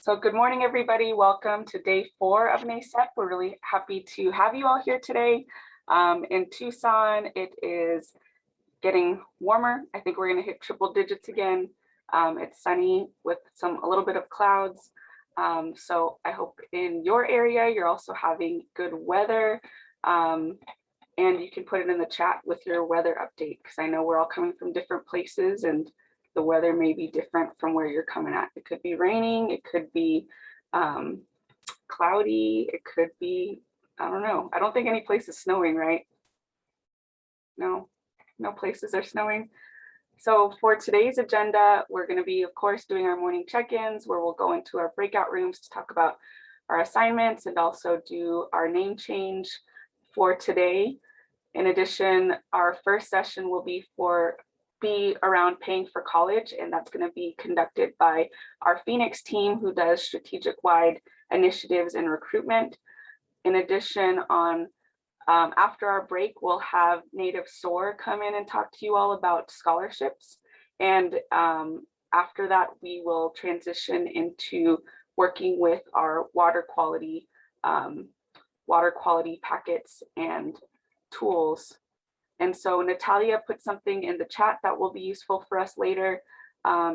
So good morning, everybody. Welcome to day 4 of NASEP. We're really happy to have you all here today. In Tucson, it is getting warmer. I think we're going to hit triple digits again. It's sunny with a little bit of clouds. So I hope in your area, you're also having good weather. And you can put it in the chat with your weather update, because I know we're all coming from different places and the weather may be different from where you're coming at. It could be raining, it could be cloudy, it could be, I don't know. I don't think any place is snowing, right? No places are snowing. So for today's agenda, we're going to be, of course, doing our morning check-ins where we'll go into our breakout rooms to talk about our assignments and also do our name change for today. In addition, our first session will be around paying for college, and that's going to be conducted by our Phoenix team who does strategic-wide initiatives and recruitment. In addition, after our break, we'll have Native SOAR come in and talk to you all about scholarships. And after that, we will transition into working with our water quality packets and tools. And so Natalia put something in the chat that will be useful for us later.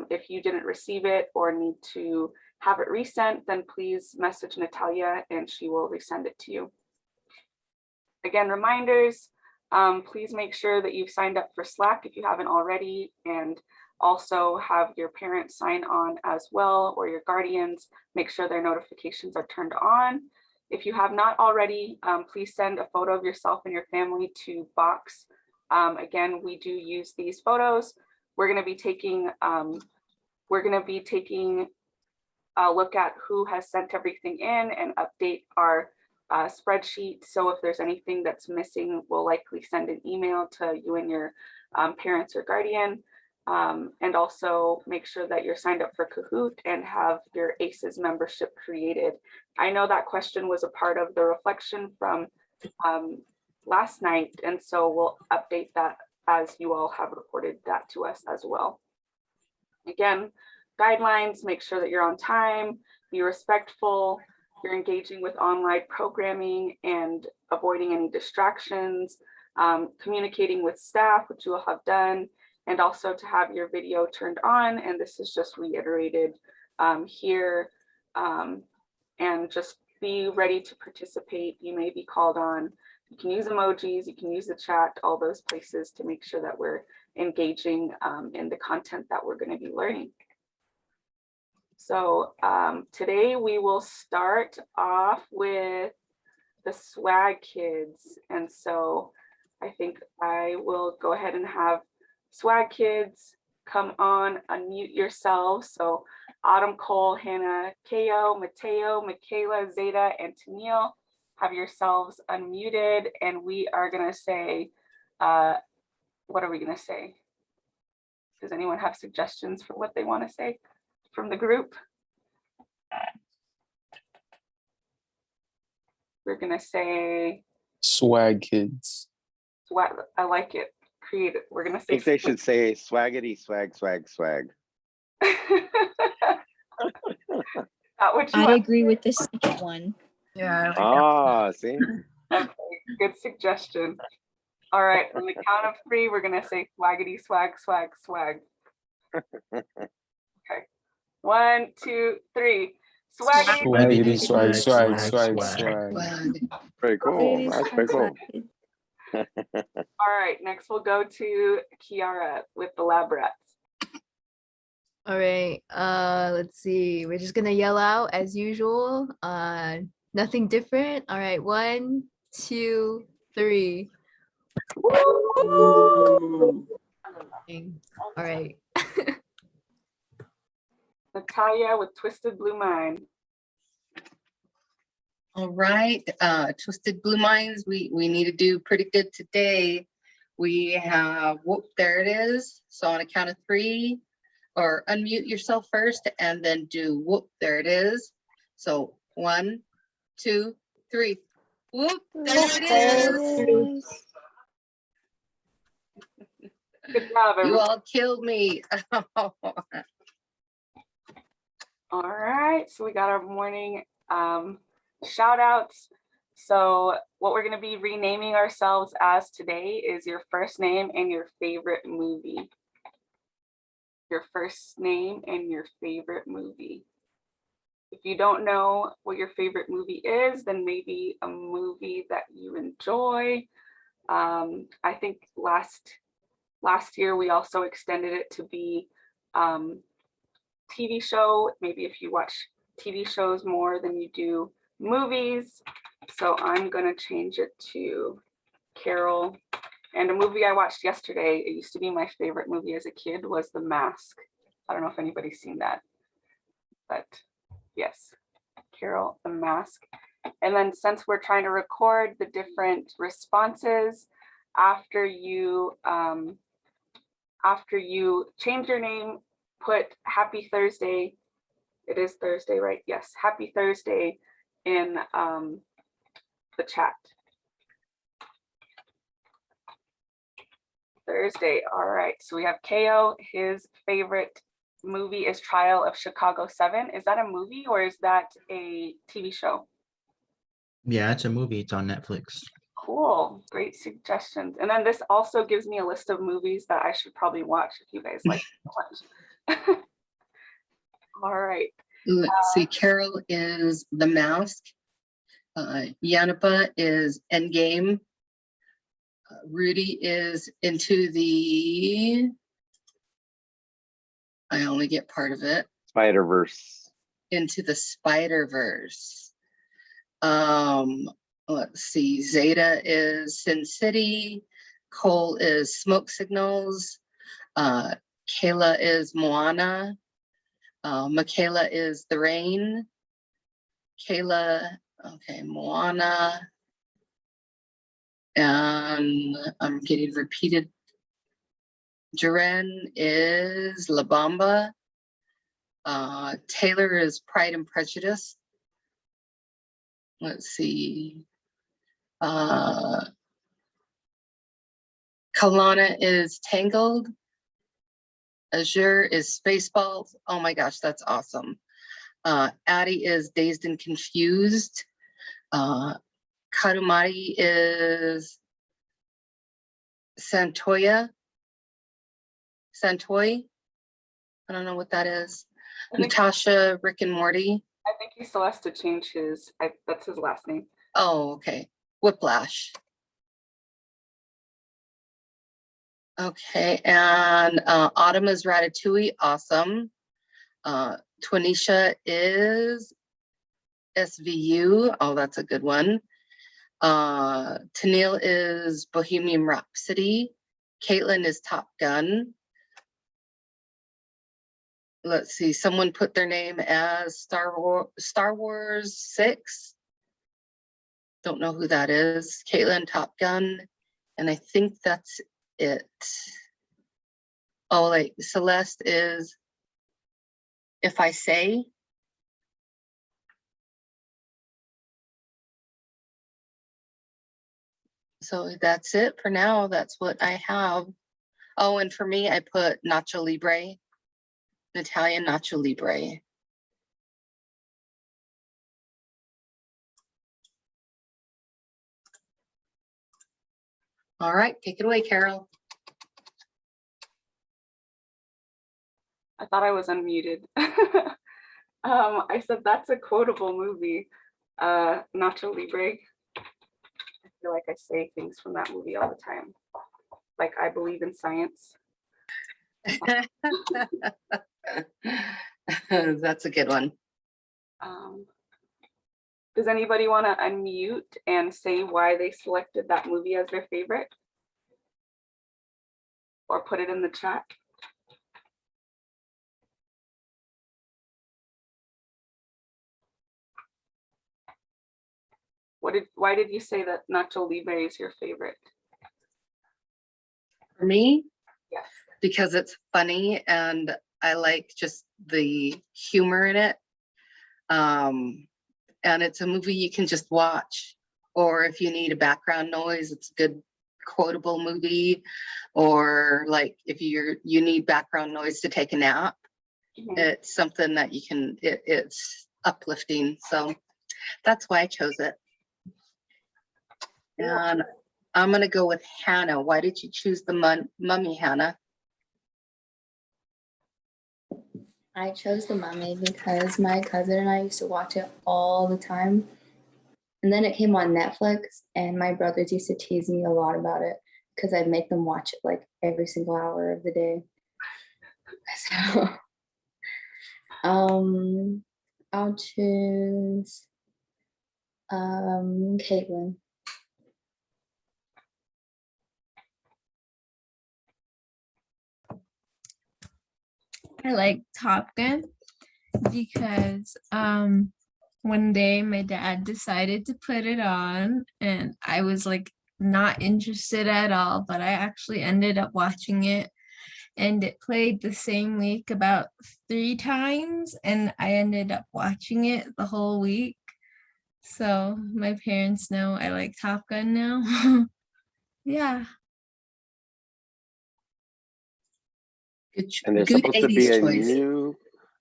If you didn't receive it or need to have it resent, then please message Natalia and she will resend it to you. Again, reminders, please make sure that you've signed up for Slack if you haven't already, and also have your parents sign on as well, or your guardians. Make sure their notifications are turned on. If you have not already, please send a photo of yourself and your family to Box. Again, we do use these photos. We're going to be taking a look at who has sent everything in and update our spreadsheet. So if there's anything that's missing, we'll likely send an email to you and your parents or guardian. And also make sure that you're signed up for Kahoot and have your ACES membership created. I know that question was a part of the reflection from last night, and so we'll update that as you all have reported that to us as well. Again, guidelines, make sure that you're on time, be respectful, you're engaging with online programming and avoiding any distractions, communicating with staff, which you will have done, and also to have your video turned on. And this is just reiterated here. And just be ready to participate. You may be called on. You can use emojis, you can use the chat, all those places to make sure that we're engaging in the content that we're going to be learning. So today we will start off with the swag kids. And so I think I will go ahead and have swag kids come on, unmute yourselves. So Autumn, Cole, Hannah, Ko, Mateo, Michaela, Zeta, and Tennille, have yourselves unmuted. And we are going to say, what are we going to say? Does anyone have suggestions for what they want to say from the group? We're going to say swag kids. Swag, I like it. Create it. We're going to say. I think they should say swaggity swag swag swag. I agree with the second one. Yeah. I like See? Okay, good suggestion. All right, on the count of 3, we're going to say swaggity swag swag swag. Okay. 1, 2, 3. Swaggity. Swaggity swag swag swag swag. Pretty cool. That's pretty cool. All right, next we'll go to Kiara with the lab rats. All right, let's see. We're just gonna yell out as usual. Nothing different. All right, 1, 2, 3. Woo! All right. Natalia with Twisted Blue Mind. All right, Twisted Blue Minds, we need to do pretty good today. We have, whoop, there it is. So on a count of 3, or unmute yourself first and then do whoop, there it is. So 1, 2, 3. Whoop, there it is. Good job, everyone. You all killed me. All right, so we got our morning shout outs. So what we're going to be renaming ourselves as today is your first name and your favorite movie. Your first name and your favorite movie. If you don't know what your favorite movie is, then maybe a movie that you enjoy. I think last year we also extended it to be TV show, maybe if you watch TV shows more than you do movies. So I'm gonna change it to Carol. And a movie I watched yesterday, it used to be my favorite movie as a kid, was The Mask. I don't know if anybody's seen that, but yes, Carol, The Mask. And then since we're trying to record the different responses, after you change your name, put Happy Thursday. It is Thursday, right? Yes, Happy Thursday in the chat. Thursday, all right. So we have KO, his favorite movie is Trial of Chicago 7. Is that a movie or is that a TV show? Yeah, it's a movie. It's on Netflix. Cool, great suggestions. And then this also gives me a list of movies that I should probably watch if you guys like to watch. All right. Let's see, Carol is The Mask. Yanapa is Endgame. Rudy is Into the, I only get part of it, Spider-Verse. Into the Spider-Verse. Let's see, Zeta is Sin City. Cole is Smoke Signals. Kayla is Moana. Michaela is The Rain. Kayla, okay, Moana. And I'm getting repeated. Jaren is La Bamba. Taylor is Pride and Prejudice. Let's see. Kalana is Tangled. Azure is Spaceballs. Oh my gosh, that's awesome. Addie is Dazed and Confused. Karumari is Santoy. I don't know what that is. Natasha, Rick and Morty. I think he still has to change his, that's his last name. Oh, okay. Whiplash. Okay, and Autumn is Ratatouille. Awesome. Twanisha is SVU. Oh, that's a good one. Tennille is Bohemian Rhapsody. Caitlin is Top Gun. Let's see, someone put their name as Star Wars 6. Don't know who that is. Caitlin, Top Gun. And I think that's it. Oh, like Celeste is If I Say. So that's it for now. That's what I have. Oh, and for me, I put Nacho Libre, Italian Nacho Libre. All right, take it away, Carol. I thought I was unmuted. I said that's a quotable movie, Nacho Libre. I feel like I say things from that movie all the time. Like I believe in science. That's a good one. Does anybody want to unmute and say why they selected that movie as their favorite? Or put it in the chat? Why did you say that Nacho Libre is your favorite? For me, Yes. because it's funny and I like just the humor in it. And it's a movie you can just watch, or if you need a background noise, it's a good quotable movie, or like if you need background noise to take a nap, Mhm. It's something that you can, it's uplifting. So that's why I chose it. And I'm gonna go with Hannah. Why did you choose the mummy, Hannah? I chose The Mummy because my cousin and I used to watch it all the time. And then it came on Netflix, and my brothers used to tease me a lot about it because I'd make them watch it like every single hour of the day. So I'll choose Caitlin. I like Top Gun because one day my dad decided to put it on and I was like not interested at all, but I actually ended up watching it, and it played the same week about 3 times and I ended up watching it the whole week. So my parents know I like Top Gun now. Yeah. And there's Good supposed to 80s be a choice. new,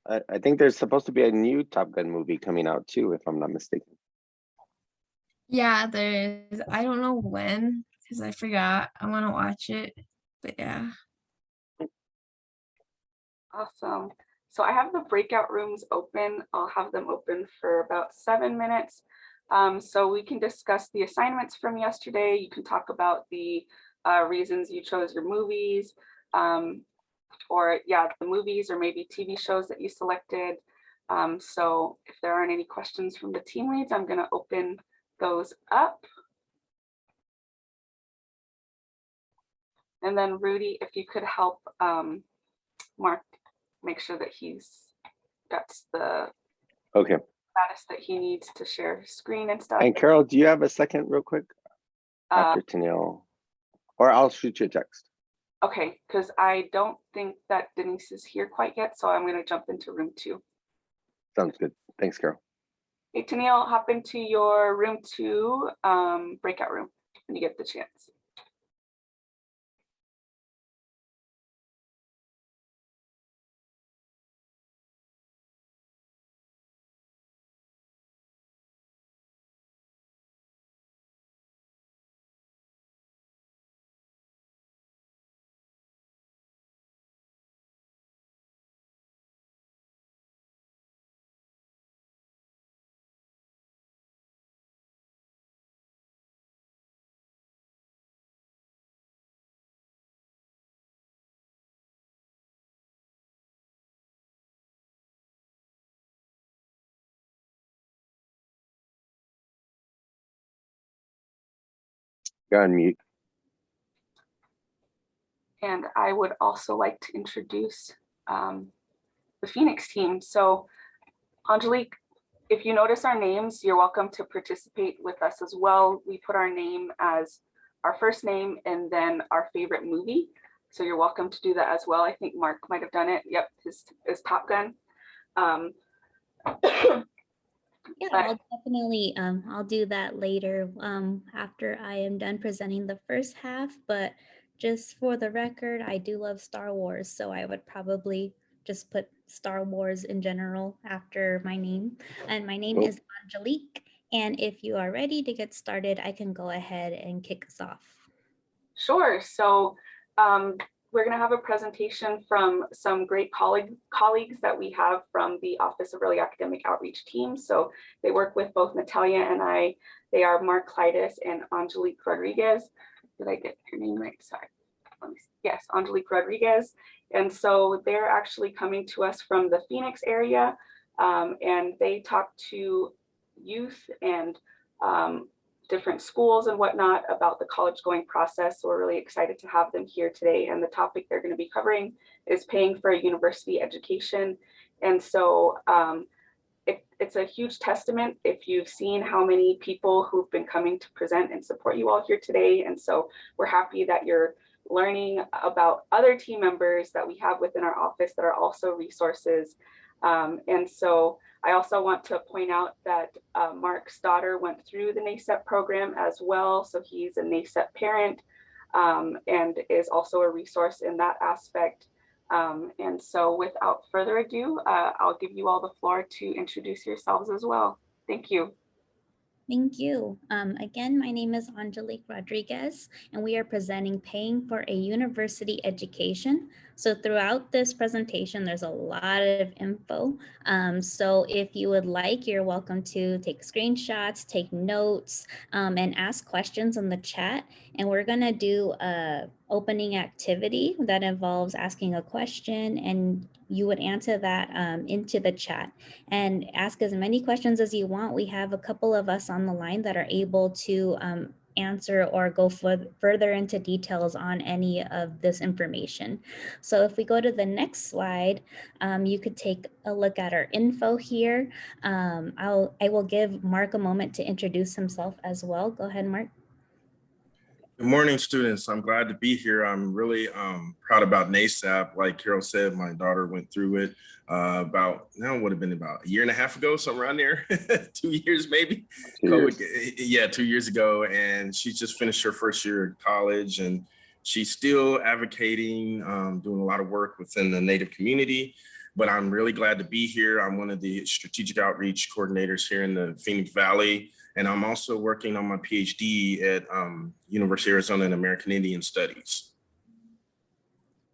I think there's supposed to be a new Top Gun movie coming out too, if I'm not mistaken. Yeah, there is. I don't know when because I forgot. I want to watch it. But yeah. Awesome. So I have the breakout rooms open. I'll have them open for about 7 minutes. So we can discuss the assignments from yesterday. You can talk about the reasons you chose your movies, or yeah, the movies or maybe TV shows that you selected. So if there aren't any questions from the team leads, I'm gonna open those up. And then Rudy, if you could help Mark make sure that that's the Okay. status that he needs to share his screen and stuff. And Carol, do you have a second real quick? After Tennille, or I'll shoot you a text. Okay, because I don't think that Denise is here quite yet, so I'm gonna jump into room 2. Sounds good. Thanks, Carol. Hey, Tennille, hop into your room 2 breakout room when you get the chance. You're on mute. And I would also like to introduce the Phoenix team. So Angelique, if you notice our names, you're welcome to participate with us as well. We put our name as our first name and then our favorite movie. So you're welcome to do that as well. I think Mark might have done it. Yep, his Top Gun. Yeah, I'll definitely I'll do that later after I am done presenting the first half, but just for the record, I do love Star Wars, so I would probably just put Star Wars in general after my name. And my name is Angelique, and if you are ready to get started, I can go ahead and kick us off. Sure. So we're going to have a presentation from some great colleagues that we have from the Office of Early Academic Outreach team. So they work with both Natalia and I. They are Mark Clytus and Angelique Rodriguez. Did I get your name right? Sorry. Let me see. Yes, Angelique Rodriguez. And so they're actually coming to us from the Phoenix area, and they talk to youth and different schools and whatnot about the college going process. So we're really excited to have them here today. And the topic they're going to be covering is paying for a university education. And so it's a huge testament if you've seen how many people who've been coming to present and support you all here today. And so we're happy that you're learning about other team members that we have within our office that are also resources. And so I also want to point out that Mark's daughter went through the NASEP program as well. So he's a NASEP parent and is also a resource in that aspect. And so without further ado, I'll give you all the floor to introduce yourselves as well. Thank you. Thank you. Again, my name is Angelique Rodriguez, and we are presenting Paying for a University Education. So throughout this presentation, there's a lot of info. So if you would like, you're welcome to take screenshots, take notes, and ask questions in the chat. And we're gonna do a opening activity that involves asking a question, and you would answer that into the chat and ask as many questions as you want. We have a couple of us on the line that are able to answer or go further into details on any of this information. So if we go to the next slide, you could take a look at our info here. I will give Mark a moment to introduce himself as well. Go ahead, Mark. Good morning, students. I'm glad to be here. I'm really proud about NASEP. Like Carol said, my daughter went through it about, now it would have been about a year and a half ago, somewhere around there, 2 years maybe. 2 years. Yeah, 2 years ago. And she just finished her first year of college, and she's still advocating, doing a lot of work within the Native community. But I'm really glad to be here. I'm one of the strategic outreach coordinators here in the Phoenix Valley. And I'm also working on my PhD at University of Arizona in American Indian Studies.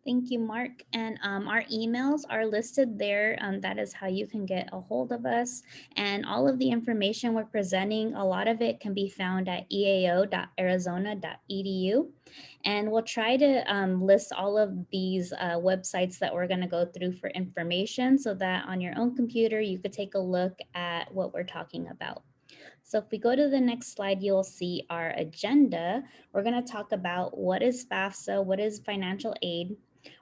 Thank you, Mark. And our emails are listed there. That is how you can get a hold of us. And all of the information we're presenting, a lot of it can be found at eao.arizona.edu. And we'll try to list all of these websites that we're going to go through for information so that on your own computer, you could take a look at what we're talking about. So if we go to the next slide, you'll see our agenda. We're going to talk about what is FAFSA, what is financial aid.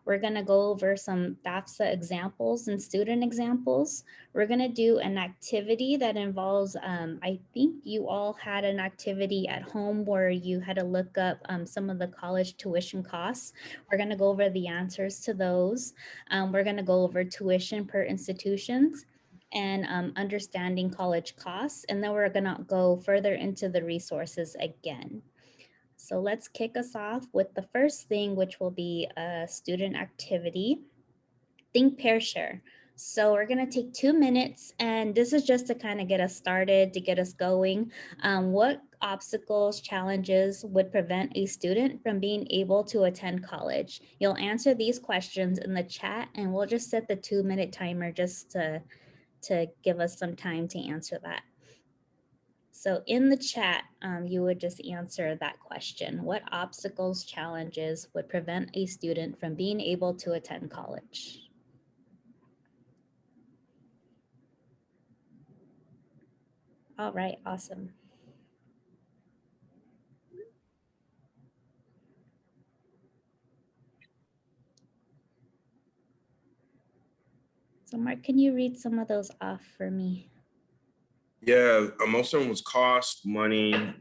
We're going to go over some FAFSA examples and student examples. We're going to do an activity that involves, I think you all had an activity at home where you had to look up some of the college tuition costs. We're going to go over the answers to those. We're going to go over tuition per institutions and understanding college costs. And then we're gonna go further into the resources again. So let's kick us off with the first thing, which will be a student activity. Think, pair, share. So we're gonna take 2 minutes, and this is just to kind of get us started, to get us going. What obstacles, challenges would prevent a student from being able to attend college? You'll answer these questions in the chat, and we'll just set the 2-minute timer just to give us some time to answer that. So in the chat, you would just answer that question. What obstacles, challenges would prevent a student from being able to attend college? All right, awesome. So Mark, can you read some of those off for me? Yeah, most of them was cost, money,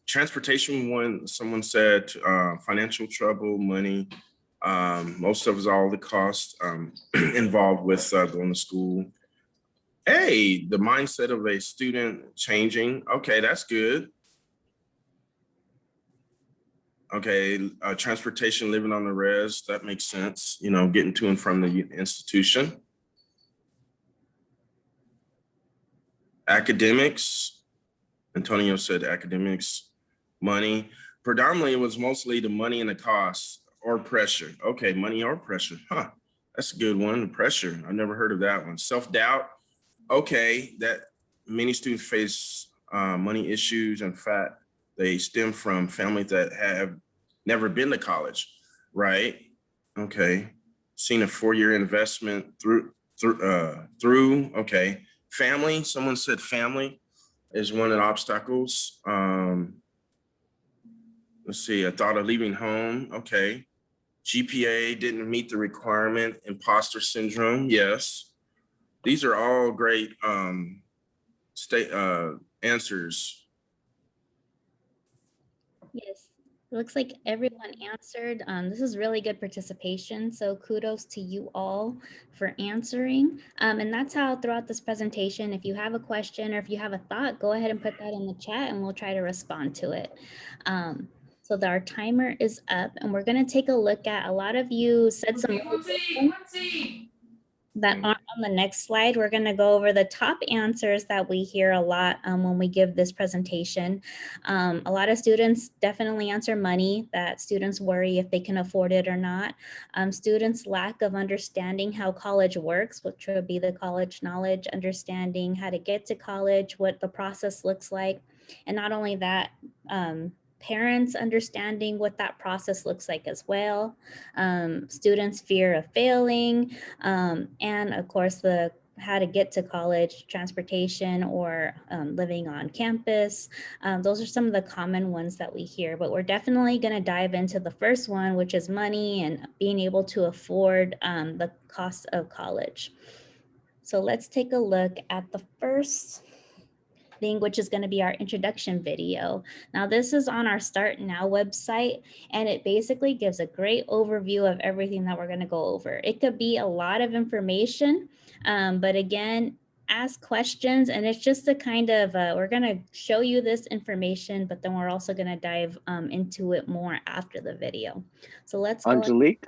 transportation. One, someone said financial trouble, money. Most of us, all the costs involved with going to school. Hey, the mindset of a student changing. Okay, that's good. Okay, transportation, living on the res, that makes sense. You know, getting to and from the institution. Academics, Antonio said academics, money. Predominantly, it was mostly the money and the costs or pressure. Okay, money or pressure. Huh, that's a good one. Pressure, I never heard of that one. Self-doubt. Okay, that many students face money issues. In fact, they stem from families that have never been to college, right? Okay, seen a 4-year investment through. Okay, family. Someone said family is one of the obstacles. Let's see, I thought of leaving home. Okay, GPA didn't meet the requirement. Imposter syndrome. Yes, these are all great answers. Yes, it looks like everyone answered. This is really good participation. So kudos to you all for answering. And that's how throughout this presentation, if you have a question or if you have a thought, go ahead and put that in the chat and we'll try to respond to it. So our timer is up and we're gonna take a look at, a lot of you said some that aren't on the next slide. We're gonna go over the top answers that we hear a lot when we give this presentation. A lot of students definitely answer money, that students worry if they can afford it or not. Students' lack of understanding how college works, which would be the college knowledge, understanding how to get to college, what the process looks like. And not only that, parents understanding what that process looks like as well. Students' fear of failing, and of course the how to get to college, transportation, or living on campus. Those are some of the common ones that we hear, but we're definitely going to dive into the first one, which is money and being able to afford the cost of college. So let's take a look at the first thing, which is going to be our introduction video. Now, this is on our Start Now website, and it basically gives a great overview of everything that we're going to go over. It could be a lot of information, but again, ask questions, and it's just a kind of, we're going to show you this information, but then we're also going to dive into it more after the video. So let's go. Angelique,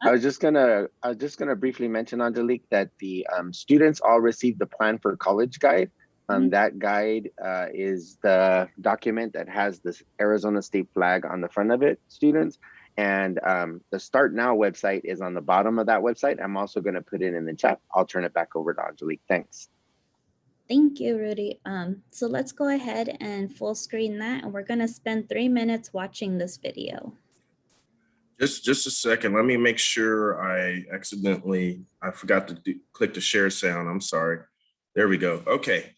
I was just gonna briefly mention, Angelique, that the students all received the Plan for College guide. That guide is the document that has this Arizona state flag on the front of it, students. And the Start Now website is on the bottom of that website. I'm also going to put it in the chat. I'll turn it back over to Angelique. Thanks. Thank you, Rudy. So let's go ahead and full screen that. And we're going to spend 3 minutes watching this video. Just a second. Let me make sure I forgot to click the share sound. I'm sorry. There we go. Okay.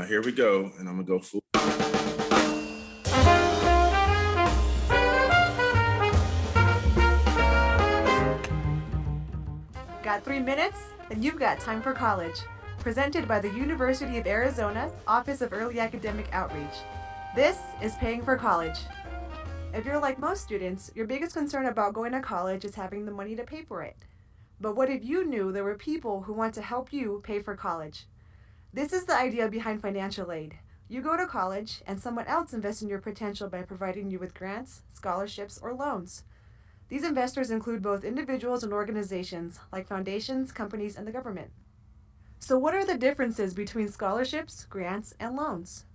Here we go. And I'm gonna go full. Got 3 minutes? Then you've got time for college. Presented by the University of Arizona Office of Early Academic Outreach. This is Paying for College. If you're like most students, your biggest concern about going to college is having the money to pay for it. But what if you knew there were people who want to help you pay for college? This is the idea behind financial aid. You go to college, and someone else invests in your potential by providing you with grants, scholarships, or loans. These investors include both individuals and organizations, like foundations, companies, and the government. So what are the differences between scholarships, grants, and loans?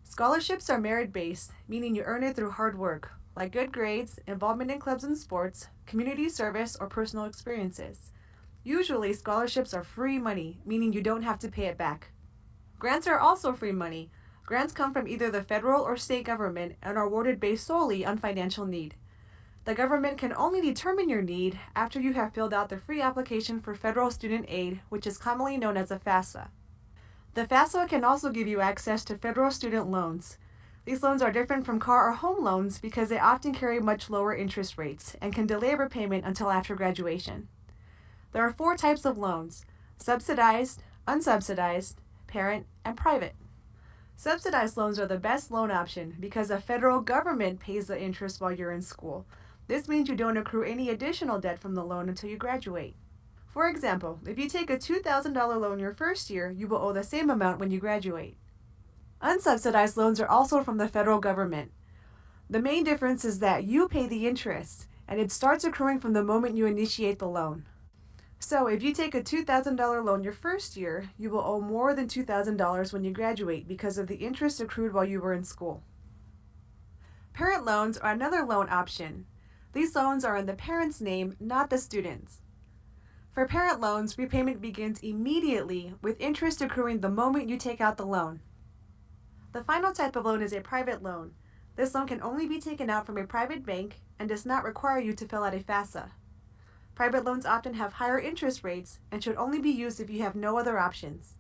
Scholarships are merit-based, meaning you earn it through hard work, like good grades, involvement in clubs and sports, community service, or personal experiences. Usually, scholarships are free money, meaning you don't have to pay it back. Grants are also free money. Grants come from either the federal or state government and are awarded based solely on financial need. The government can only determine your need after you have filled out the free application for federal student aid, which is commonly known as a FAFSA. The FAFSA can also give you access to federal student loans. These loans are different from car or home loans because they often carry much lower interest rates and can delay repayment until after graduation. There are 4 types of loans: subsidized, unsubsidized, parent, and private. Subsidized loans are the best loan option because the federal government pays the interest while you're in school. This means you don't accrue any additional debt from the loan until you graduate. For example, if you take a $2,000 loan your first year, you will owe the same amount when you graduate. Unsubsidized loans are also from the federal government. The main difference is that you pay the interest, and it starts accruing from the moment you initiate the loan. So if you take a $2,000 loan your first year, you will owe more than $2,000 when you graduate because of the interest accrued while you were in school. Parent loans are another loan option. These loans are in the parent's name, not the student's. For parent loans, repayment begins immediately with interest accruing the moment you take out the loan. The final type of loan is a private loan. This loan can only be taken out from a private bank and does not require you to fill out a FAFSA. Private loans often have higher interest rates and should only be used if you have no other options.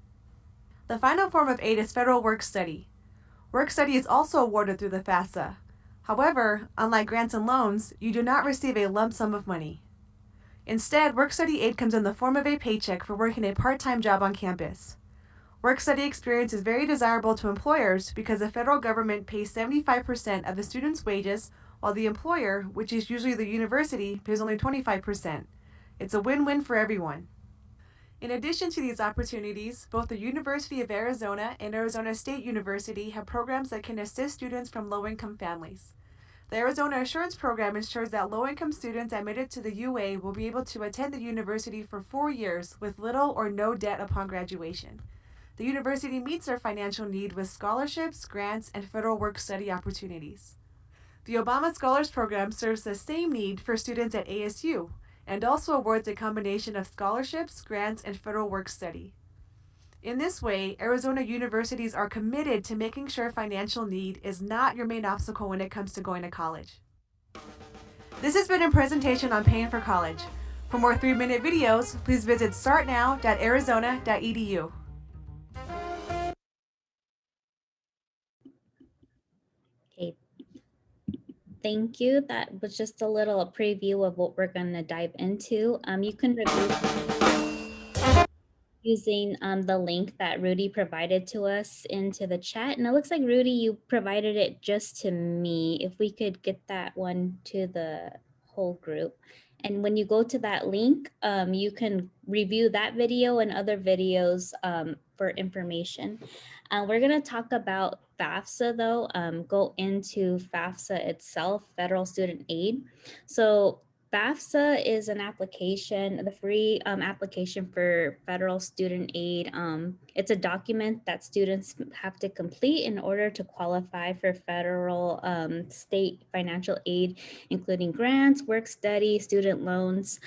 The final form of aid is federal work-study. Work-study is also awarded through the FAFSA. However, unlike grants and loans, you do not receive a lump sum of money. Instead, work-study aid comes in the form of a paycheck for working a part-time job on campus. Work-study experience is very desirable to employers because the federal government pays 75% of the student's wages, while the employer, which is usually the university, pays only 25%. It's a win-win for everyone. In addition to these opportunities, both the University of Arizona and Arizona State University have programs that can assist students from low-income families. The Arizona Assurance Program ensures that low-income students admitted to the UA will be able to attend the university for 4 years with little or no debt upon graduation. The university meets their financial need with scholarships, grants, and federal work-study opportunities. The Obama Scholars Program serves the same need for students at ASU and also awards a combination of scholarships, grants, and federal work-study. In this way, Arizona universities are committed to making sure financial need is not your main obstacle when it comes to going to college. This has been a presentation on paying for college. For more 3-minute videos, please visit startnow.arizona.edu. Okay, thank you. That was just a little preview of what we're going to dive into. You can review using the link that Rudy provided to us into the chat. And it looks like, Rudy, you provided it just to me. If we could get that one to the whole group. And when you go to that link, you can review that video and other videos for information. We're going to talk about FAFSA, though, go into FAFSA itself, Federal Student Aid. So FAFSA is an application, the free application for federal student aid. It's a document that students have to complete in order to qualify for federal state financial aid, including grants, work study, student loans.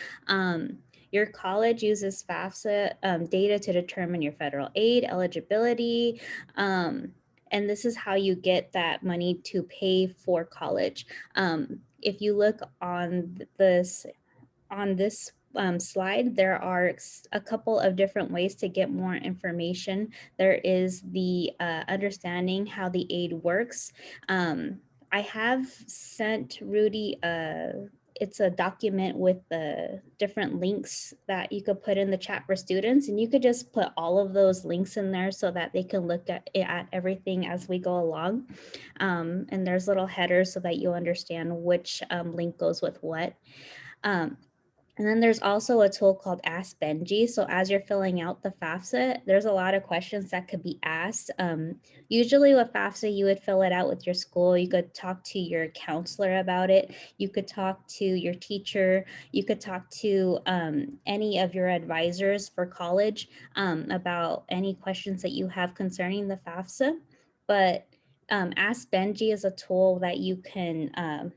Your college uses FAFSA data to determine your federal aid eligibility. And this is how you get that money to pay for college. If you look on this slide, there are a couple of different ways to get more information. There is the understanding how the aid works. I have sent Rudy it's a document with the different links that you could put in the chat for students, and you could just put all of those links in there so that they can look at everything as we go along. And there's little headers so that you understand which link goes with what. And then there's also a tool called Ask Benji. So as you're filling out the FAFSA, there's a lot of questions that could be asked. Usually with FAFSA, you would fill it out with your school. You could talk to your counselor about it. You could talk to your teacher. You could talk to any of your advisors for college about any questions that you have concerning the FAFSA. But Ask Benji is a tool that you can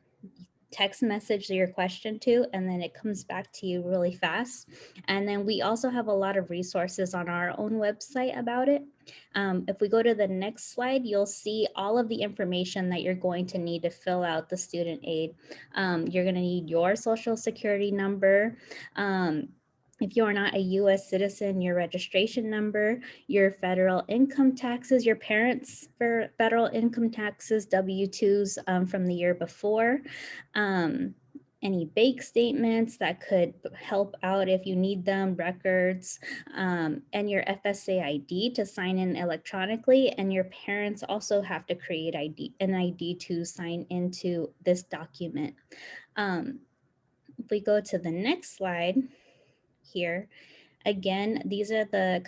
text message your question to, and then it comes back to you really fast. And then we also have a lot of resources on our own website about it. If we go to the next slide, you'll see all of the information that you're going to need to fill out the student aid. You're going to need your social security number. If you're not a US citizen, your registration number, your federal income taxes, your parents' for federal income taxes, W-2s from the year before, any bank statements that could help out if you need them, records, and your FSA ID to sign in electronically. And your parents also have to create an ID to sign into this document. If we go to the next slide here, again, these are the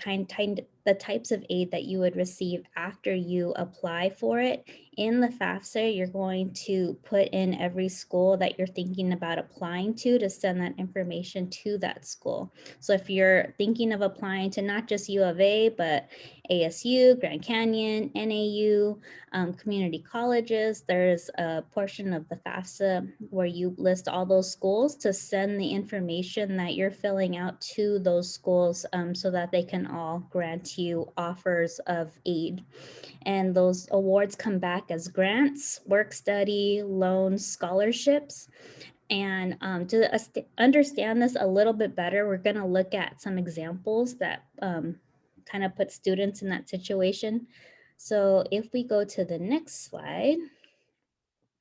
types of aid that you would receive after you apply for it. In the FAFSA, you're going to put in every school that you're thinking about applying to send that information to that school. So if you're thinking of applying to not just U of A, but ASU, Grand Canyon, NAU, community colleges, there's a portion of the FAFSA where you list all those schools to send the information that you're filling out to those schools so that they can all grant you offers of aid. And those awards come back as grants, work study, loans, scholarships. And to understand this a little bit better, we're going to look at some examples that kind of put students in that situation. So if we go to the next slide,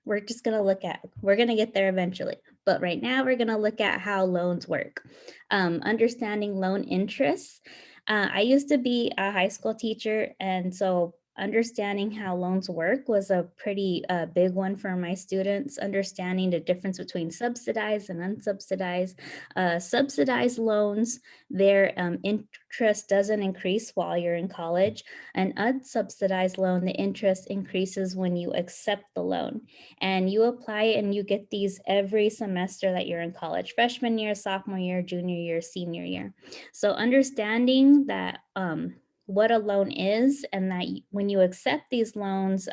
we're just going to we're going to get there eventually. But right now we're going to look at how loans work. Understanding loan interests. I used to be a high school teacher, and so understanding how loans work was a pretty big one for my students, understanding the difference between subsidized and unsubsidized. Subsidized loans, their interest doesn't increase while you're in college. An unsubsidized loan, the interest increases when you accept the loan. And you apply and you get these every semester that you're in college, freshman year, sophomore year, junior year, senior year. So understanding that what a loan is, and that when you accept these loans,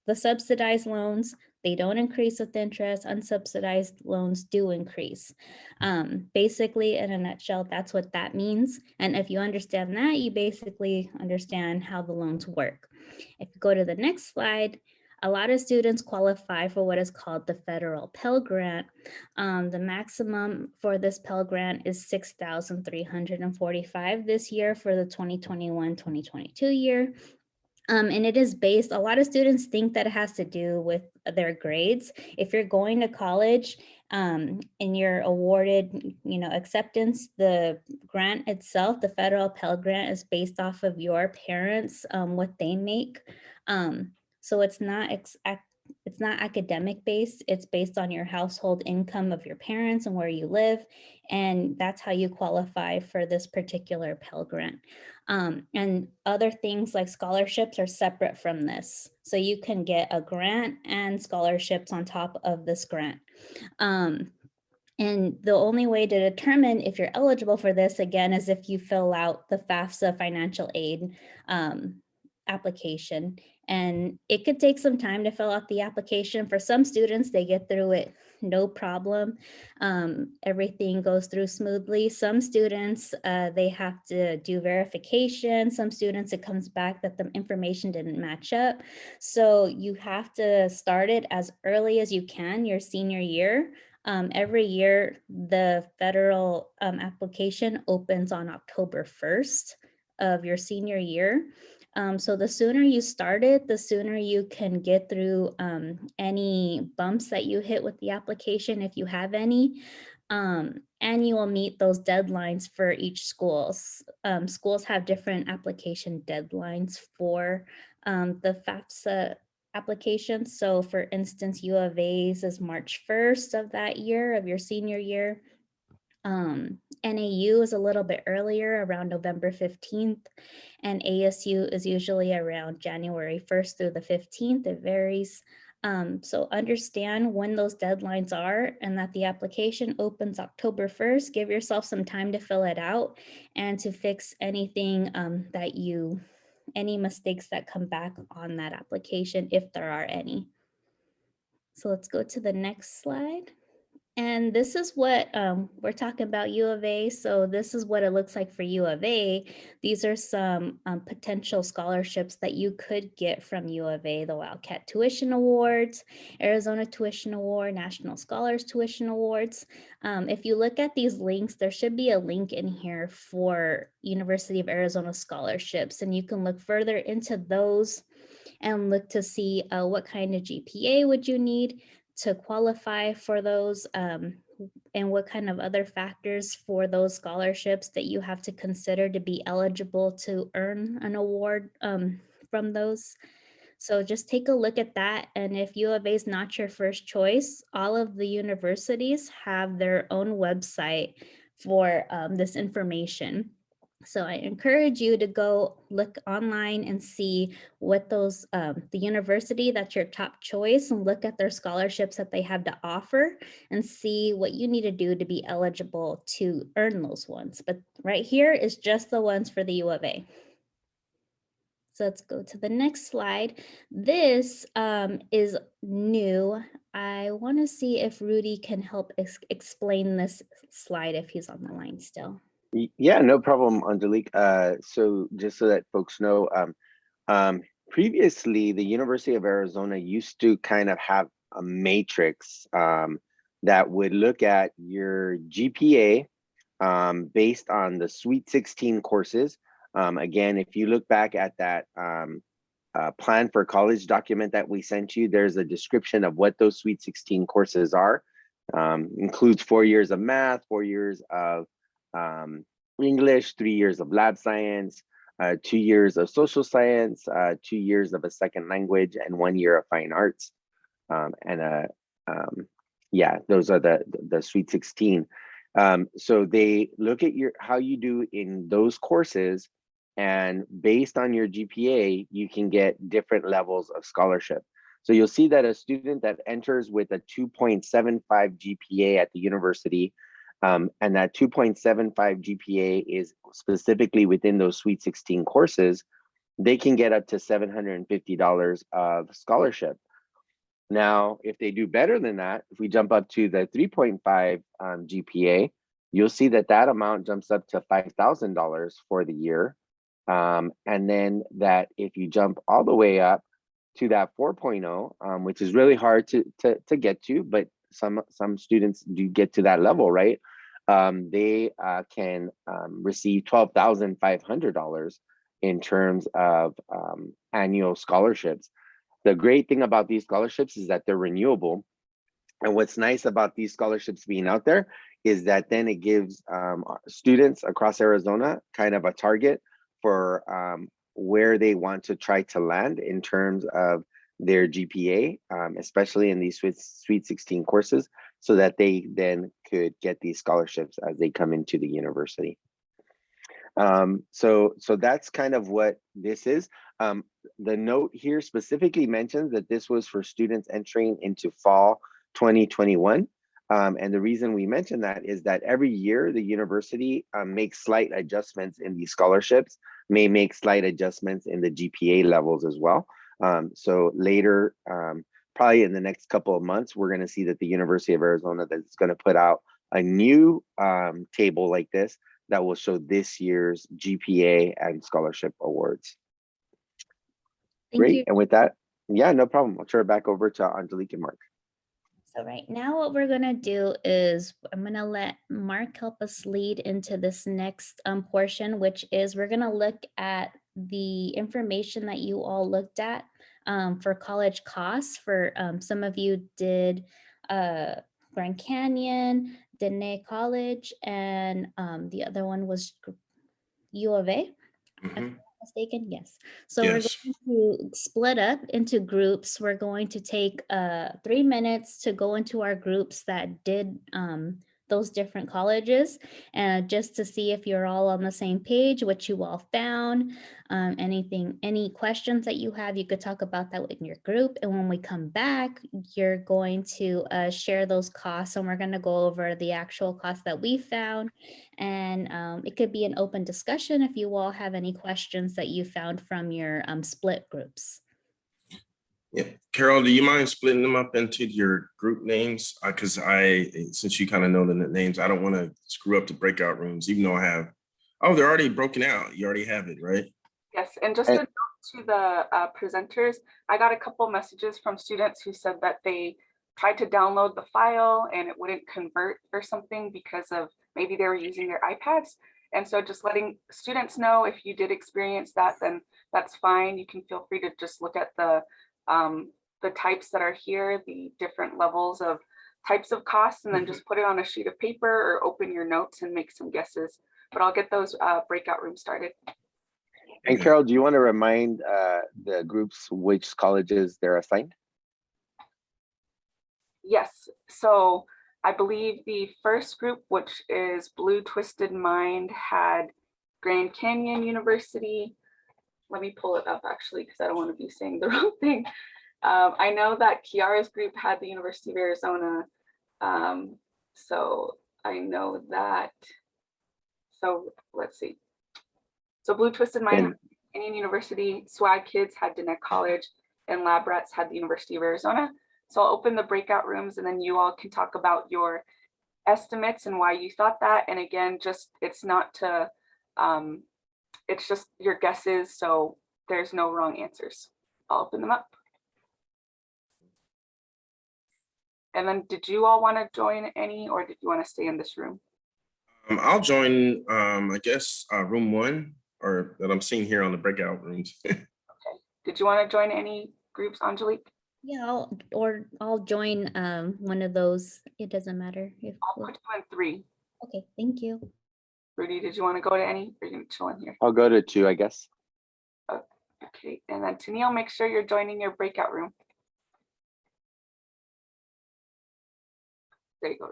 the subsidized loans, they don't increase with interest. Unsubsidized loans do increase. Basically, in a nutshell, that's what that means. And if you understand that, you basically understand how the loans work. If you go to the next slide, a lot of students qualify for what is called the federal Pell Grant. The maximum for this Pell Grant is $6,345 this year for the 2021-2022 year. And it is based, a lot of students think that it has to do with their grades. If you're going to college and you're awarded, acceptance, the grant itself, the federal Pell Grant, is based off of your parents, what they make. So it's not academic based, it's based on your household income of your parents and where you live. And that's how you qualify for this particular Pell Grant. And other things like scholarships are separate from this. So you can get a grant and scholarships on top of this grant. And the only way to determine if you're eligible for this, again, is if you fill out the FAFSA financial aid application. And it could take some time to fill out the application. For some students, they get through it no problem. Everything goes through smoothly. Some students, they have to do verification. Some students, it comes back that the information didn't match up. So you have to start it as early as you can, your senior year. Every year, the federal application opens on October 1st of your senior year. So the sooner you start it, the sooner you can get through any bumps that you hit with the application, if you have any, and you will meet those deadlines for each schools. Schools have different application deadlines for the FAFSA application. So for instance, U of A's is March 1st of that year, of your senior year. NAU is a little bit earlier, around November 15th, and ASU is usually around January 1st through the 15th. It varies. So understand when those deadlines are and that the application opens October 1st. Give yourself some time to fill it out and to fix anything any mistakes that come back on that application, if there are any. So let's go to the next slide. And this is what we're talking about U of A. So this is what it looks like for U of A. These are some potential scholarships that you could get from U of A: the Wildcat Tuition Awards, Arizona Tuition Award, National Scholars Tuition Awards. If you look at these links, there should be a link in here for University of Arizona scholarships, and you can look further into those and look to see what kind of GPA would you need to qualify for those, and what kind of other factors for those scholarships that you have to consider to be eligible to earn an award from those. So just take a look at that. And if U of A is not your first choice, all of the universities have their own website for this information. So I encourage you to go look online and see what those, the university that's your top choice, and look at their scholarships that they have to offer and see what you need to do to be eligible to earn those ones. But right here is just the ones for the U of A. So let's go to the next slide. This is new. I want to see if Rudy can help explain this slide if he's on the line still. Yeah, no problem, Angelique. So just so that folks know, previously the University of Arizona used to kind of have a matrix that would look at your GPA based on the Sweet 16 courses. Again, if you look back at that plan for college document that we sent you, there's a description of what those Sweet 16 courses are. Includes 4 years of math, 4 years of English, 3 years of lab science, 2 years of social science, 2 years of a second language, and 1 year of fine arts. Yeah, those are the Sweet 16. So they look at how you do in those courses, and based on your GPA, you can get different levels of scholarship. So you'll see that a student that enters with a 2.75 GPA at the university, and that 2.75 GPA is specifically within those Sweet 16 courses, they can get up to $750 of scholarship. Now, if they do better than that, if we jump up to the 3.5 GPA, you'll see that that amount jumps up to $5,000 for the year. And then that if you jump all the way up to that 4.0, which is really hard to get to, but some students do get to that level, right? They can receive $12,500 in terms of annual scholarships. The great thing about these scholarships is that they're renewable. And what's nice about these scholarships being out there is that then it gives students across Arizona kind of a target for where they want to try to land in terms of their GPA, especially in these Sweet 16 courses, so that they then could get these scholarships as they come into the university. So that's kind of what this is. The note here specifically mentions that this was for students entering into fall 2021. And the reason we mention that is that every year the university makes slight adjustments in these scholarships, may make slight adjustments in the GPA levels as well. So later, probably in the next couple of months, we're going to see that the University of Arizona that's going to put out a new table like this that will show this year's GPA and scholarship awards. Thank Great. you. And with that, yeah, no problem. I'll turn it back over to Angelique and Mark. So right now what we're gonna do is I'm gonna let Mark help us lead into this next portion, which is we're gonna look at the information that you all looked at for college costs. For some of you did Grand Canyon, Dene College, and the other one was U of A. Mistaken? Yes. So we're going to split up into groups. We're going to take 3 minutes to go into our groups that did those different colleges, and just to see if you're all on the same page, what you all found, any questions that you have, you could talk about that in your group. And when we come back, you're going to share those costs, and we're going to go over the actual costs that we found. And it could be an open discussion if you all have any questions that you found from your split groups. Yeah, Carol, do you mind splitting them up into your group names? Because since you kind of know the names, I don't want to screw up the breakout rooms, even though I have. Oh, they're already broken out. You already have it, right? Yes, and just a note to the presenters, I got a couple messages from students who said that they tried to download the file and it wouldn't convert or something because of maybe they were using their iPads. And so just letting students know, if you did experience that, then that's fine. You can feel free to just look at the types that are here, the different levels of types of costs, and then just put it on a sheet of paper or open your notes and make some guesses. But I'll get those breakout rooms started. And Carol, do you want to remind the groups which colleges they're assigned? Yes, so I believe the first group, which is Blue Twisted Mind, had Grand Canyon University. Let me pull it up actually, because I don't want to be saying the wrong thing. I know that Kiara's group had the University of Arizona. So I know that. So let's see. So Blue Twisted Mind had Canyon University, Swag Kids had Dene College, and Lab Rats had the University of Arizona. So I'll open the breakout rooms and then you all can talk about your estimates and why you thought that. And again, just it's not to, it's just your guesses. So there's no wrong answers. I'll open them up. And then did you all want to join any, or did you want to stay in this room? I'll join, I guess, room 1, or that I'm seeing here on the breakout rooms. Okay. Did you want to join any groups, Angelique? Yeah, I'll join one of those. It doesn't matter. I'll put you in 3. Okay, thank you. Rudy, did you want to go to any? Or are you gonna chill in here? I'll go to 2, I guess. Okay, and then Tennille, make sure you're joining your breakout room. There you go.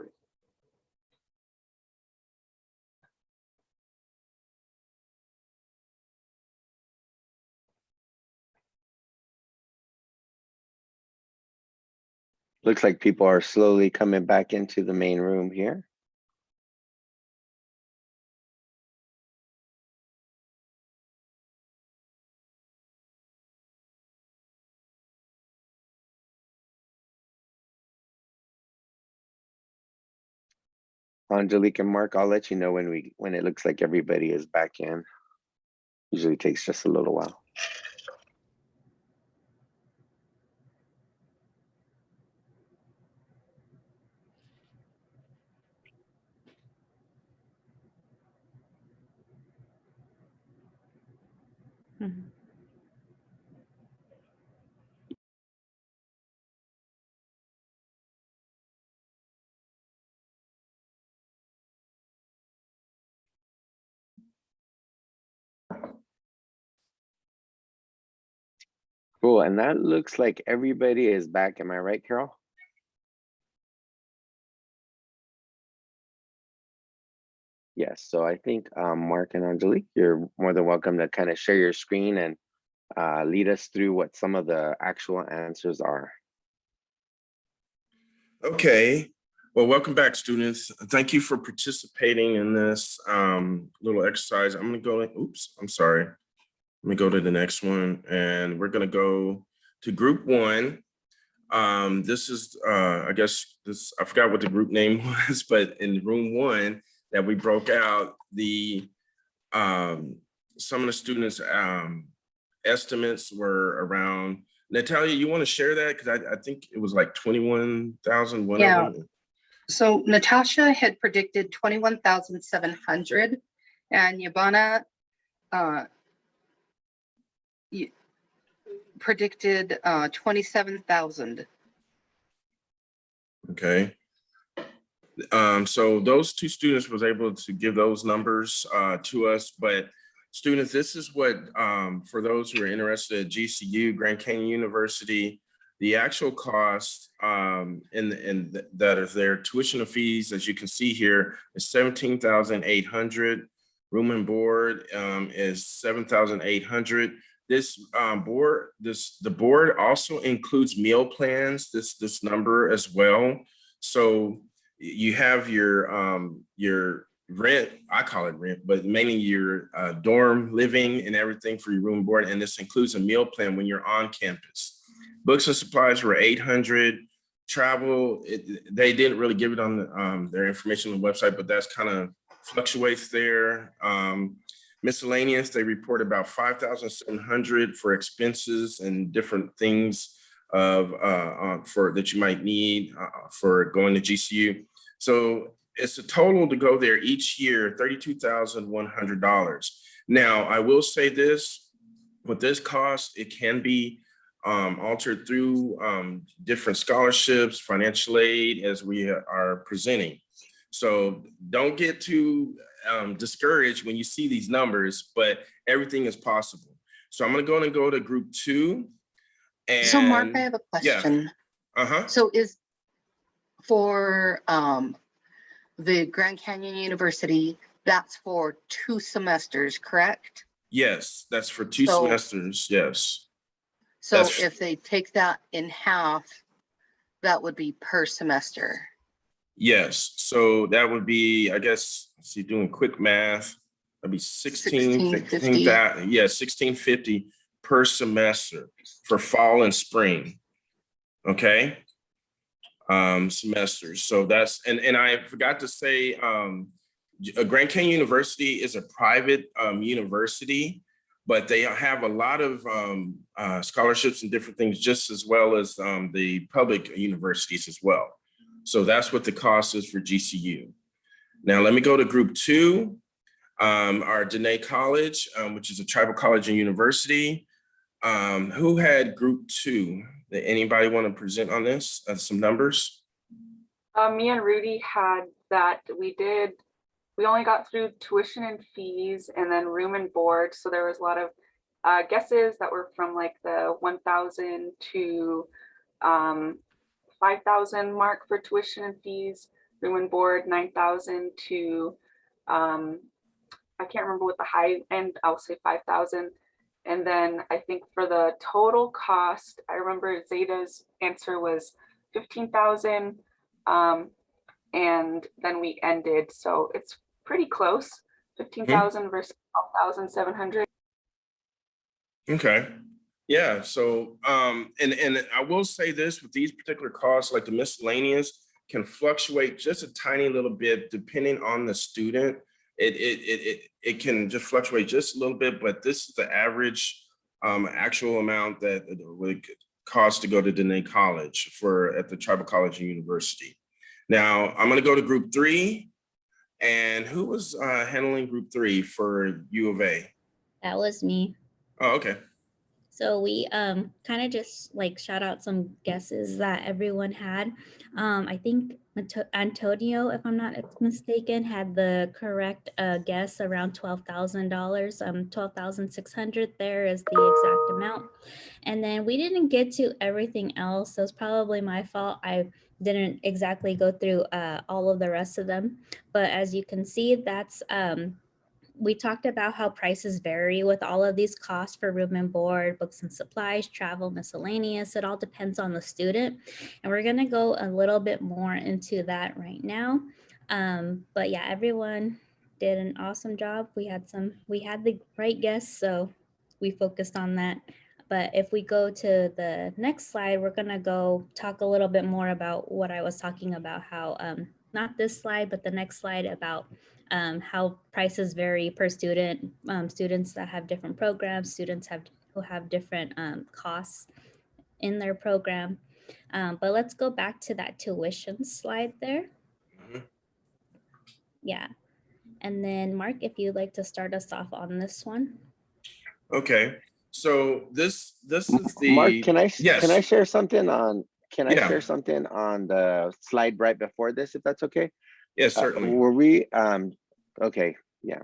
Looks like people are slowly coming back into the main room here. Angelique and Mark, I'll let you know when it looks like everybody is back in. Usually takes just a little while. Mhm. Cool, and that looks like everybody is back. Am I right, Carol? Yes, so I think Mark and Angelique, you're more than welcome to kind of share your screen and lead us through what some of the actual answers are. Okay. Well, welcome back, students. Thank you for participating in this little exercise. I'm going to go, oops, I'm sorry. Let me go to the next one, and we're going to go to group 1. This is, I guess, I forgot what the group name was, but in room 1 that we broke out the, some of the students' estimates were around, Natalia, you want to share that? Because I think it was like 21,000. Yeah. So Natasha had predicted 21,700 and Yabana predicted 27,000. Okay. So those 2 students was able to give those numbers to us, but students, this is what, for those who are interested at GCU, Grand Canyon University, the actual cost that is their tuition and fees, as you can see here, is 17,800. Room and board is 7,800. This the board also includes meal plans, this number as well. So you have your rent, I call it rent, but mainly your dorm living and everything for your room and board. And this includes a meal plan when you're on campus. Books and supplies were 800. Travel, they didn't really give it on their information on the website, but that's kind of fluctuates there. Miscellaneous, they report about 5,700 for expenses and different things for that you might need for going to GCU. So it's a total to go there each year, $32,100. Now, I will say this, with this cost, it can be altered through different scholarships, financial aid, as we are presenting. So don't get too discouraged when you see these numbers, but everything is possible. So I'm gonna go to group 2. And so Mark, I have a question. Yeah. So is for the Grand Canyon University, that's for 2 semesters, correct? Yes, that's for 2 semesters, yes. So if they take that in half, that would be per semester. Yes, so that would be, I guess, let's see, doing quick math, that'd be 1650 per semester for fall and spring. Okay. Semesters. So that's, and I forgot to say, Grand Canyon University is a private university, but they have a lot of scholarships and different things, just as well as the public universities as well. So that's what the cost is for GCU. Now, let me go to group 2, our Dene College, which is a tribal college and university. Who had group 2? Did anybody want to present on this? Some numbers? Me and Rudy had that. We did we only got through tuition and fees and then room and board. So there was a lot of guesses that were from like the 1,000 to 5,000 mark for tuition and fees, room and board 9,000 to I can't remember what the high end, I'll say 5,000. And then I think for the total cost, I remember Zeta's answer was 15,000. And then we ended, so it's pretty close, 15,000 versus 12,700. Okay. Yeah. So, and I will say this with these particular costs, like the miscellaneous can fluctuate just a tiny little bit depending on the student. It can just fluctuate just a little bit, but this is the average actual amount that it would cost to go to Dene College at the Tribal College and University. Now I'm going to go to group 3, and who was handling group 3 for U of A? That was me. Oh, okay. So we kind of just like shout out some guesses that everyone had. I think Antonio, if I'm not mistaken, had the correct guess around $12,000. 12,600 there is the exact amount. And then we didn't get to everything else. So it's probably my fault. I didn't exactly go through all of the rest of them. But as you can see, that's we talked about how prices vary with all of these costs for room and board, books and supplies, travel, miscellaneous. It all depends on the student. And we're going to go a little bit more into that right now. But yeah, everyone did an awesome job. We had the right guess, so we focused on that. But if we go to the next slide, we're going to go talk a little bit more about what I was talking about, how not this slide, but the next slide about how prices vary per student, students that have different programs, students who have different costs in their program. But let's go back to that tuition slide there. Mhm. Yeah. And then Mark, if you'd like to start us off on this one. Okay. So this is the Mark, can I yes. share something on Yeah. share something on the slide right before this, if that's okay? Yes, certainly. Were we okay, yeah.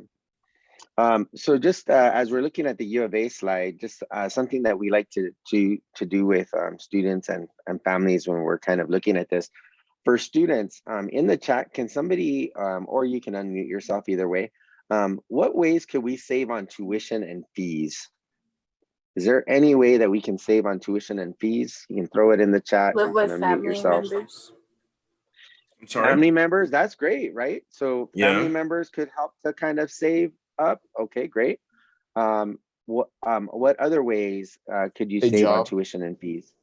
So just as we're looking at the U of A slide, just something that we like to do with students and families when we're kind of looking at this. For students, in the chat, can somebody, or you can unmute yourself either way, what ways could we save on tuition and fees? Is there any way that we can save on tuition and fees? You can throw it in the chat. Live with and unmute family yourself. members. I'm sorry. Family members, that's great, right? So family Yeah. members could help to kind of save up. Okay, great. What other ways could you A save on job. tuition and fees?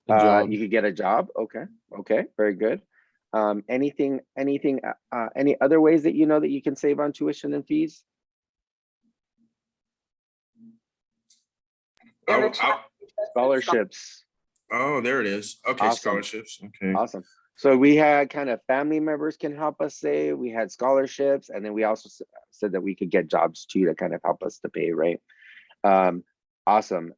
A job. You could get a job. Okay, very good. Any other ways that you know that you can save on tuition and fees? Scholarships. Oh, there it is. Okay, Awesome. scholarships. Okay. Awesome. So we had kind of family members can help us save. We had scholarships, and then we also said that we could get jobs too to kind of help us to pay, right? Awesome.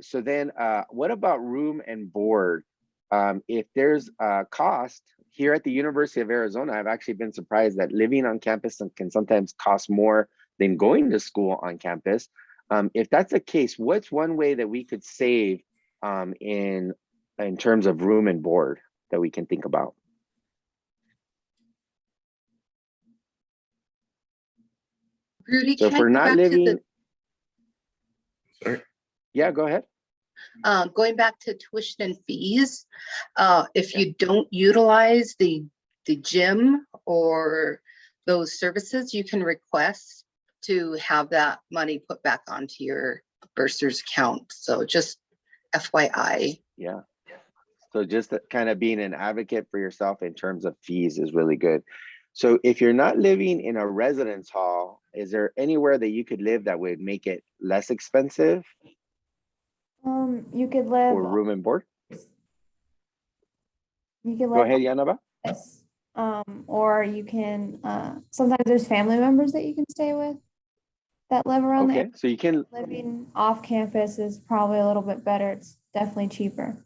So then what about room and board? If there's a cost here at the University of Arizona, I've actually been surprised that living on campus can sometimes cost more than going to school on campus. If that's the case, what's one way that we could save in terms of room and board that we can think about? Rudy, So if we're not living, Sorry. Yeah, go ahead. Going back to tuition and fees, if you don't utilize the gym or those services, you can request to have that money put back onto your bursar's account. So just FYI. Yeah. So just kind of being an advocate for yourself in terms of fees is really good. So if you're not living in a residence hall, is there anywhere that you could live that would make it less expensive? You could live. For room and board? You could live. Go ahead, Yanaba. Yes. Or you can, sometimes there's family members that you can stay with that live around there. Okay, so you can. Living off campus is probably a little bit better. It's definitely cheaper.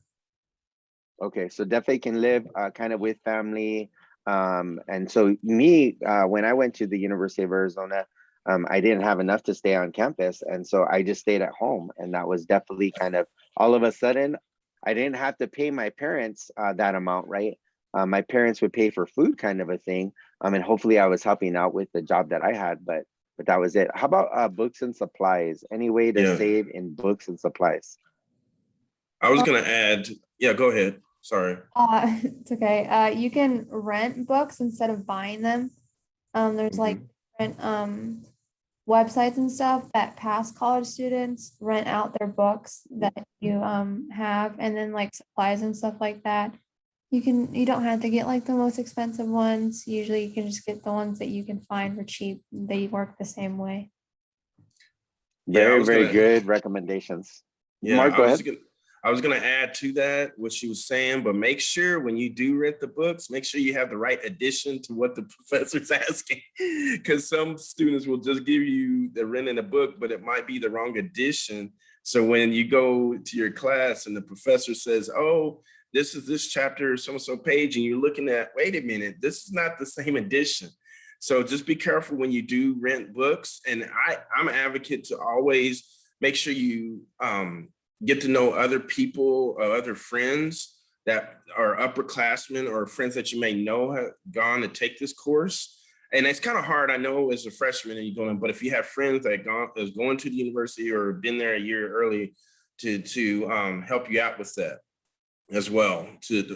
Okay, so definitely can live kind of with family And so me, when I went to the University of Arizona, I didn't have enough to stay on campus. And so I just stayed at home. And that was definitely kind of all of a sudden, I didn't have to pay my parents that amount, right? My parents would pay for food kind of a thing. And hopefully I was helping out with the job that I had, but that was it. How about books and supplies? Any way to Yeah. save in books and supplies? I was gonna add, yeah, go ahead. Sorry. It's okay. You can rent books instead of buying them. There's like different websites and stuff that past college students rent out their books that you have, and then like supplies and stuff like that. You don't have to get like the most expensive ones. Usually you can just get the ones that you can find for cheap. They work the same way. Very, very good recommendations. Yeah, Mark, go ahead. I was gonna add to that what she was saying, but make sure when you do rent the books, make sure you have the right addition to what the professor's asking. Because some students will just give you the renting a book, but it might be the wrong edition. So when you go to your class and the professor says, oh, this is this chapter, so-and-so page, and you're looking at, wait a minute, this is not the same edition. So just be careful when you do rent books. And I'm an advocate to always make sure you get to know other people or other friends that are upperclassmen or friends that you may know have gone to take this course. And it's kind of hard, I know, as a freshman and you're going, but if you have friends that is going to the university or been there a year early to help you out with that as well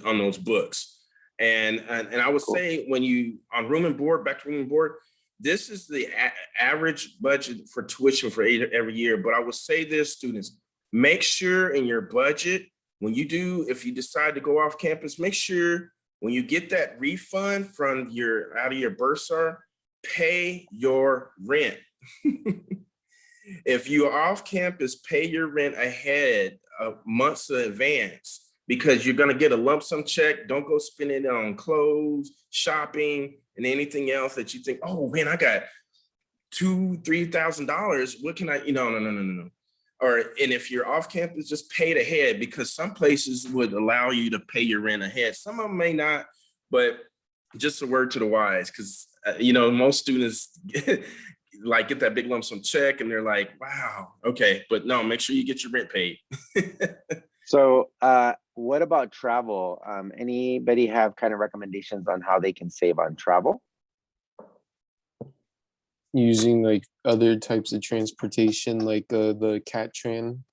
on those books. And I would say when you on room and board, back to room and board, this is the average budget for tuition for every year. But I would say this, students, make sure in your budget, if you decide to go off campus, make sure when you get that refund from out of your bursar, pay your rent. If you're off campus, pay your rent ahead of months in advance, because you're going to get a lump sum check. Don't go spending it on clothes, shopping, and anything else that you think, oh man, I got $2,000-$3,000. What can I, no. And if you're off campus, just pay it ahead, because some places would allow you to pay your rent ahead. Some of them may not, but just a word to the wise, because most students get that big lump sum check and they're like, wow, okay, but no, make sure you get your rent paid. So what about travel? Anybody have kind of recommendations on how they can save on travel? Using like other types of transportation, like the Catran.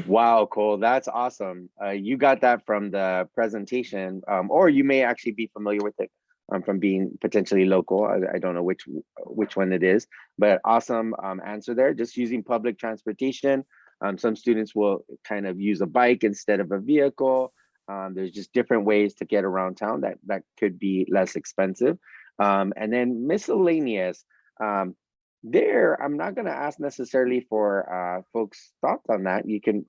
Wow, Cole, that's awesome. You got that from the presentation, or you may actually be familiar with it from being potentially local. I don't know which one it is, but awesome answer there. Just using public transportation. Some students will kind of use a bike instead of a vehicle. There's just different ways to get around town that could be less expensive. And then miscellaneous. There, I'm not going to ask necessarily for folks' thoughts on that. You can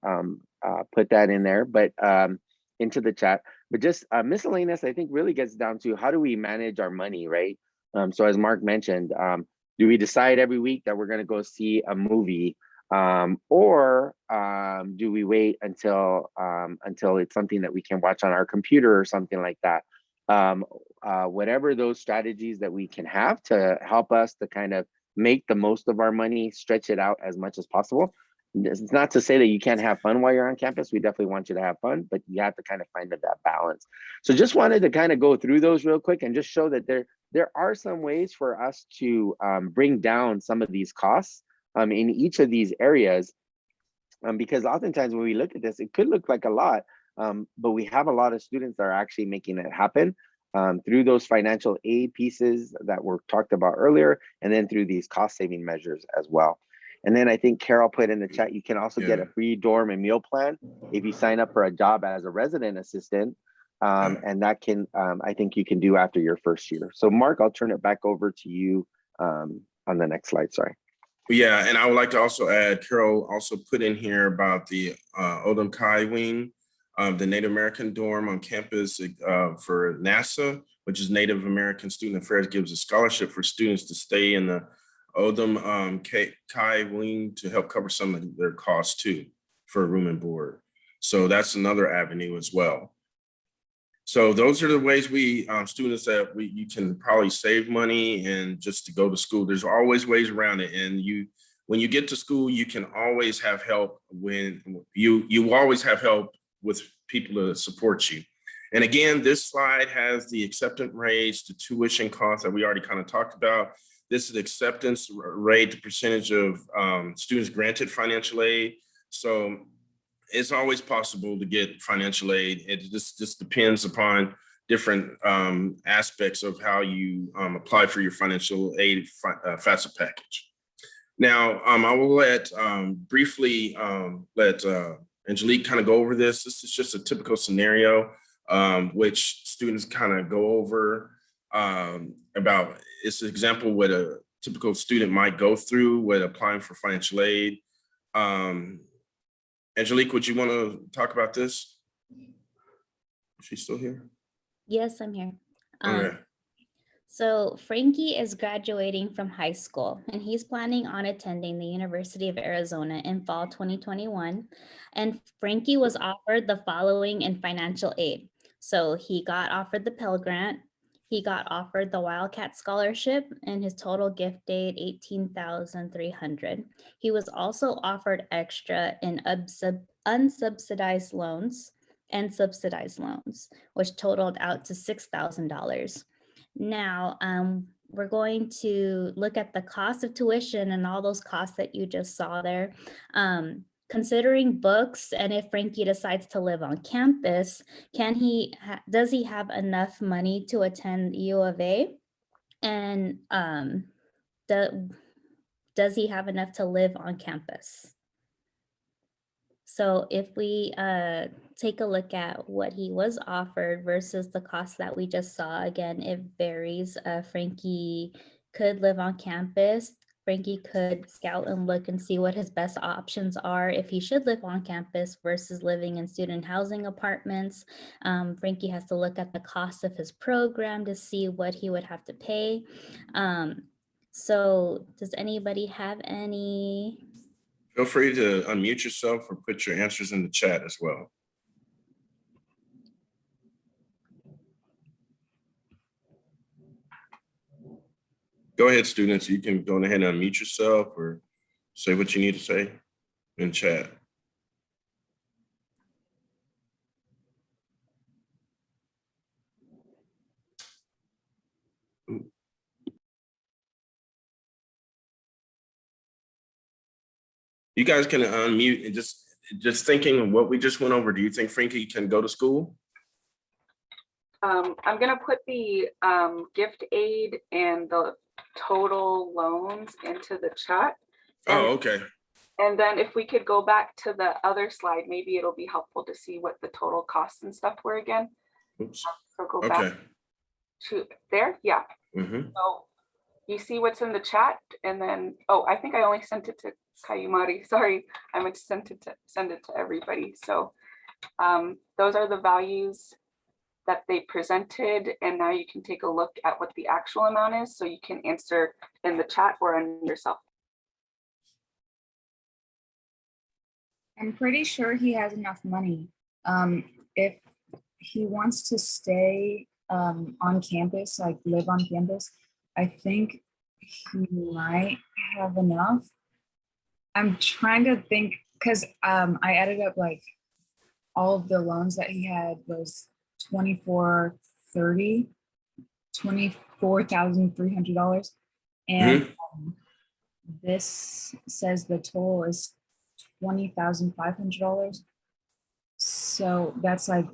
put that in there, but into the chat. But just miscellaneous, I think, really gets down to how do we manage our money, right? So as Mark mentioned, do we decide every week that we're going to go see a movie, or do we wait until it's something that we can watch on our computer or something like that? Whatever those strategies that we can have to help us to kind of make the most of our money, stretch it out as much as possible. It's not to say that you can't have fun while you're on campus. We definitely want you to have fun, but you have to kind of find that balance. So just wanted to kind of go through those real quick and just show that there are some ways for us to bring down some of these costs in each of these areas. Because oftentimes when we look at this, it could look like a lot, but we have a lot of students that are actually making it happen. Through those financial aid pieces that were talked about earlier, and then through these cost saving measures as well. And then I think Carol put in the chat, you can also get a free dorm and meal plan if you sign up for a job as a resident assistant. And that can, I think you can do after your first year. So Mark, I'll turn it back over to you on the next slide, sorry. Yeah, and I would like to also add, Carol also put in here about the Odom Kai Wing, the Native American dorm on campus for NASEP, which is Native American Student Affairs, gives a scholarship for students to stay in the Odom Kai Wing to help cover some of their costs too for room and board. So that's another avenue as well. So those are the ways we students that you can probably save money and just to go to school. There's always ways around it, and when you get to school, you can always have help. When you always have help with people to support you. And again, this slide has the acceptance rates, the tuition costs that we already kind of talked about. This is acceptance rate, the percentage of students granted financial aid. So it's always possible to get financial aid. It just depends upon different aspects of how you apply for your financial aid FAFSA package. Now, I will briefly let Angelique kind of go over this. This is just a typical scenario which students kind of go over about. It's an example what a typical student might go through when applying for financial aid. Angelique, would you want to talk about this? Is she still here? Yes, I'm here. Okay. So Frankie is graduating from high school and he's planning on attending the University of Arizona in fall 2021. And Frankie was offered the following in financial aid. So he got offered the Pell Grant, he got offered the Wildcat Scholarship, and his total gift aid $18,300. He was also offered extra in unsubsidized loans and subsidized loans, which totaled out to $6,000. Now, we're going to look at the cost of tuition and all those costs that you just saw there. Considering books, and if Frankie decides to live on campus, does he have enough money to attend U of A? And does he have enough to live on campus? So if we take a look at what he was offered versus the cost that we just saw, again, it varies. Frankie could live on campus. Frankie could scout and look and see what his best options are if he should live on campus versus living in student housing apartments. Frankie has to look at the cost of his program to see what he would have to pay. So does anybody have any? Feel free to unmute yourself or put your answers in the chat as well. Go ahead, students. You can go ahead and unmute yourself or say what you need to say in chat. You guys can unmute and just thinking of what we just went over. Do you think Frankie can go to school? I'm gonna put the gift aid and the total loans into the chat. Oh, okay. And then if we could go back to the other slide, maybe it'll be helpful to see what the total costs and stuff were again. Oops. So go back to there. Yeah. So you see what's in the chat, and then, oh, I think I only sent it to Kayumari. Sorry, I meant to send it to everybody. So those are the values that they presented, and now you can take a look at what the actual amount is, so you can answer in the chat or on yourself. I'm pretty sure he has enough money. If he wants to stay on campus, like live on campus, I think he might have enough. I'm trying to think, because I added up like all of the loans that he had was $24,300. And this says the total is $20,500. So that's like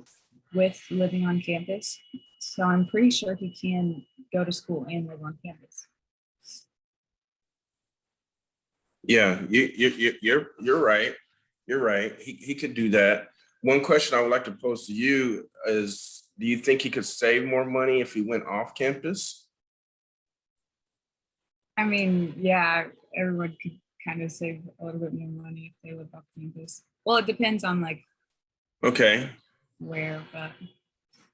with living on campus. So I'm pretty sure he can go to school and live on campus. Yeah, you're right. You're right. He could do that. One question I would like to pose to you is, do you think he could save more money if he went off campus? I mean, yeah, everyone could kind of save a little bit more money if they live off campus. Well, it depends on like where, but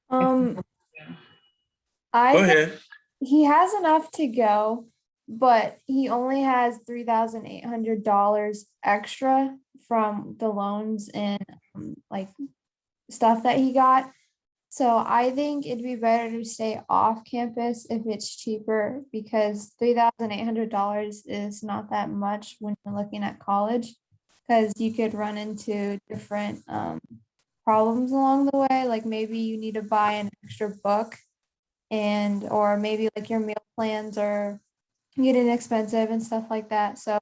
Go ahead. He has enough to go, but he only has $3,800 extra from the loans and like stuff that he got. So I think it'd be better to stay off campus if it's cheaper because $3,800 is not that much when you're looking at college. Because you could run into different problems along the way. Like maybe you need to buy an extra book or maybe like your meal plans are getting expensive and stuff like that. So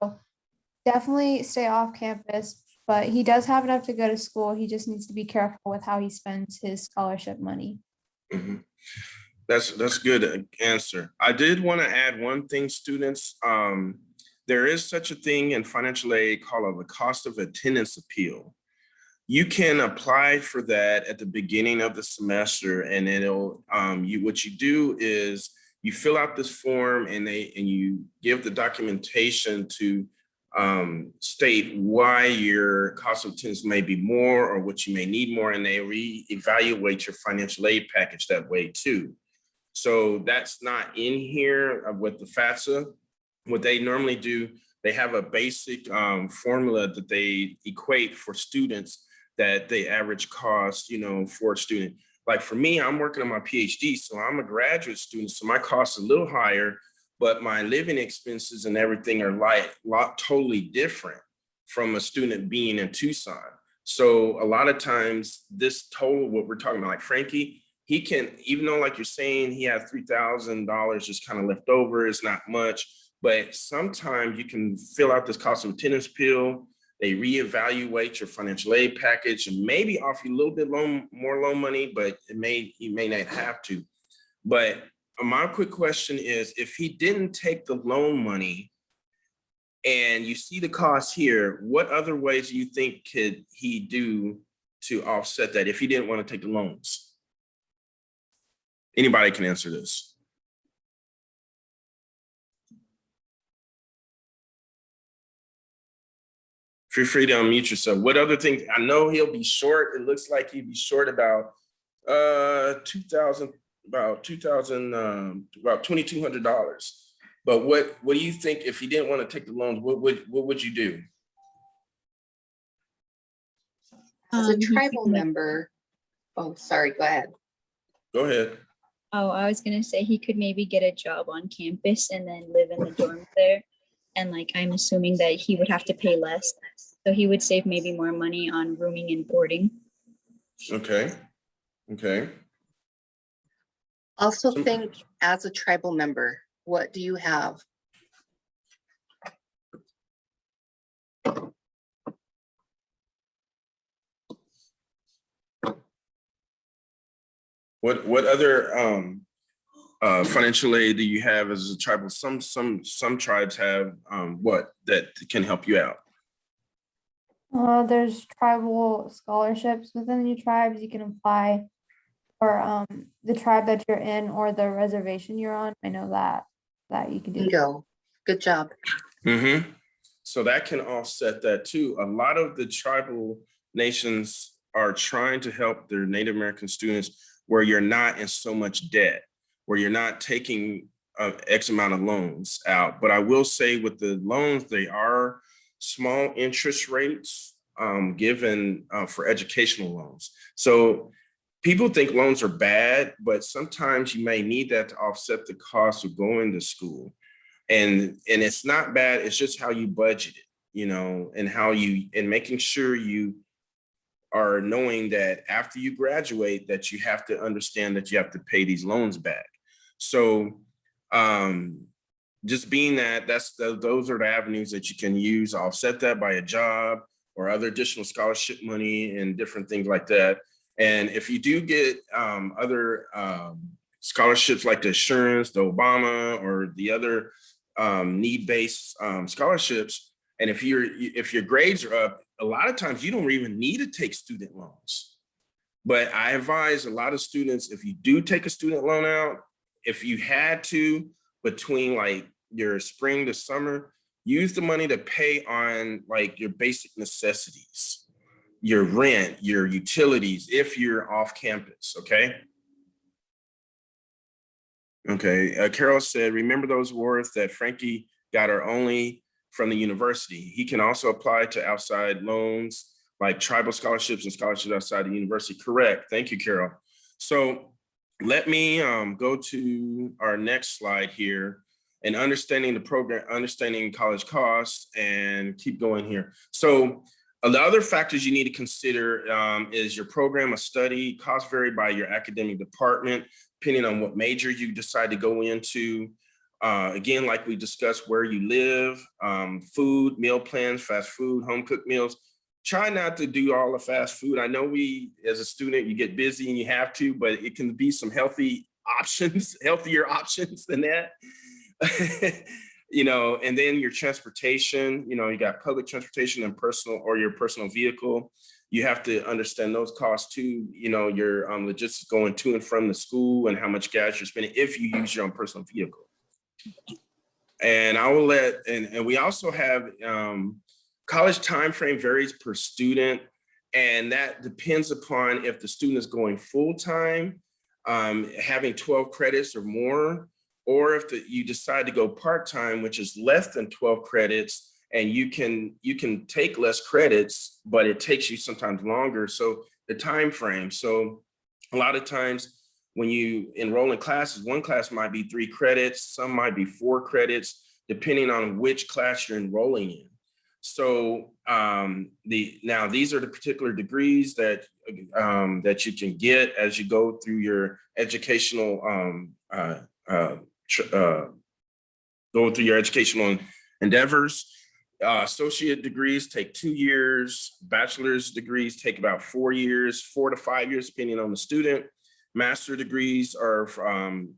definitely stay off campus, but he does have enough to go to school. He just needs to be careful with how he spends his scholarship money. Mhm. That's good answer. I did want to add one thing, students. There is such a thing in financial aid called the cost of attendance appeal. You can apply for that at the beginning of the semester, and it'll what you do is you fill out this form and you give the documentation to state why your cost of attendance may be more or what you may need more, and they reevaluate your financial aid package that way too. So that's not in here with the FAFSA. What they normally do, they have a basic formula that they equate for students that they average cost, for a student. Like for me, I'm working on my PhD, so I'm a graduate student, so my cost is a little higher, but my living expenses and everything are totally different from a student being in Tucson. So a lot of times this total, what we're talking about, like Frankie, he can, even though like you're saying, he has $3,000 just kind of left over, it's not much, but sometimes you can fill out this cost of attendance appeal. They reevaluate your financial aid package and maybe offer you a little bit more loan money, but you may not have to. But my quick question is, if he didn't take the loan money and you see the cost here, what other ways do you think could he do to offset that if he didn't want to take the loans? Anybody can answer this. Feel free to unmute yourself. What other things? I know he'll be short. It looks like he'd be short about $2,200. But what do you think if he didn't want to take the loans? What would you do? As a tribal member, oh, sorry, go ahead. Go ahead. Oh, I was gonna say he could maybe get a job on campus and then live in the dorms there. And like, I'm assuming that he would have to pay less. So he would save maybe more money on rooming and boarding. Okay. Also think as a tribal member, what do you have? What other financial aid do you have as a tribal? Some tribes have what that can help you out. There's tribal scholarships within the tribes. You can apply for the tribe that you're in or the reservation you're on. I know that you can do. Bingo. Good job. Mm-hmm. So that can offset that too. A lot of the tribal nations are trying to help their Native American students where you're not in so much debt, where you're not taking X amount of loans out. But I will say with the loans, they are small interest rates given for educational loans. So people think loans are bad, but sometimes you may need that to offset the cost of going to school. And it's not bad, it's just how you budget it, and making sure you are knowing that after you graduate that you have to understand that you have to pay these loans back. So just being those are the avenues that you can use, offset that by a job or other additional scholarship money and different things like that. And if you do get other scholarships like the Assurance, the Obama, or the other need-based scholarships, and if your grades are up, a lot of times you don't even need to take student loans. But I advise a lot of students, if you do take a student loan out, if you had to, between like your spring to summer, use the money to pay on like your basic necessities, your rent, your utilities, if you're off campus, okay? Okay, Carol said, remember those words that Frankie got are only from the university. He can also apply to outside loans like tribal scholarships and scholarships outside the university. Correct, thank you, Carol. So let me go to our next slide here and understanding the program, understanding college costs, and keep going here. So the other factors you need to consider is your program of study. Costs vary by your academic department, depending on what major you decide to go into. Again, like we discussed, where you live, food, meal plans, fast food, home cooked meals. Try not to do all the fast food. I know as a student, you get busy and you have to, but it can be some healthy options, healthier options than that. And then your transportation, you got public transportation and your personal vehicle. You have to understand those costs too, your logistics going to and from the school and how much gas you're spending if you use your own personal vehicle. And I will and we also have college time frame varies per student, and that depends upon if the student is going full-time, having 12 credits or more, or if you decide to go part-time, which is less than 12 credits, and you can take less credits, but it takes you sometimes longer. So the time frame. So a lot of times when you enroll in classes, one class might be 3 credits, some might be 4 credits, depending on which class you're enrolling in. So now these are the particular degrees that you can get as you go through your educational endeavors. Associate degrees take 2 years. Bachelor's degrees take about 4 years, 4 to 5 years, depending on the student. Master degrees are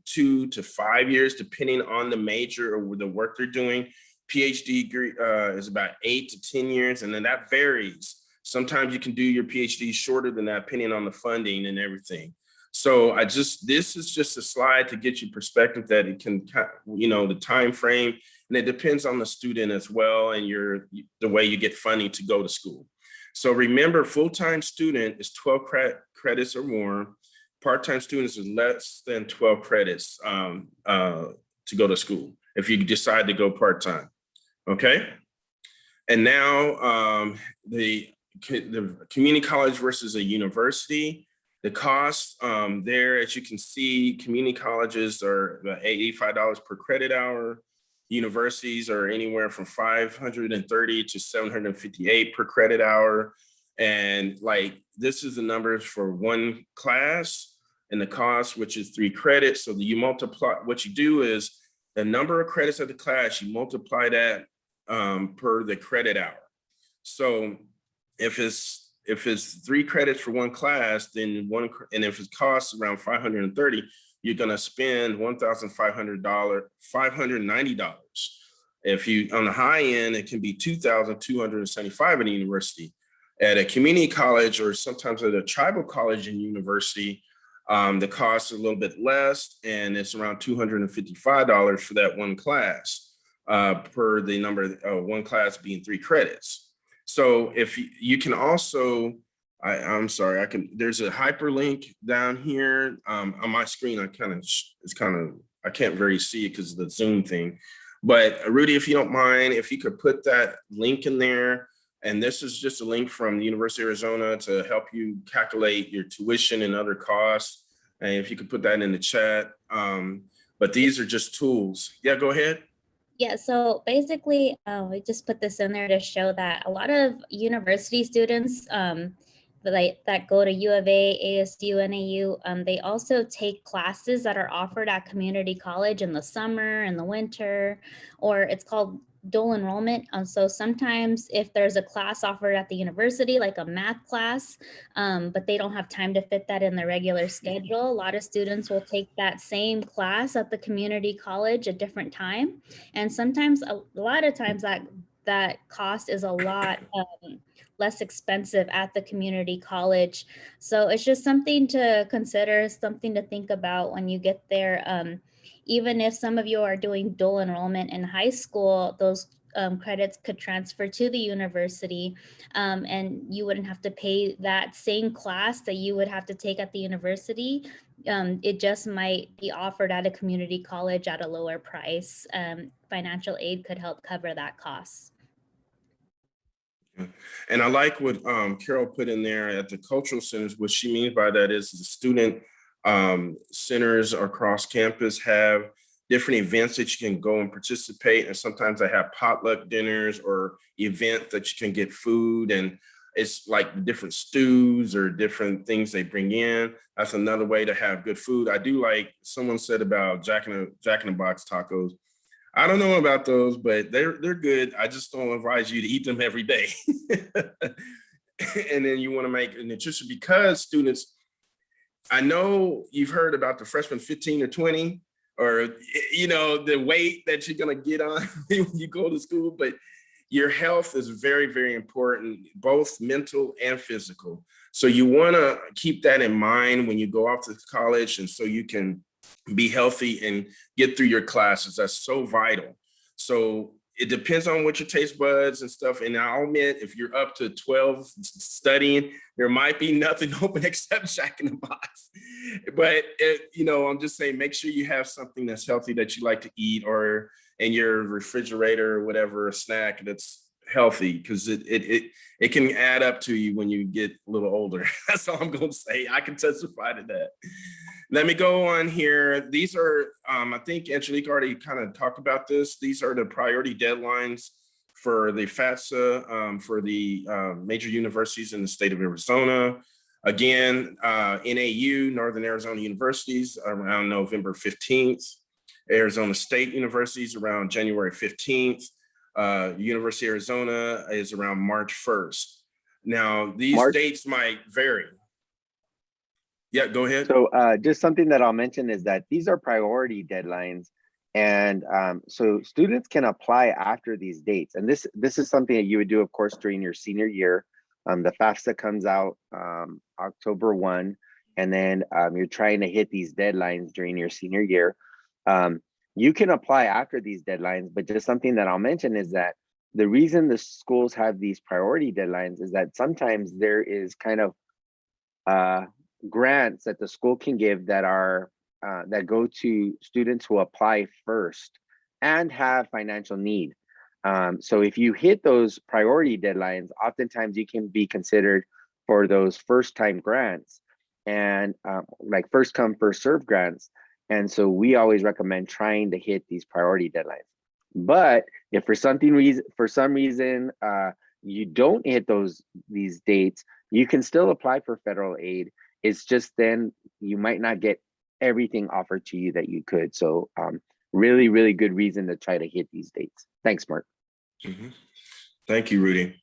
2 to 5 years, depending on the major or the work they're doing. PhD degree is about 8 to 10 years, and then that varies. Sometimes you can do your PhD shorter than that, depending on the funding and everything. So this is just a slide to get you perspective that it can, the time frame, and it depends on the student as well and the way you get funding to go to school. So remember, full-time student is 12 credits or more. Part-time students is less than 12 credits to go to school if you decide to go part-time. Okay. And now the community college versus a university. The cost there, as you can see, community colleges are $85 per credit hour. Universities are anywhere from $530 to $758 per credit hour. And this is the numbers for one class and the cost, which is 3 credits. So you multiply, what you do is the number of credits of the class, you multiply that per the credit hour. So if it's 3 credits for one class, then and if it costs around $530, you're gonna spend $1,590. If you, on the high end, it can be $2,275 in a university. At a community college or sometimes at a tribal college and university, the cost is a little bit less, and it's around $255 for that one class per the number of one class being 3 credits. So if you can also, I'm sorry, there's a hyperlink down here on my screen. I can't very see it because of the Zoom thing. But Rudy, if you don't mind, if you could put that link in there. And this is just a link from the University of Arizona to help you calculate your tuition and other costs. And if you could put that in the chat. But these are just tools. Yeah, go ahead. Yeah, so basically, we just put this in there to show that a lot of university students that go to U of A, ASU, NAU, they also take classes that are offered at community college in the summer and the winter, or it's called dual enrollment. So sometimes if there's a class offered at the university, like a math class, but they don't have time to fit that in their regular schedule, a lot of students will take that same class at the community college a different time. And sometimes, a lot of times that cost is a lot less expensive at the community college. So it's just something to consider, something to think about when you get there. Even if some of you are doing dual enrollment in high school, those credits could transfer to the university, and you wouldn't have to pay that same class that you would have to take at the university. It just might be offered at a community college at a lower price. Financial aid could help cover that cost. And I like what Carol put in there at the cultural centers. What she means by that is the student Centers across campus have different events that you can go and participate. And sometimes they have potluck dinners or events that you can get food, and it's like different stews or different things they bring in. That's another way to have good food. I do like someone said about Jack in the Box tacos. I don't know about those, but they're good. I just don't advise you to eat them every day. And then you want to make a nutrition, because students, I know you've heard about the freshman 15 or 20, or the weight that you're gonna get on when you go to school, but your health is very, very important, both mental and physical. So you want to keep that in mind when you go off to college, and so you can be healthy and get through your classes. That's so vital. So it depends on what your taste buds and stuff. And I'll admit, if you're up to 12 studying, there might be nothing open except Jack in the Box. But I'm just saying, make sure you have something that's healthy that you like to eat, or in your refrigerator or whatever, a snack that's healthy, because it can add up to you when you get a little older. That's all I'm going to say. I can testify to that. Let me go on here. These are, I think Angelique already kind of talked about this. These are the priority deadlines for the FAFSA for the major universities in the state of Arizona. Again, NAU, Northern Arizona Universities, around November 15th. Arizona State Universities around January 15th. University of Arizona is around March 1st. Now, these dates might vary. Yeah, go ahead. So just something that I'll mention is that these are priority deadlines. And so students can apply after these dates. And this is something that you would do, of course, during your senior year. The FAFSA comes out October 1, and then you're trying to hit these deadlines during your senior year. You can apply after these deadlines, but just something that I'll mention is that the reason the schools have these priority deadlines is that sometimes there is kind of grants that the school can give that are that go to students who apply first and have financial need. So if you hit those priority deadlines, oftentimes you can be considered for those first time grants, and like first come, first serve grants. And so we always recommend trying to hit these priority deadlines. But if for some reason you don't hit these dates, you can still apply for federal aid. It's just then you might not get everything offered to you that you could. So really, really good reason to try to hit these dates. Thanks, Mark. Mm-hmm. Thank you, Rudy.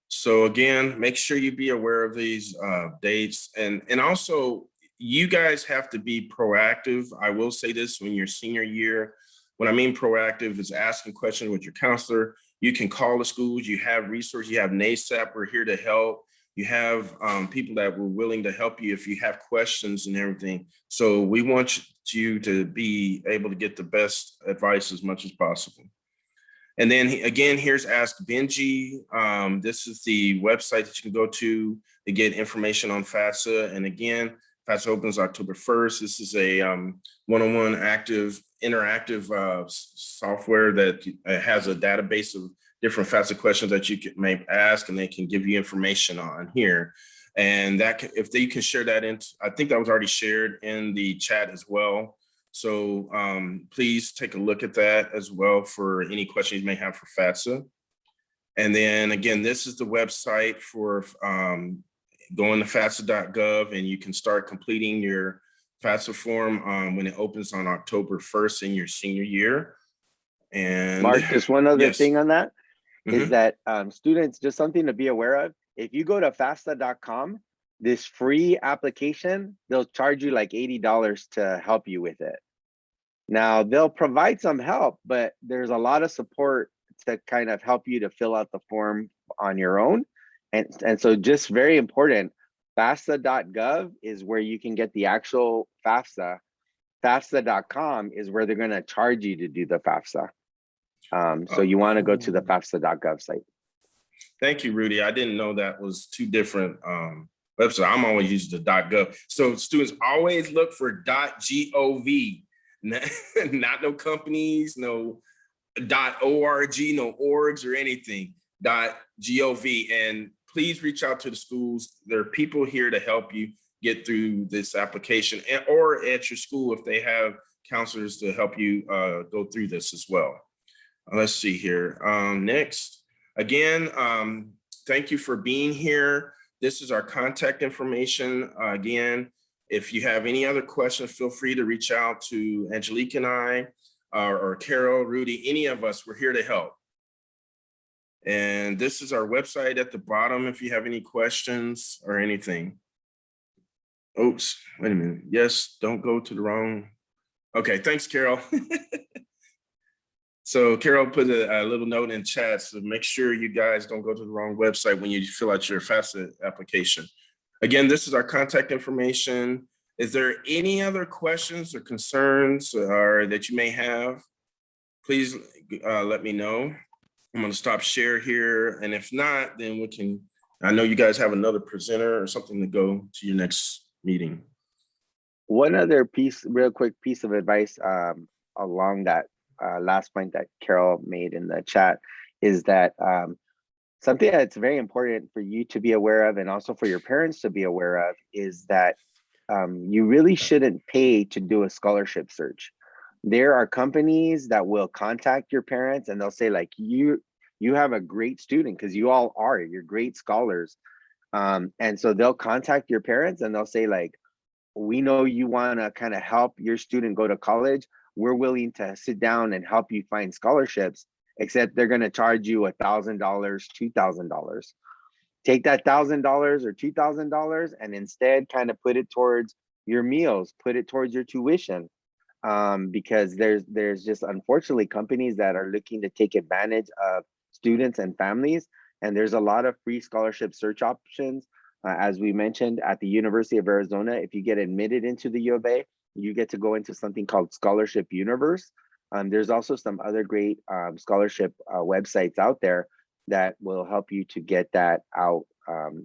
So again, make sure you be aware of these dates, and also you guys have to be proactive. I will say this: when your senior year, when I mean proactive, is asking questions with your counselor. You can call the schools. You have resources. You have NASEP. We're here to help. You have people that were willing to help you if you have questions and everything. So we want you to be able to get the best advice as much as possible. And then again, here's Ask Benji. This is the website that you can go to get information on FAFSA. And again, FAFSA opens October 1st. This is a one-on-one interactive software that has a database of different FAFSA questions that you may ask, and they can give you information on here. And that if they can share that in, I think that was already shared in the chat as well. So please take a look at that as well for any questions you may have for FAFSA. And then again, this is the website for going to FAFSA.gov, and you can start completing your FAFSA form when it opens on October 1st in your senior year. And Mark, just one other thing on that is Mhm. that students, just something to be aware of. If you go to FAFSA.com, this free application, they'll charge you like $80 to help you with it. Now they'll provide some help, but there's a lot of support to kind of help you to fill out the form on your own. And so just very important, FAFSA.gov is where you can get the actual FAFSA. FAFSA.com is where they're going to charge you to do the FAFSA. So you want to go to the FAFSA.gov site. Thank you, Rudy. I didn't know that was two different websites. I'm always using the .gov. So students always look for .gov, not no companies, no .org, no orgs or anything, .gov. And please reach out to the schools. There are people here to help you. get through this application, or at your school if they have counselors to help you go through this as well. Let's see here. Next, again, thank you for being here. This is our contact information. Again, if you have any other questions, feel free to reach out to Angelique and I, or Carol, Rudy, any of us. We're here to help. And this is our website at the bottom if you have any questions or anything. Oops, wait a minute. Yes, don't go to the wrong. Okay, thanks, Carol. So Carol put a little note in chat, so make sure you guys don't go to the wrong website when you fill out your FAFSA application. Again, this is our contact information. Is there any other questions or concerns or that you may have? Please let me know. I'm going to stop share here. And if not, then we can, I know you guys have another presenter or something to go to your next meeting. One other real quick piece of advice along that last point that Carol made in the chat is that something that's very important for you to be aware of, and also for your parents to be aware of, is that you really shouldn't pay to do a scholarship search. There are companies that will contact your parents and they'll say like, you have a great student, because you all are, you're great scholars. And so they'll contact your parents and they'll say like, we know you want to kind of help your student go to college. We're willing to sit down and help you find scholarships, except they're going to charge you $1,000, $2,000. Take that $1,000 or $2,000 and instead kind of put it towards your meals, put it towards your tuition. Because there's just unfortunately companies that are looking to take advantage of students and families. And there's a lot of free scholarship search options. As we mentioned, at the University of Arizona, if you get admitted into the U of A, you get to go into something called Scholarship Universe. There's also some other great scholarship websites out there that will help you to get that out,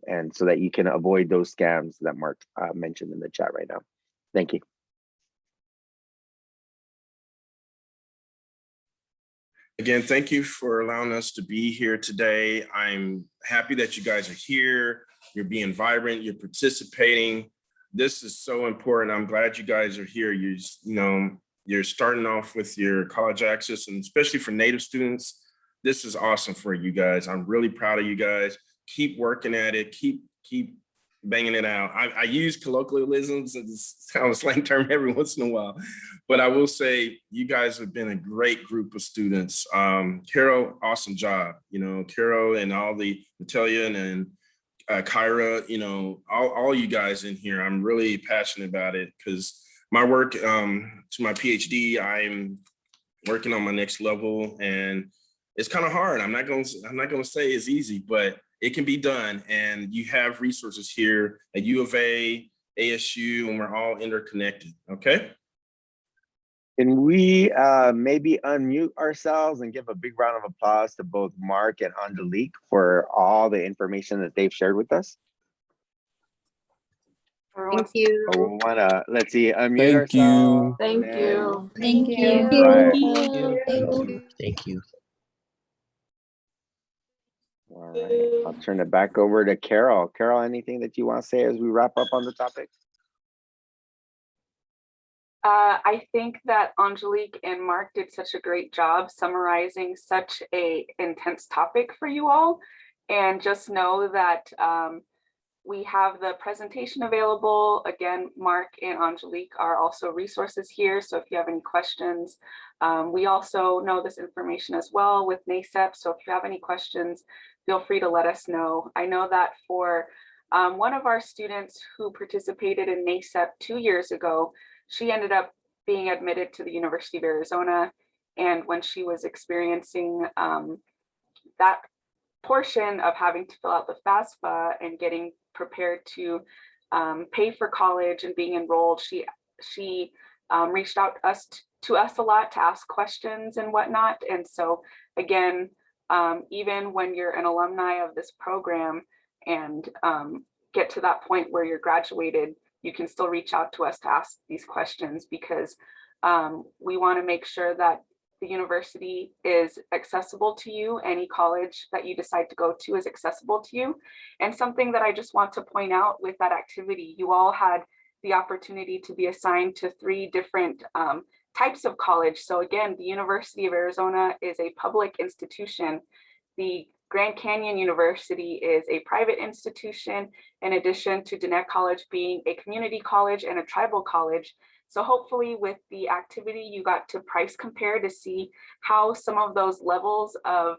and so that you can avoid those scams that Mark mentioned in the chat right now. Thank you. Again, thank you for allowing us to be here today. I'm happy that you guys are here. You're being vibrant, you're participating. This is so important. I'm glad you guys are here. You're starting off with your college access, and especially for Native students, this is awesome for you guys. I'm really proud of you guys. Keep working at it. Keep banging it out. I use colloquialisms as kind of a slang term every once in a while, but I will say you guys have been a great group of students. Carol, awesome job. Carol and all the Natalia and Kyra, all you guys in here. I'm really passionate about it because my work to my PhD, I'm working on my next level, and it's kind of hard. I'm not going to say it's easy, but it can be done. And you have resources here at U of A, ASU, and we're all interconnected. Okay. Can we maybe unmute ourselves and give a big round of applause to both Mark and Angelique for all the information that they've shared with us? Thank you. Let's see, unmute ourselves. Thank you. Thank you. Thank you. All right, I'll turn it back over to Carol. Carol, anything that you want to say as we wrap up on the topic? I think that Angelique and Mark did such a great job summarizing such an intense topic for you all. And just know that we have the presentation available. Again, Mark and Angelique are also resources here. So if you have any questions, we also know this information as well with NASEP. So if you have any questions, feel free to let us know. I know that for one of our students who participated in NASEP 2 years ago, she ended up being admitted to the University of Arizona. And when she was experiencing that portion of having to fill out the FAFSA and getting prepared to pay for college and being enrolled, she reached out to us a lot to ask questions and whatnot. And so again, even when you're an alumni of this program and get to that point where you're graduated, you can still reach out to us to ask these questions, because we want to make sure that the university is accessible to you. Any college that you decide to go to is accessible to you. And something that I just want to point out with that activity, you all had the opportunity to be assigned to 3 different types of college. So again, the University of Arizona is a public institution. The Grand Canyon University is a private institution, in addition to Diné College being a community college and a tribal college. So hopefully with the activity, you got to price compare to see how some of those levels of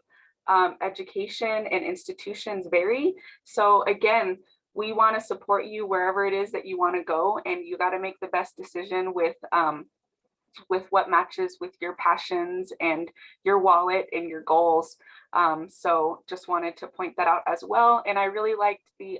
education and institutions vary. So again, we want to support you wherever it is that you want to go, and you got to make the best decision with what matches with your passions and your wallet and your goals. So just wanted to point that out as well. And I really liked the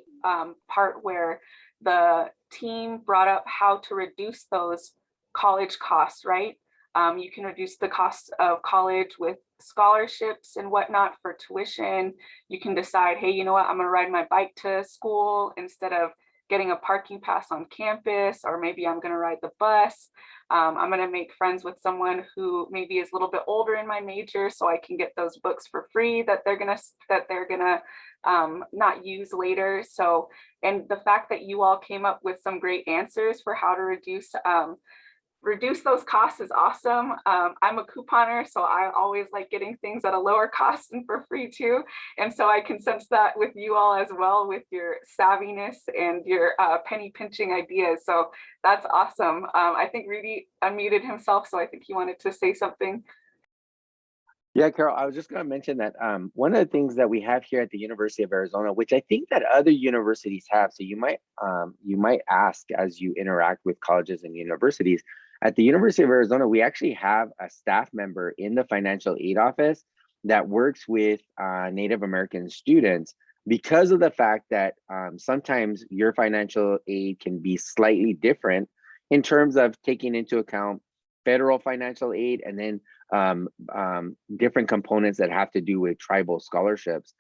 part where the team brought up how to reduce those college costs, right? You can reduce the cost of college with scholarships and whatnot for tuition. You can decide, hey, you know what, I'm gonna ride my bike to school instead of getting a parking pass on campus, or maybe I'm gonna ride the bus. I'm gonna make friends with someone who maybe is a little bit older in my major, so I can get those books for free that they're gonna not use later. So, and the fact that you all came up with some great answers for how to reduce those costs is awesome. I'm a couponer, so I always like getting things at a lower cost and for free too. And so I can sense that with you all as well, with your savviness and your penny pinching ideas. So that's awesome. I think Rudy unmuted himself, so I think he wanted to say something. Yeah, Carol, I was just going to mention that one of the things that we have here at the University of Arizona, which I think that other universities have, so you might ask as you interact with colleges and universities, at the University of Arizona, we actually have a staff member in the financial aid office that works with Native American students, because of the fact that sometimes your financial aid can be slightly different in terms of taking into account federal financial aid and then different components that have to do with tribal scholarships.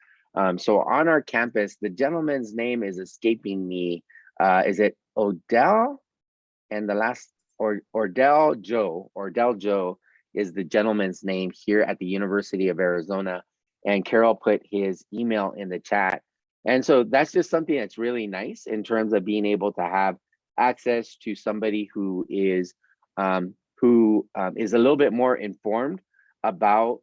So on our campus, the gentleman's name is escaping me. Is it Odell? And the last, or Ordell Joe is the gentleman's name here at the University of Arizona. And Carol put his email in the chat. And so that's just something that's really nice in terms of being able to have access to somebody who is a little bit more informed about,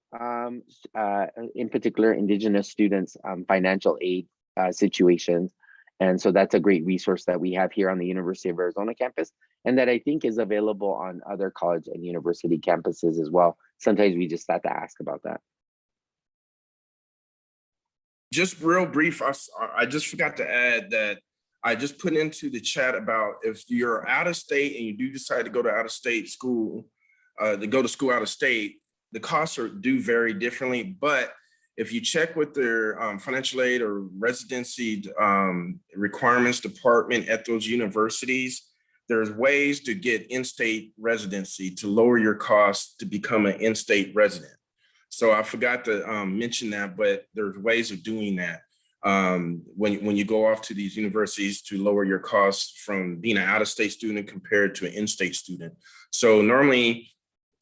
in particular, Indigenous students' financial aid situations. And so that's a great resource that we have here on the University of Arizona campus, and that I think is available on other college and university campuses as well. Sometimes we just have to ask about that. Just real brief, I just forgot to add that I just put into the chat about if you're out of state and you do decide to go to out of state school, to go to school out of state, the costs do vary differently. But if you check with their financial aid or residency requirements department at those universities, there's ways to get in-state residency to lower your costs to become an in-state resident. So I forgot to mention that, but there's ways of doing that. When you go off to these universities to lower your costs from being an out-of-state student compared to an in-state student. So normally,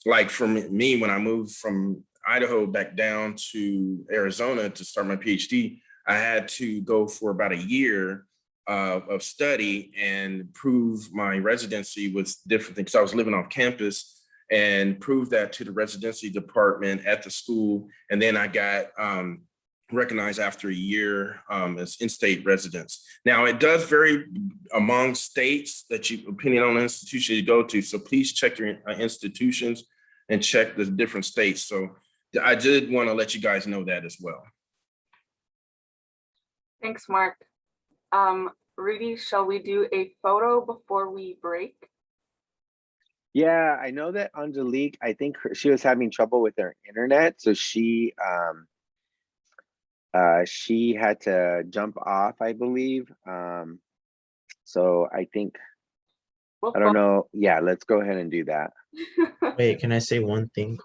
like for me, when I moved from Idaho back down to Arizona to start my PhD, I had to go for about a year of study and prove my residency with different things. I was living off campus and prove that to the residency department at the school. And then I got recognized after a year as in-state residents. Now it does vary among states depending on the institution you go to. So please check your institutions and check the different states. So I did want to let you guys know that as well. Thanks, Mark. Rudy, shall we do a photo before we break? Yeah, I know that Angelique, I think she was having trouble with her internet, so she had to jump off, I believe. So I think, I don't know. Yeah, let's go ahead and do that. Wait, can I say one thing?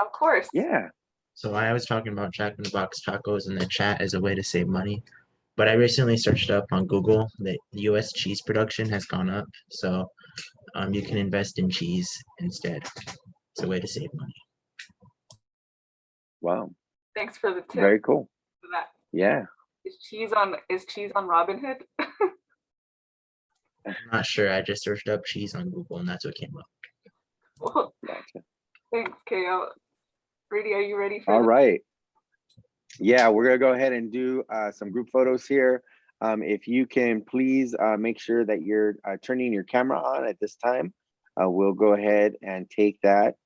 Of course. Yeah. So I was talking about Jack in the Box tacos in the chat as a way to save money. But I recently searched up on Google that US cheese production has gone up. So you can invest in cheese instead. It's a way to save money. Wow. Thanks for the tip. Very cool. For that. Yeah. Is cheese on Robinhood? I'm not sure. I just searched up cheese on Google and that's what came up. Well, Gotcha. thanks, Ko. Brady, are you ready for All that? right. Yeah, we're gonna go ahead and do some group photos here. If you can please make sure that you're turning your camera on at this time. We'll go ahead and take that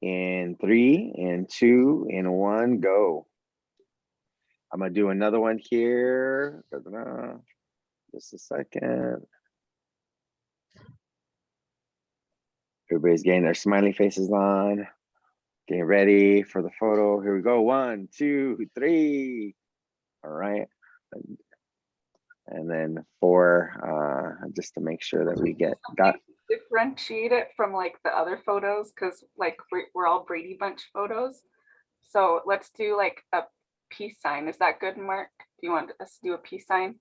in 3, and 2, and 1, go. I'm gonna do another one here. Just a second. Everybody's getting their smiley faces on. Getting ready for the photo. Here we go. 1, 2, 3. All right. And then 4, just to make sure that we got. Differentiate it from like the other photos because like we're all Brady Bunch photos. So let's do like a peace sign. Is that good, Mark? Do you want us to do a peace sign?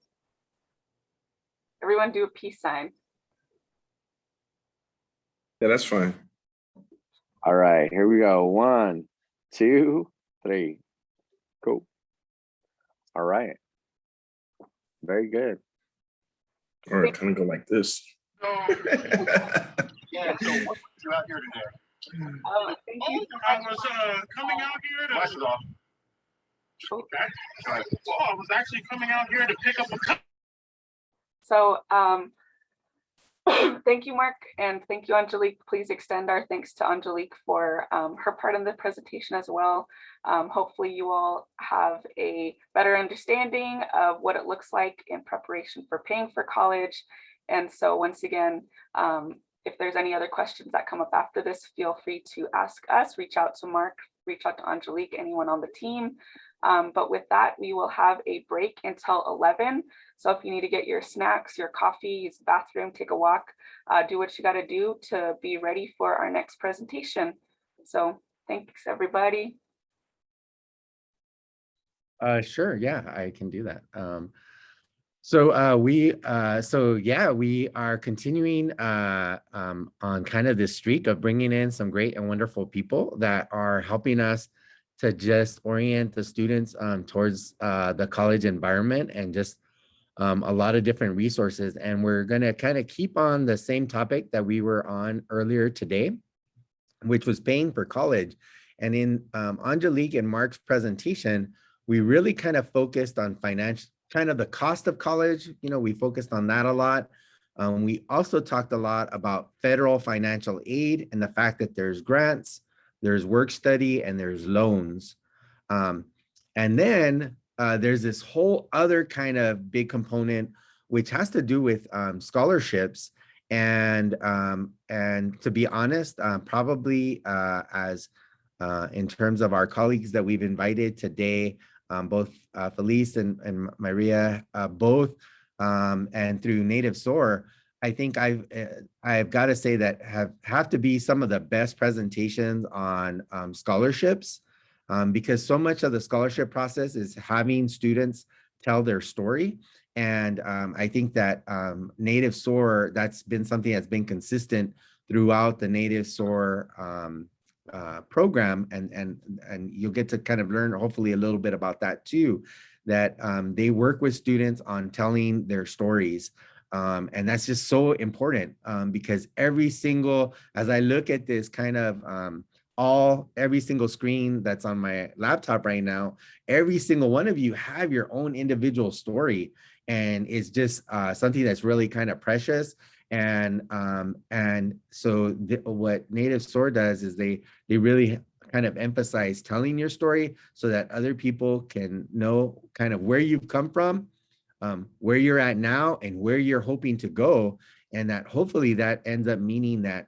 Everyone do a peace sign. Yeah, that's fine. All right, here we go. 1, 2, 3. Cool. All right. Very good. Or kind of go like this. Yeah, so what you out here today? Thank you. I was coming out here to bless it off. I was actually coming out here to pick up a cup. So thank you, Mark, and thank you, Angelique. Please extend our thanks to Angelique for her part in the presentation as well. Hopefully you all have a better understanding of what it looks like in preparation for paying for college. And so once again, if there's any other questions that come up after this, feel free to ask us, reach out to Mark, reach out to Angelique, anyone on the team. But with that, we will have a break until 11. So if you need to get your snacks, your coffee, use the bathroom, take a walk, do what you got to do to be ready for our next presentation. So thanks, everybody. Sure, yeah, I can do that. We are continuing on kind of this streak of bringing in some great and wonderful people that are helping us to just orient the students towards the college environment and just a lot of different resources. And we're going to kind of keep on the same topic that we were on earlier today, which was paying for college. And in Angelique and Mark's presentation, we really kind of focused on kind of the cost of college. You know, we focused on that a lot. We also talked a lot about federal financial aid and the fact that there's grants, there's work study, and there's loans. And then there's this whole other kind of big component, which has to do with scholarships. And to be honest, probably as in terms of our colleagues that we've invited today, both Felice and Maria, both, and through Native SOAR, I think I've got to say that have to be some of the best presentations on scholarships, because so much of the scholarship process is having students tell their story. And I think that Native SOAR, that's been something that's been consistent throughout the Native SOAR program, and you'll get to kind of learn hopefully a little bit about that too, that they work with students on telling their stories. And that's just so important because as I look at this kind of every single screen that's on my laptop right now, every single one of you have your own individual story, and it's just something that's really kind of precious. And so what Native SOAR does is they really kind of emphasize telling your story so that other people can know kind of where you've come from, where you're at now, and where you're hoping to go. And that hopefully that ends up meaning that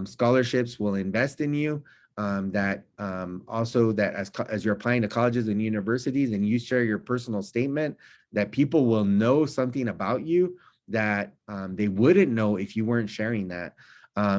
scholarships will invest in you, that also that as you're applying to colleges and universities and you share your personal statement, that people will know something about you that they wouldn't know if you weren't sharing that.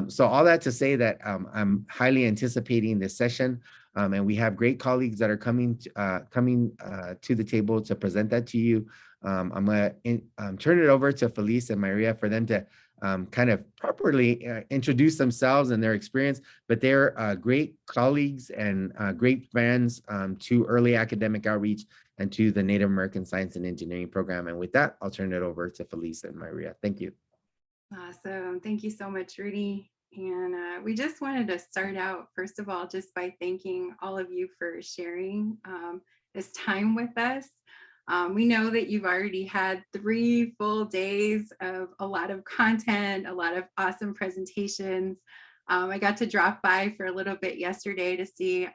So all that to say that I'm highly anticipating this session, and we have great colleagues that are coming to the table to present that to you. I'm going to turn it over to Felice and Maria for them to kind of properly introduce themselves and their experience, but they're great colleagues and great friends to early academic outreach and to the Native American Science and Engineering program. And with that, I'll turn it over to Felice and Maria. Thank you. Awesome. Thank you so much, Rudy. And we just wanted to start out, first of all, just by thanking all of you for sharing this time with us. We know that you've already had 3 full days of a lot of content, a lot of awesome presentations. I got to drop by for a little bit yesterday to see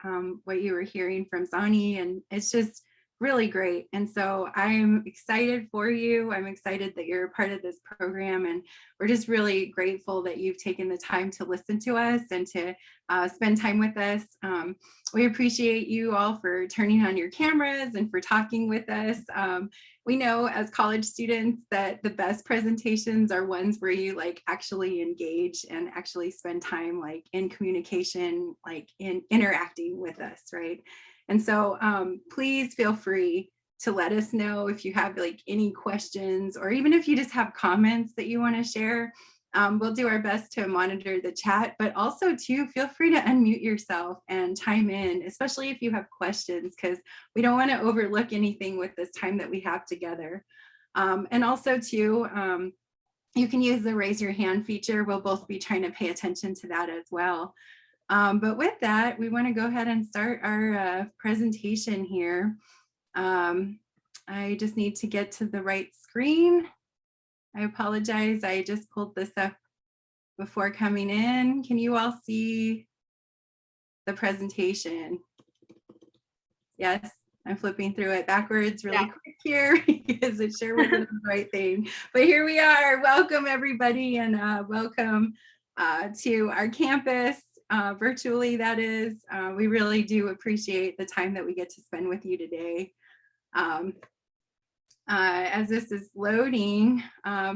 what you were hearing from Zani, and it's just really great. And so I'm excited for you. I'm excited that you're a part of this program, and we're just really grateful that you've taken the time to listen to us and to spend time with us. We appreciate you all for turning on your cameras and for talking with us. We know as college students that the best presentations are ones where you like actually engage and actually spend time like in communication, like in interacting with us, right? And so please feel free to let us know if you have like any questions, or even if you just have comments that you want to share. We'll do our best to monitor the chat, but also too, feel free to unmute yourself and chime in, especially if you have questions, because we don't want to overlook anything with this time that we have together. And also too, you can use the raise your hand feature. We'll both be trying to pay attention to that as well. But with that, we want to go ahead and start our presentation here. I just need to get to the right screen. I apologize. I just pulled this up before coming in. Can you all see the presentation? Yes, I'm flipping through it backwards really quick here because it sure wasn't the right thing. But here we are. Welcome, everybody, and welcome to our campus. Virtually, that is. We really do appreciate the time that we get to spend with you today. As this is loading,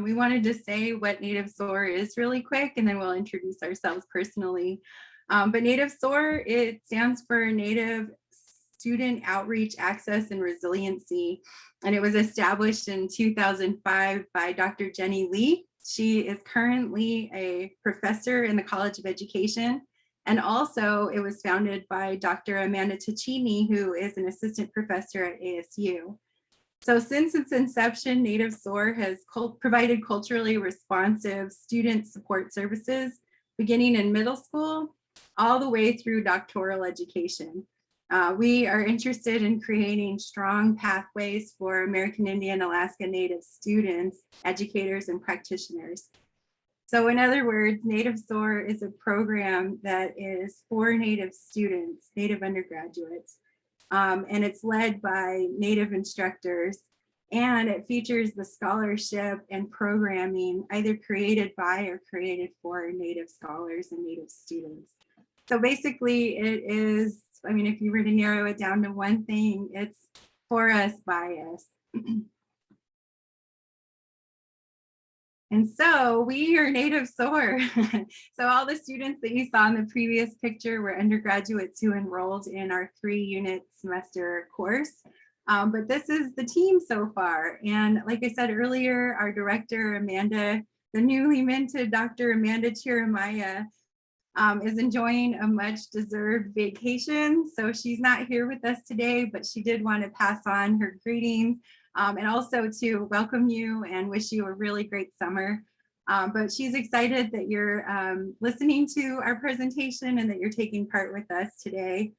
we wanted to say what Native SOAR is really quick, and then we'll introduce ourselves personally. But Native SOAR, it stands for Native Student Outreach, Access, and Resiliency, and it was established in 2005 by Dr. Jenny Lee. She is currently a professor in the College of Education. And also it was founded by Dr. Amanda Ticini, who is an assistant professor at ASU. So since its inception, Native SOAR has provided culturally responsive student support services, beginning in middle school, all the way through doctoral education. We are interested in creating strong pathways for American Indian Alaska Native students, educators, and practitioners. So in other words, Native SOAR is a program that is for Native students, Native undergraduates, and it's led by Native instructors, and it features the scholarship and programming either created by or created for Native scholars and Native students. So basically it is, I mean, if you were to narrow it down to one thing, it's for us, by us. And so we are Native SOAR. So all the students that you saw in the previous picture were undergraduates who enrolled in our 3-unit semester course. But this is the team so far. And like I said earlier, our director, Amanda, the newly minted Dr. Amanda Chiramaya, is enjoying a much deserved vacation. So she's not here with us today, but she did want to pass on her greetings. And also to welcome you and wish you a really great summer. But she's excited that you're listening to our presentation and that you're taking part with us today.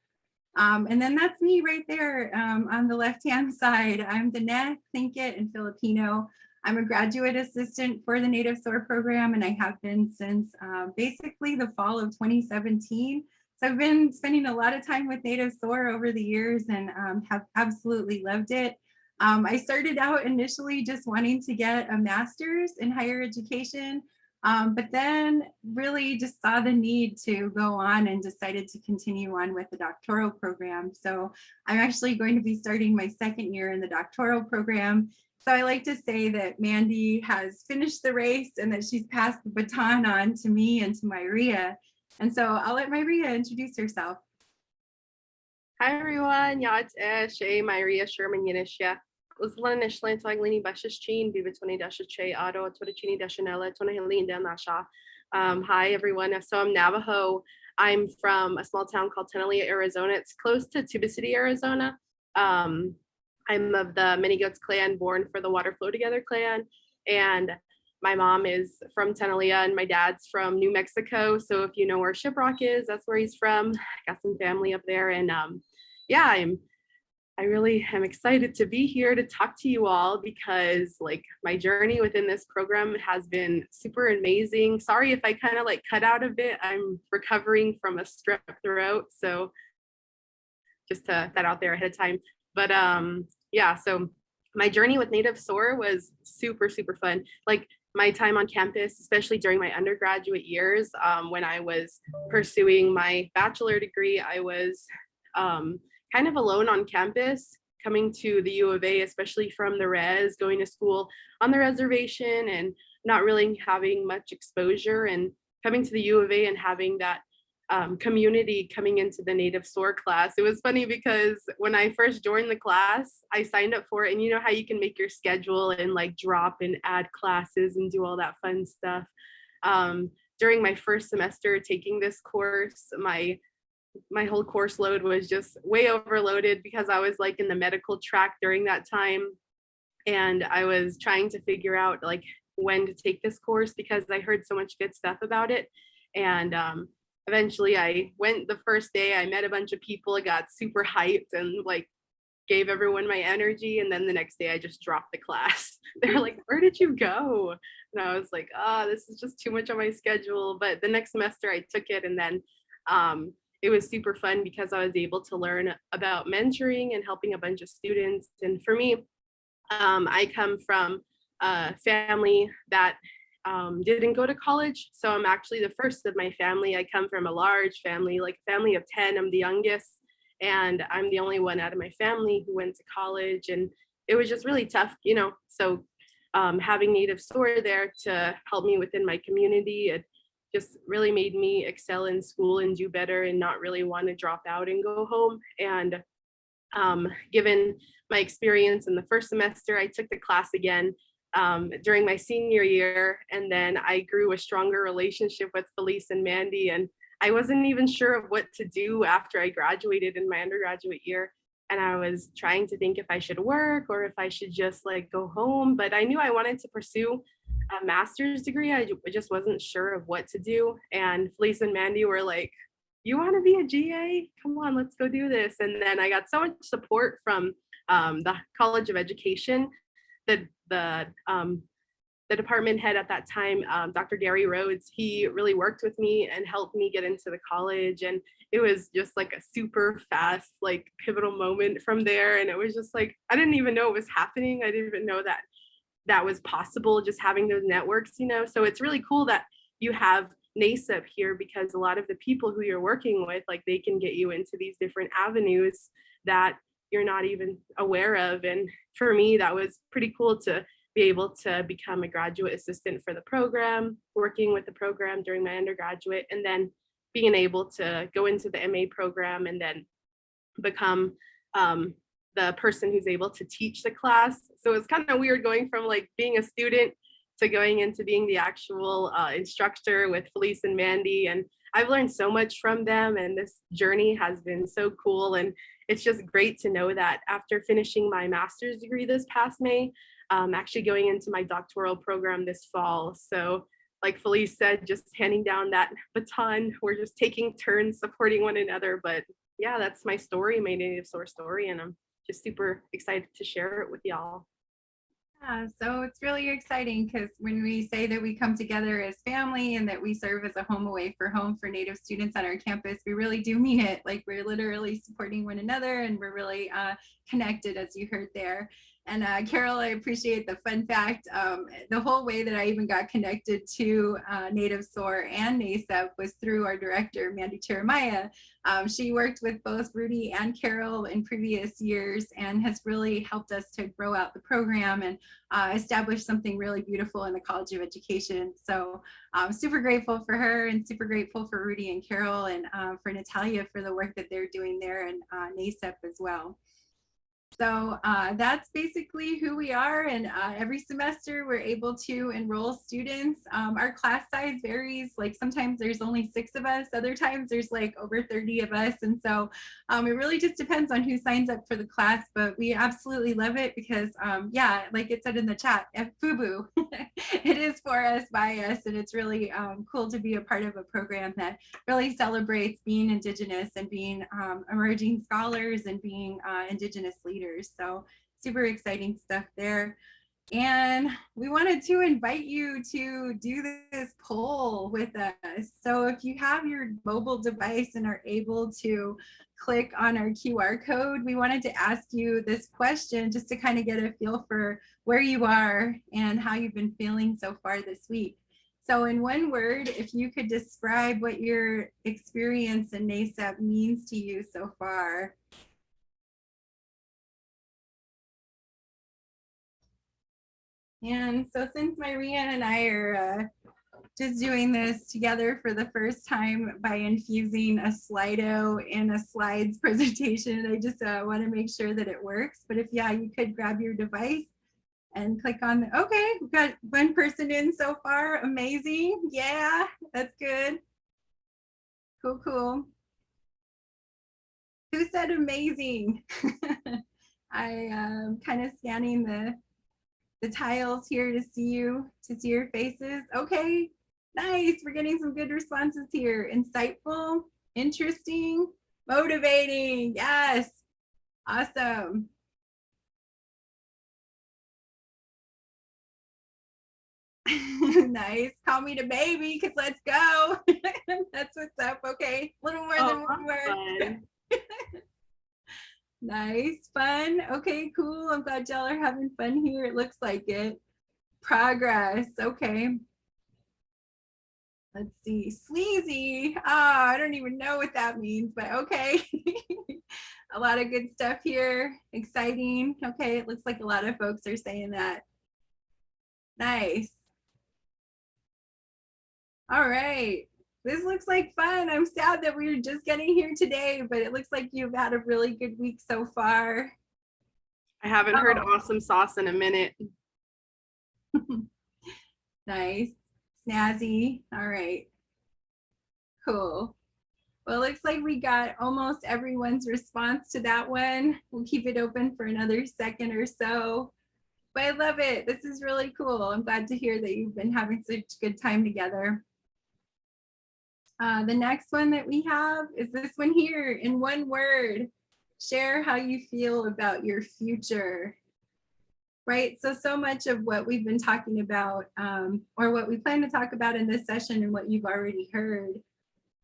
And then that's me right there on the left-hand side. I'm Danette, Tlingit, and Filipino. I'm a graduate assistant for the Native SOAR program, and I have been since basically the fall of 2017. So I've been spending a lot of time with Native SOAR over the years and have absolutely loved it. I started out initially just wanting to get a master's in higher education, but then really just saw the need to go on and decided to continue on with the doctoral program. So I'm actually going to be starting my 2nd year in the doctoral program. So I like to say that Mandy has finished the race and that she's passed the baton on to me and to Maria. And so I'll let Maria introduce herself. Hi everyone, Yat Shay Maria Sherman Yanisha. Uzlan taglini bashishchin, Vivatoni Dashache, Otto, Toricini Dashanella, Tonahili Nasha. Hi everyone. So I'm Navajo. I'm from a small town called Tenalea, Arizona. It's close to Tuba City, Arizona. I'm of the Many Goats clan, born for the Water Flow Together clan. And my mom is from Tenalea and my dad's from New Mexico. So if you know where Shiprock is, that's where he's from. I got some family up there. And yeah, I really am excited to be here to talk to you all because like my journey within this program has been super amazing. Sorry if I kind of like cut out a bit. I'm recovering from a strep throat. So just to that out there ahead of time. But yeah, so my journey with Native SOAR was super, super fun. Like my time on campus, especially during my undergraduate years, when I was pursuing my bachelor degree, I was kind of alone on campus, coming to the U of A, especially from the res, going to school on the reservation and not really having much exposure, and coming to the U of A and having that community coming into the Native SOAR class. It was funny because when I first joined the class, I signed up for it, and you know how you can make your schedule and like drop and add classes and do all that fun stuff. During my first semester taking this course, my whole course load was just way overloaded because I was like in the medical track during that time, and I was trying to figure out like when to take this course because I heard so much good stuff about it. And eventually I went the first day, I met a bunch of people, I got super hyped and like gave everyone my energy. And then the next day I just dropped the class. They're like, where did you go? And I was like, this is just too much on my schedule. But the next semester I took it, and then it was super fun because I was able to learn about mentoring and helping a bunch of students. And for me, I come from a family that didn't go to college. So I'm actually the first of my family. I come from a large family, like a family of 10. I'm the youngest, and I'm the only one out of my family who went to college. And it was just really tough, you know. So having Native SOAR there to help me within my community, it just really made me excel in school and do better and not really want to drop out and go home. And given my experience in the first semester, I took the class again during my senior year, and then I grew a stronger relationship with Felice and Mandy, and I wasn't even sure of what to do after I graduated in my undergraduate year. And I was trying to think if I should work or if I should just like go home, but I knew I wanted to pursue a master's degree. I just wasn't sure of what to do. And Felice and Mandy were like, you want to be a GA? Come on, let's go do this. And then I got so much support from the College of Education, the department head at that time, Dr. Gary Rhodes. He really worked with me and helped me get into the college. And it was just like a super fast, like pivotal moment from there. And it was just like, I didn't even know it was happening. I didn't even know that that was possible, just having those networks, you know. So it's really cool that you have NASEP here, because a lot of the people who you're working with, like they can get you into these different avenues that you're not even aware of. And for me, that was pretty cool to be able to become a graduate assistant for the program, working with the program during my undergraduate, and then being able to go into the MA program and then become the person who's able to teach the class. So it's kind of weird going from like being a student to going into being the actual instructor with Felice and Mandy. And I've learned so much from them, and this journey has been so cool. And it's just great to know that after finishing my master's degree this past May, actually going into my doctoral program this fall. So like Felice said, just handing down that baton, we're just taking turns supporting one another. But yeah, that's my story, my Native SOAR story, and I'm just super excited to share it with y'all. Yeah, so it's really exciting because when we say that we come together as family and that we serve as a home away for home for Native students on our campus, we really do mean it. Like we're literally supporting one another, and we're really connected, as you heard there. And Carol, I appreciate the fun fact. The whole way that I even got connected to Native SOAR and NASEP was through our director, Mandy Jeremiah. She worked with both Rudy and Carol in previous years and has really helped us to grow out the program and establish something really beautiful in the College of Education. So I'm super grateful for her, and super grateful for Rudy and Carol, and for Natalia for the work that they're doing there, and NASEP as well. So that's basically who we are. And every semester we're able to enroll students. Our class size varies. Like sometimes there's only 6 of us. Other times there's like over 30 of us. And so it really just depends on who signs up for the class. But we absolutely love it because yeah, like it said in the chat, FUBU, it is for us, by us. And it's really cool to be a part of a program that really celebrates being Indigenous and being emerging scholars and being Indigenous leaders. So super exciting stuff there. And we wanted to invite you to do this poll with us. So if you have your mobile device and are able to click on our QR code, we wanted to ask you this question just to kind of get a feel for where you are and how you've been feeling so far this week. So in one word, if you could describe what your experience in NASEP means to you so far. And so since Maria and I are just doing this together for the first time by infusing a Slido in a slides presentation, I just want to make sure that it works. But if, yeah, you could grab your device and click on the, okay, we've got one person in so far. Amazing. Yeah, that's good. Cool, cool. Who said amazing? I am kind of scanning the tiles here to see your faces. Okay, nice. We're getting some good responses here. Insightful, interesting, motivating. Yes, awesome. Nice. Call me the baby, because let's go. That's what's up. Okay, a little more than one word. Nice, fun. Okay, cool. I'm glad y'all are having fun here. It looks like it. Progress. Okay. Let's see. Sleazy. Ah, I don't even know what that means, but okay. A lot of good stuff here. Exciting. Okay, it looks like a lot of folks are saying that. Nice. All right. This looks like fun. I'm sad that we're just getting here today, but it looks like you've had a really good week so far. I haven't heard awesome sauce in a minute. Nice. Snazzy. All right. Cool. Well, it looks like we got almost everyone's response to that one. We'll keep it open for another second or so. But I love it. This is really cool. I'm glad to hear that you've been having such a good time together. The next one that we have is this one here. In one word, share how you feel about your future. Right, so much of what we've been talking about, or what we plan to talk about in this session and what you've already heard,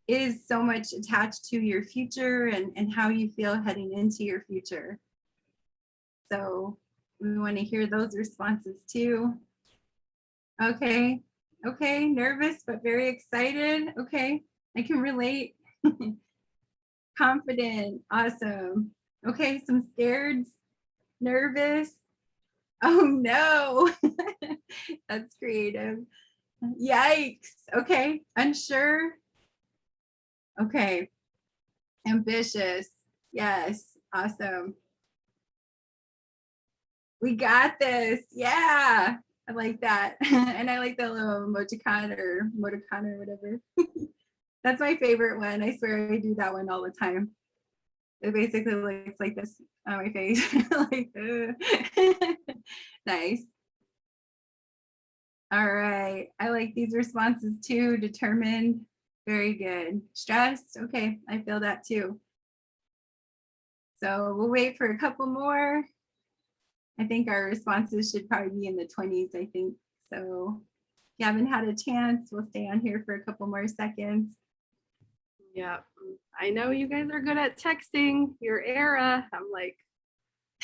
is so much attached to your future and how you feel heading into your future. So we want to hear those responses too. Okay, okay, nervous but very excited. Okay, I can relate. Confident, awesome. Okay, some scared, nervous. Oh no, that's creative. Yikes. Okay, unsure. Okay, ambitious. Yes, awesome. We got this. Yeah, I like that. And I like the little emoticon or whatever. That's my favorite one. I swear I do that one all the time. It basically looks like this on my face. Like, nice. All right. I like these responses too. Determined. Very good. Stressed. Okay. I feel that too. So we'll wait for a couple more. I think our responses should probably be in the 20s, I think. So if you haven't had a chance, we'll stay on here for a couple more seconds. Yeah, I know you guys are good at texting your era. I'm like,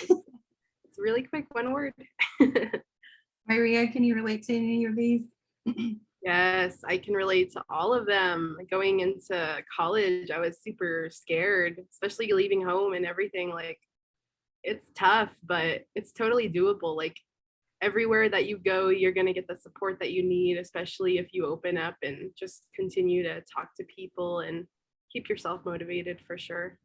it's really quick, one word. Maria, can you relate to any of these? Yes, I can relate to all of them. Going into college, I was super scared, especially leaving home and everything. Like, it's tough, but it's totally doable. Like, everywhere that you go, you're going to get the support that you need, especially if you open up and just continue to talk to people and keep yourself motivated for sure.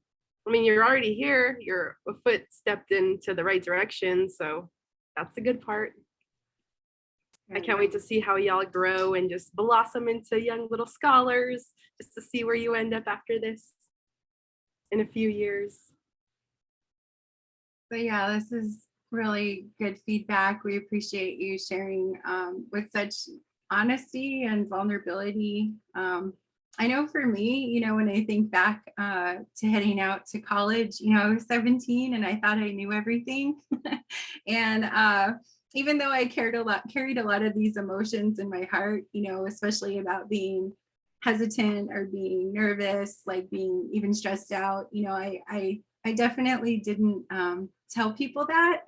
I mean, you're already here, you're a foot stepped into the right direction. So that's the good part. I can't wait to see how y'all grow and just blossom into young little scholars, just to see where you end up after this in a few years. But yeah, this is really good feedback. We appreciate you sharing with such honesty and vulnerability. I know for me, you know, when I think back to heading out to college, you know, I was 17 and I thought I knew everything. And even though I carried a lot of these emotions in my heart, you know, especially about being hesitant or being nervous, like being even stressed out, you know, I definitely didn't tell people that.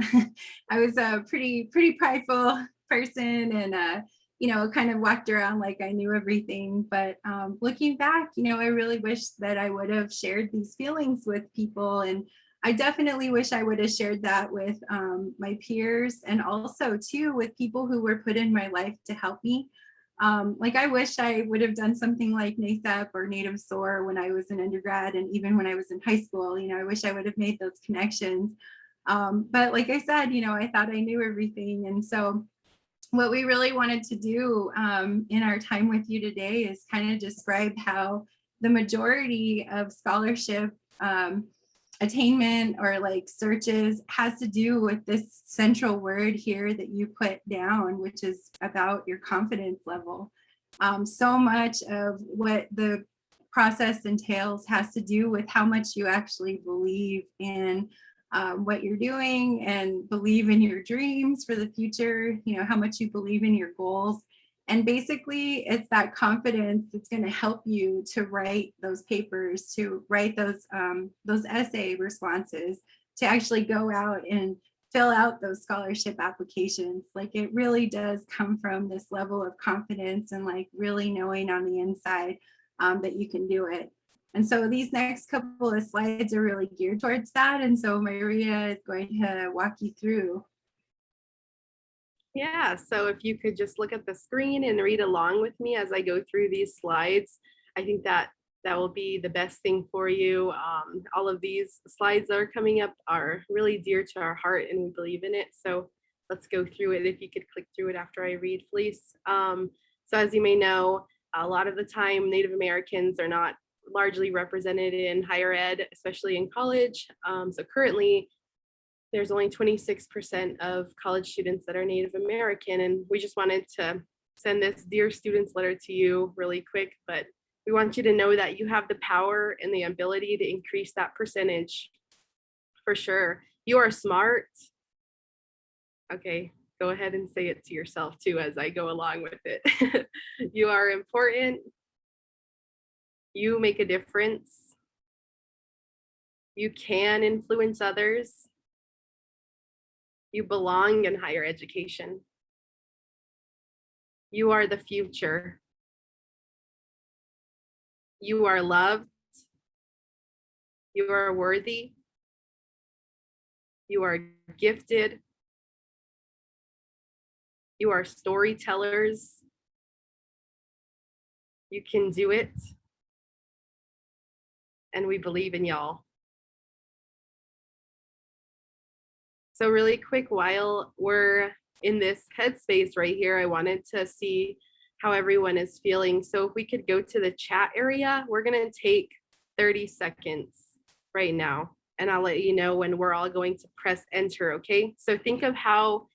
I was a pretty prideful person, and you know, kind of walked around like I knew everything. But looking back, you know, I really wish that I would have shared these feelings with people, and I definitely wish I would have shared that with my peers, and also too with people who were put in my life to help me. Like I wish I would have done something like NASEP or Native SOAR when I was an undergrad, and even when I was in high school. You know, I wish I would have made those connections. But like I said, you know, I thought I knew everything. And so what we really wanted to do in our time with you today is kind of describe how the majority of scholarship attainment or like searches has to do with this central word here that you put down, which is about your confidence level. So much of what the process entails has to do with how much you actually believe in what you're doing and believe in your dreams for the future, you know, how much you believe in your goals. And basically, it's that confidence that's going to help you to write those papers, to write those essay responses, to actually go out and fill out those scholarship applications. Like it really does come from this level of confidence and like really knowing on the inside that you can do it. And so these next couple of slides are really geared towards that. And so Maria is going to walk you through. Yeah, so if you could just look at the screen and read along with me as I go through these slides, I think that will be the best thing for you. All of these slides that are coming up are really dear to our heart and we believe in it. So let's go through it. If you could click through it after I read, please. So as you may know, a lot of the time Native Americans are not largely represented in higher ed, especially in college. So currently, there's only 26% of college students that are Native American, and we just wanted to send this Dear Students letter to you really quick, but we want you to know that you have the power and the ability to increase that percentage for sure. You are smart. Okay, go ahead and say it to yourself too as I go along with it. You are important. You make a difference. You can influence others. You belong in higher education. You are the future. You are loved. You are worthy. You are gifted. You are storytellers. You can do it. And we believe in y'all. So really quick, while we're in this headspace right here, I wanted to see how everyone is feeling. So if we could go to the chat area, we're gonna take 30 seconds right now, and I'll let you know when we're all going to press enter, okay? So think of how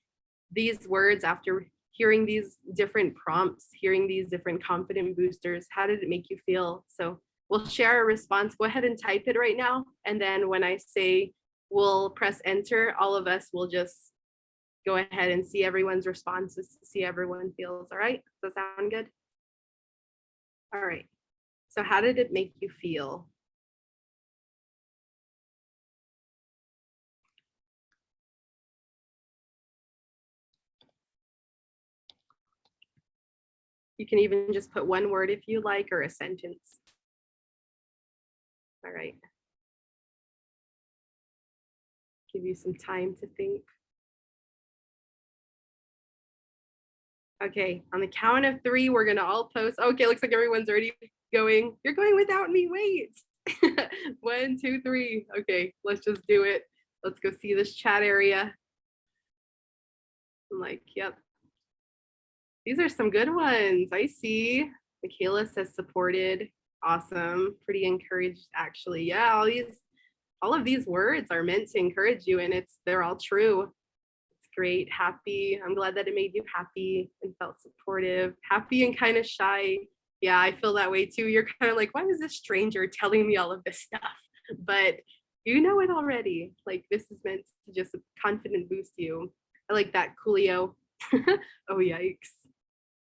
these words, after hearing these different prompts, hearing these different confident boosters, how did it make you feel? So we'll share a response. Go ahead and type it right now. And then when I say we'll press enter, all of us will just go ahead and see everyone's responses to see everyone feels. All right, does that sound good? All right, so how did it make you feel? You can even just put one word if you like, or a sentence. All right. Give you some time to think. Okay, on the count of 3, we're gonna all post. Okay, looks like everyone's already going. You're going without me, wait. 1, 2, 3. Okay, let's just do it. Let's go see this chat area. I'm like, yep. These are some good ones. I see. Michaela says supported. Awesome. Pretty encouraged, actually. Yeah, all of these words are meant to encourage you, and they're all true. It's great. Happy. I'm glad that it made you happy and felt supportive. Happy and kind of shy. Yeah, I feel that way too. You're kind of like, why is this stranger telling me all of this stuff? But you know it already. Like, this is meant to just confident boost you. I like that, Coolio. Oh, yikes.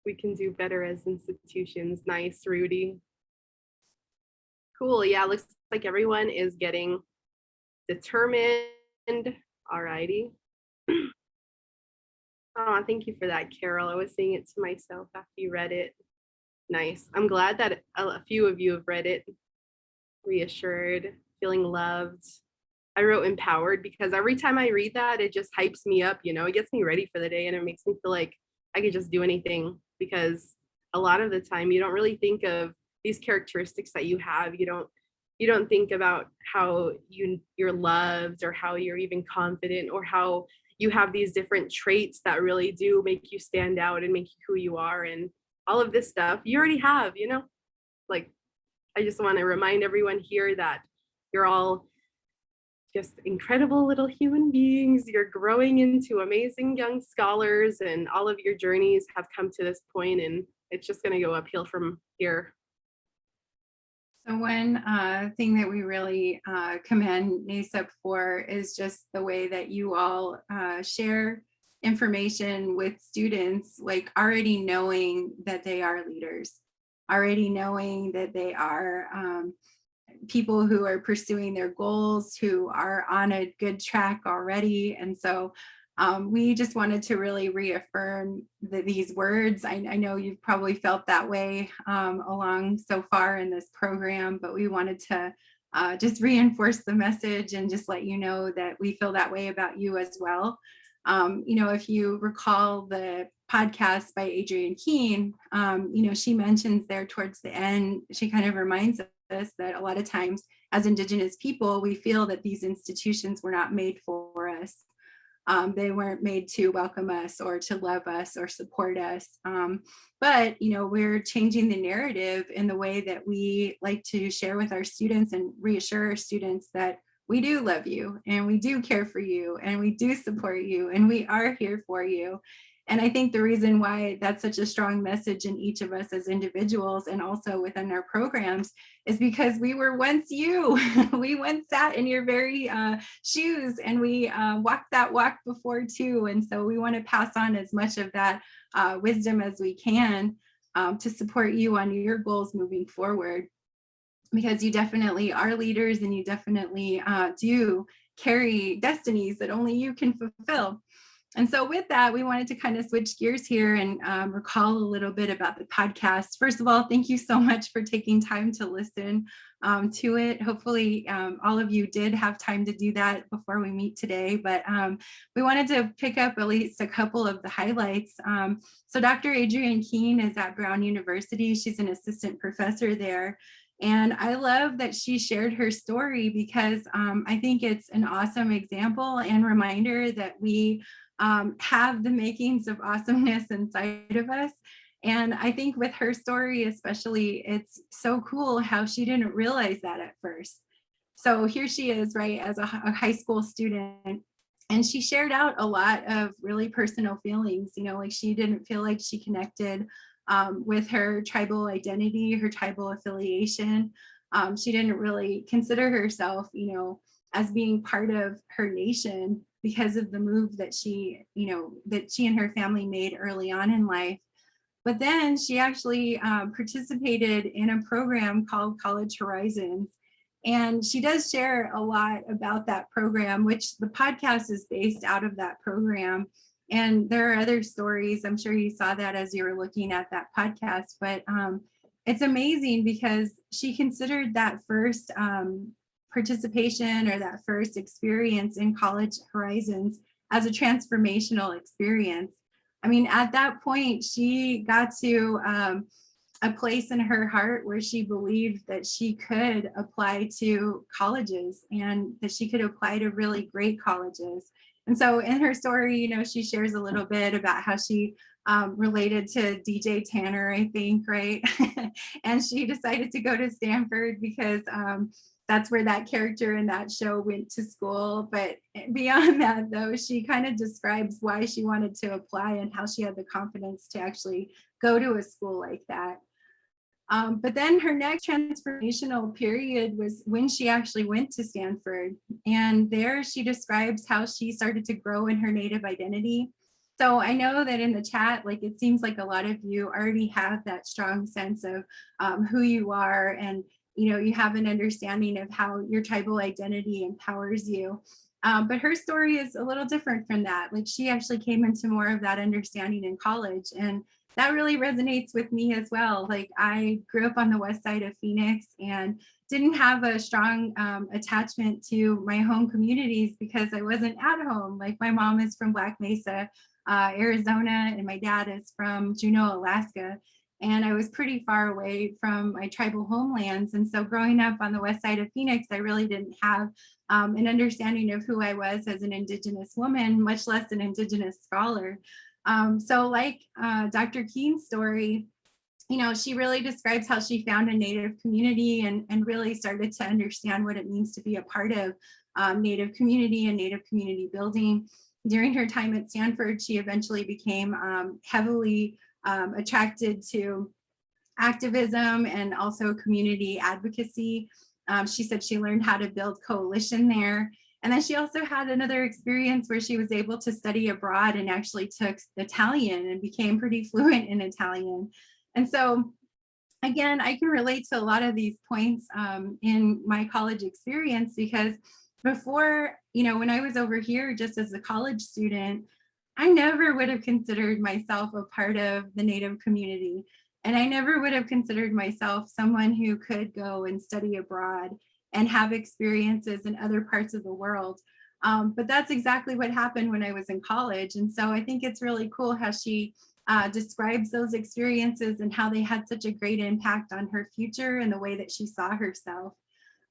We can do better as institutions. Nice, Rudy. Cool. Yeah, looks like everyone is getting determined. Alrighty. Oh, thank you for that, Carol. I was saying it to myself after you read it. Nice. I'm glad that a few of you have read it. Reassured, feeling loved. I wrote empowered because every time I read that, it just hypes me up, you know, it gets me ready for the day and it makes me feel like I could just do anything, because a lot of the time you don't really think of these characteristics that you have. You don't think about how you're loved, or how you're even confident, or how you have these different traits that really do make you stand out and make you who you are. And all of this stuff you already have, you know, like, I just want to remind everyone here that you're all just incredible little human beings. You're growing into amazing young scholars, and all of your journeys have come to this point, and it's just going to go uphill from here. So one thing that we really commend NASEP for is just the way that you all share information with students, like already knowing that they are leaders, already knowing that they are people who are pursuing their goals, who are on a good track already. And so we just wanted to really reaffirm these words. I know you've probably felt that way along so far in this program, but we wanted to just reinforce the message and just let you know that we feel that way about you as well. You know, if you recall the podcast by Adrienne Keene, you know, she mentions there towards the end, she kind of reminds us that a lot of times as Indigenous people, we feel that these institutions were not made for us. They weren't made to welcome us or to love us or support us. But, you know, we're changing the narrative in the way that we like to share with our students and reassure our students that we do love you and we do care for you and we do support you and we are here for you. And I think the reason why that's such a strong message in each of us as individuals and also within our programs is because we were once you. We once sat in your very shoes, and we walked that walk before too. And so we want to pass on as much of that wisdom as we can to support you on your goals moving forward, because you definitely are leaders and you definitely do carry destinies that only you can fulfill. And so with that, we wanted to kind of switch gears here and recall a little bit about the podcast. First of all, thank you so much for taking time to listen to it. Hopefully all of you did have time to do that before we meet today, but we wanted to pick up at least a couple of the highlights. So Dr. Adrienne Keene is at Brown University. She's an assistant professor there. And I love that she shared her story because I think it's an awesome example and reminder that we have the makings of awesomeness inside of us. And I think with her story especially, it's so cool how she didn't realize that at first. So here she is, right, as a high school student, and she shared out a lot of really personal feelings, you know, like she didn't feel like she connected with her tribal identity, her tribal affiliation. She didn't really consider herself, you know, as being part of her nation because of the move that she, you know, that she and her family made early on in life. But then she actually participated in a program called College Horizons. And she does share a lot about that program, which the podcast is based out of that program. And there are other stories. I'm sure you saw that as you were looking at that podcast, but it's amazing because she considered that first participation or that first experience in College Horizons as a transformational experience. I mean, at that point, she got to a place in her heart where she believed that she could apply to colleges and that she could apply to really great colleges. And so in her story, you know, she shares a little bit about how she related to DJ Tanner, I think, right? And she decided to go to Stanford because that's where that character in that show went to school. But beyond that, though, she kind of describes why she wanted to apply and how she had the confidence to actually go to a school like that. But then her next transformational period was when she actually went to Stanford. And there she describes how she started to grow in her Native identity. So I know that in the chat, like it seems like a lot of you already have that strong sense of who you are, and you know, you have an understanding of how your tribal identity empowers you. But her story is a little different from that. Like she actually came into more of that understanding in college, and that really resonates with me as well. Like I grew up on the west side of Phoenix and didn't have a strong attachment to my home communities because I wasn't at home. Like my mom is from Black Mesa, Arizona, and my dad is from Juneau, Alaska. And I was pretty far away from my tribal homelands. And so growing up on the west side of Phoenix, I really didn't have an understanding of who I was as an Indigenous woman, much less an Indigenous scholar. So like Dr. Keene's story, you know, she really describes how she found a Native community and really started to understand what it means to be a part of Native community and Native community building. During her time at Stanford, she eventually became heavily attracted to activism and also community advocacy. She said she learned how to build coalition there. And then she also had another experience where she was able to study abroad and actually took Italian and became pretty fluent in Italian. And so, again, I can relate to a lot of these points in my college experience because before, you know, when I was over here just as a college student, I never would have considered myself a part of the Native community. And I never would have considered myself someone who could go and study abroad and have experiences in other parts of the world. But that's exactly what happened when I was in college. And so I think it's really cool how she describes those experiences and how they had such a great impact on her future and the way that she saw herself.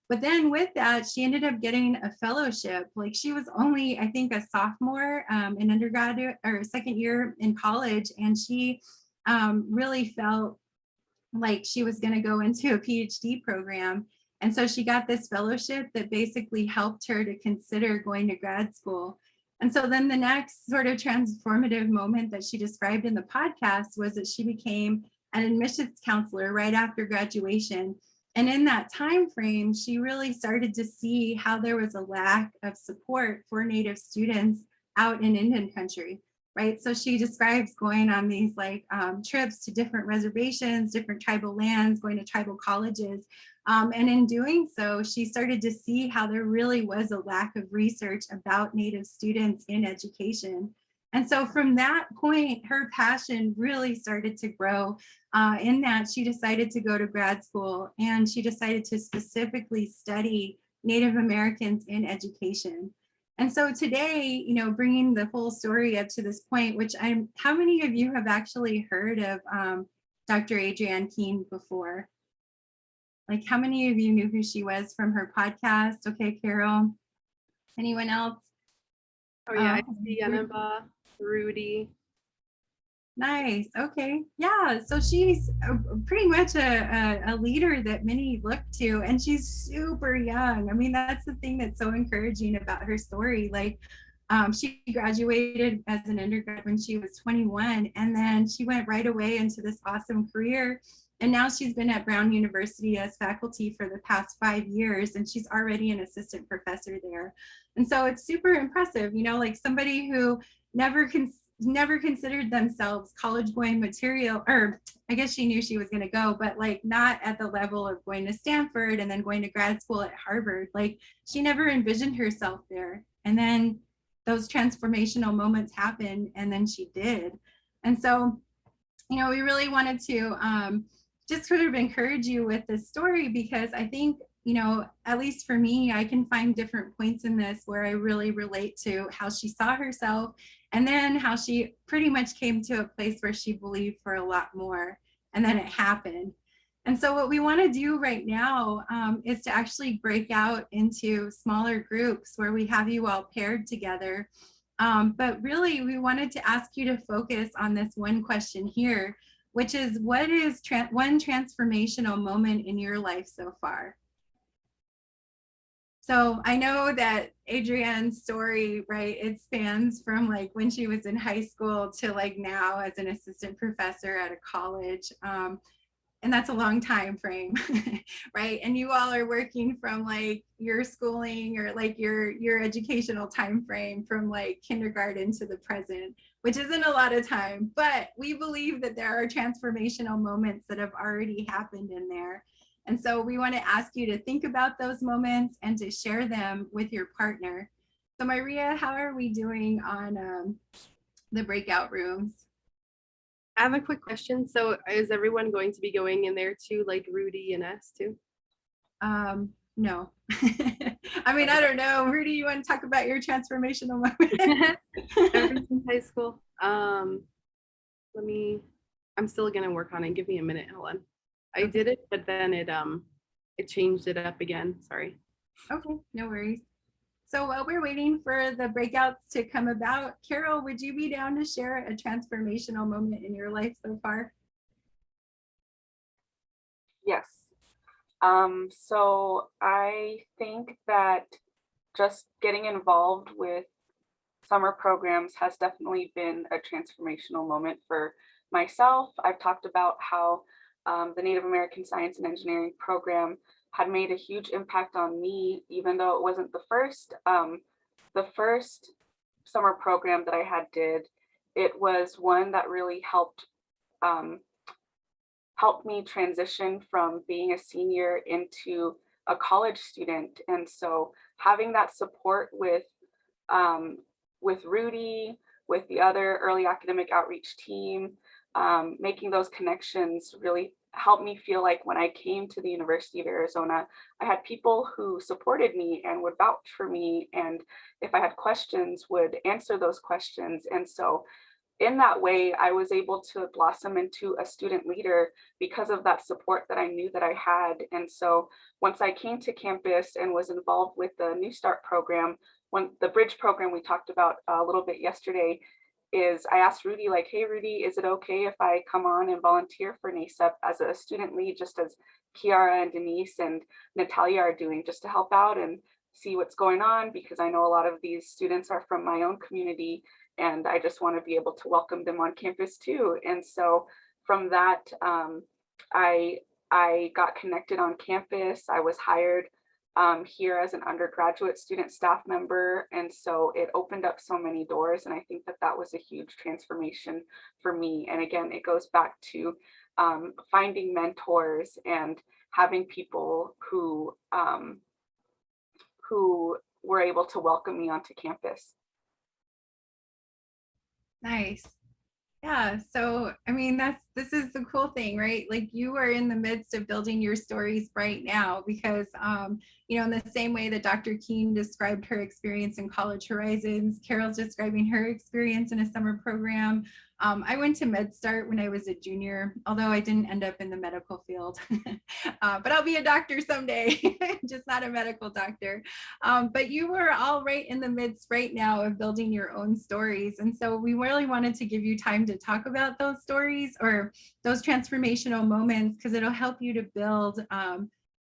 But then with that, she ended up getting a fellowship. Like she was only, I think, a sophomore in undergraduate or second year in college. And she really felt like she was going to go into a PhD program. And so she got this fellowship that basically helped her to consider going to grad school. And so then the next sort of transformative moment that she described in the podcast was that she became an admissions counselor right after graduation. And in that time frame, she really started to see how there was a lack of support for Native students out in Indian country, right? So she describes going on these like trips to different reservations, different tribal lands, going to tribal colleges. And in doing so, she started to see how there really was a lack of research about Native students in education. And so from that point, her passion really started to grow in that she decided to go to grad school and she decided to specifically study Native Americans in education. And so today, you know, bringing the whole story up to this point, which how many of you have actually heard of Dr. Adrienne Keene before? Like how many of you knew who she was from her podcast? Okay, Carol. Anyone else? Oh yeah, I see Annaba, Rudy. Nice. Okay. Yeah. So she's pretty much a leader that many look to, and she's super young. I mean, that's the thing that's so encouraging about her story. Like, she graduated as an undergrad when she was 21, and then she went right away into this awesome career. And now she's been at Brown University as faculty for the past 5 years, and she's already an assistant professor there. And so it's super impressive, you know, like somebody who never considered themselves college going material, or I guess she knew she was going to go, but like not at the level of going to Stanford and then going to grad school at Harvard. Like she never envisioned herself there. And then those transformational moments happened, and then she did. And so, you know, we really wanted to just sort of encourage you with this story, because I think, you know, at least for me, I can find different points in this where I really relate to how she saw herself, and then how she pretty much came to a place where she believed for a lot more. and then it happened. And so what we want to do right now is to actually break out into smaller groups where we have you all paired together. But really, we wanted to ask you to focus on this one question here, which is, what is one transformational moment in your life so far? So I know that Adrienne's story, right, it spans from like when she was in high school to like now as an assistant professor at a college. And that's a long time frame, right? And you all are working from like your schooling or like your educational time frame from like kindergarten to the present, which isn't a lot of time, but we believe that there are transformational moments that have already happened in there. And so we want to ask you to think about those moments and to share them with your partner. So Maria, how are we doing on the breakout rooms? I have a quick question. So is everyone going to be going in there too, like Rudy and us too? No. I mean, I don't know. Rudy, you want to talk about your transformational moment? Ever since high school. I'm still gonna work on it. Give me a minute. Hold on. I did it, but then it changed it up again. Sorry. Okay, no worries. So while we're waiting for the breakouts to come about, Carol, would you be down to share a transformational moment in your life so far? Yes. So I think that just getting involved with summer programs has definitely been a transformational moment for myself. I've talked about how the Native American Science and Engineering program had made a huge impact on me, even though it wasn't the first. The first summer program that I did, it was one that really um, helped me transition from being a senior into a college student. And so having that support with Rudy, with the other early academic outreach team, making those connections really helped me feel like when I came to the University of Arizona, I had people who supported me and would vouch for me. And if I had questions, would answer those questions. And so in that way, I was able to blossom into a student leader because of that support that I knew that I had. And so once I came to campus and was involved with the New Start program, when the bridge program we talked about a little bit yesterday, is I asked Rudy, like, hey, Rudy, is it okay if I come on and volunteer for NASEP as a student lead, just as Kiara and Denise and Natalia are doing, just to help out and see what's going on, because I know a lot of these students are from my own community and I just want to be able to welcome them on campus too. And so from that, I got connected on campus. I was hired here as an undergraduate student staff member. And so it opened up so many doors. And I think that that was a huge transformation for me. And again, it goes back to finding mentors and having people who were able to welcome me onto campus. Nice. Yeah, so I mean, this is the cool thing, right? Like you are in the midst of building your stories right now because, you know, in the same way that Dr. Keene described her experience in College Horizons, Carol's describing her experience in a summer program. I went to MedStart when I was a junior, although I didn't end up in the medical field, but I'll be a doctor someday, just not a medical doctor. But you were all right in the midst right now of building your own stories. And so we really wanted to give you time to talk about those stories or those transformational moments, because it'll help you to build,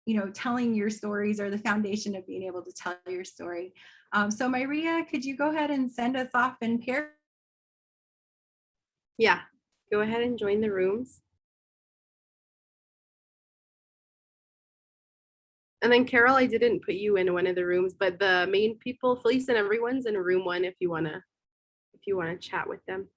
you know, telling your stories or the foundation of being able to tell your story. So Maria, could you go ahead and send us off in pair? Yeah, go ahead and join the rooms. And then Carol, I didn't put you in one of the rooms, but the main people, Felice and everyone's in room 1 if you wanna chat with them.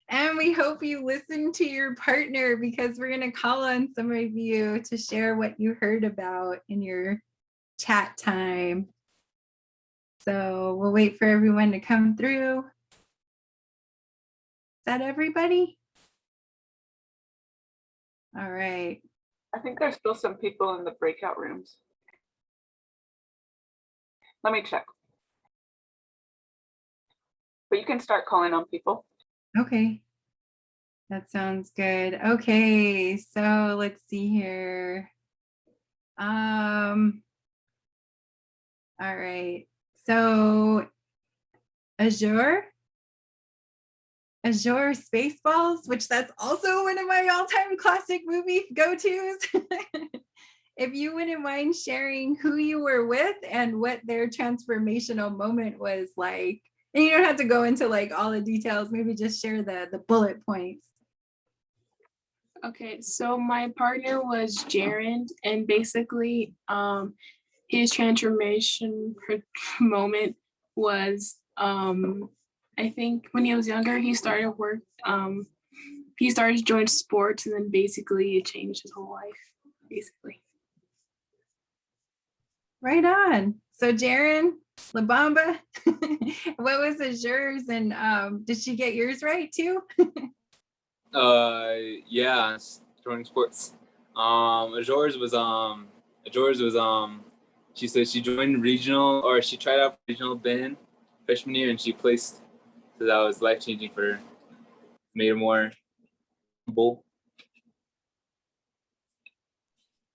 And we hope you listen to your partner because we're going to call on some of you to share what you heard about in your chat time. So we'll wait for everyone to come through. Is that everybody? All right. I think there's still some people in the breakout rooms. Let me check. But you can start calling on people. Okay. That sounds good. Okay, so let's see here. All right. So Azure Spaceballs, which that's also one of my all-time classic movie go-tos. If you wouldn't mind sharing who you were with and what their transformational moment was like. And you don't have to go into like all the details, maybe just share the bullet points. Okay, so my partner was Jaron, and basically his transformation moment was I think when he was younger, he started to join sports, and then basically it changed his whole life, basically. Right on. So Jaron, La Bamba, what was yours, and did she get yours right too? Yeah, joining sports. Azores was she said she joined regional, or she tried out for regional band freshman year, and she placed. So that was life changing for her. Made her more humble.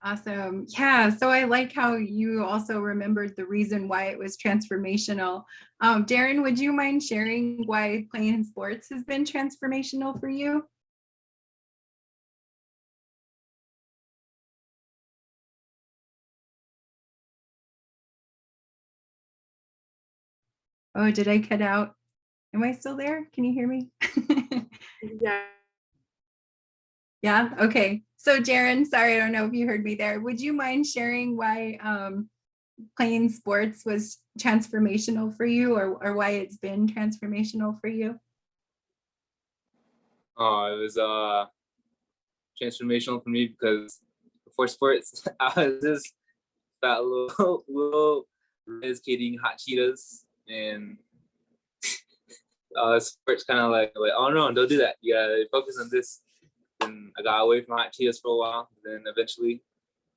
Awesome. Yeah. So I like how you also remembered the reason why it was transformational. Darren, would you mind sharing why playing sports has been transformational for you? Oh, did I cut out? Am I still there? Can you hear me? Yeah. Yeah. Okay. So Jaron, sorry, I don't know if you heard me there. Would you mind sharing why playing sports was transformational for you, or why it's been transformational for you? It was transformational for me because before sports, I was just fat little Riz kid eating hot Cheetos, and sports kind of like, oh no, don't do that. You gotta focus on this. And I got away from hot Cheetos for a while. Then eventually,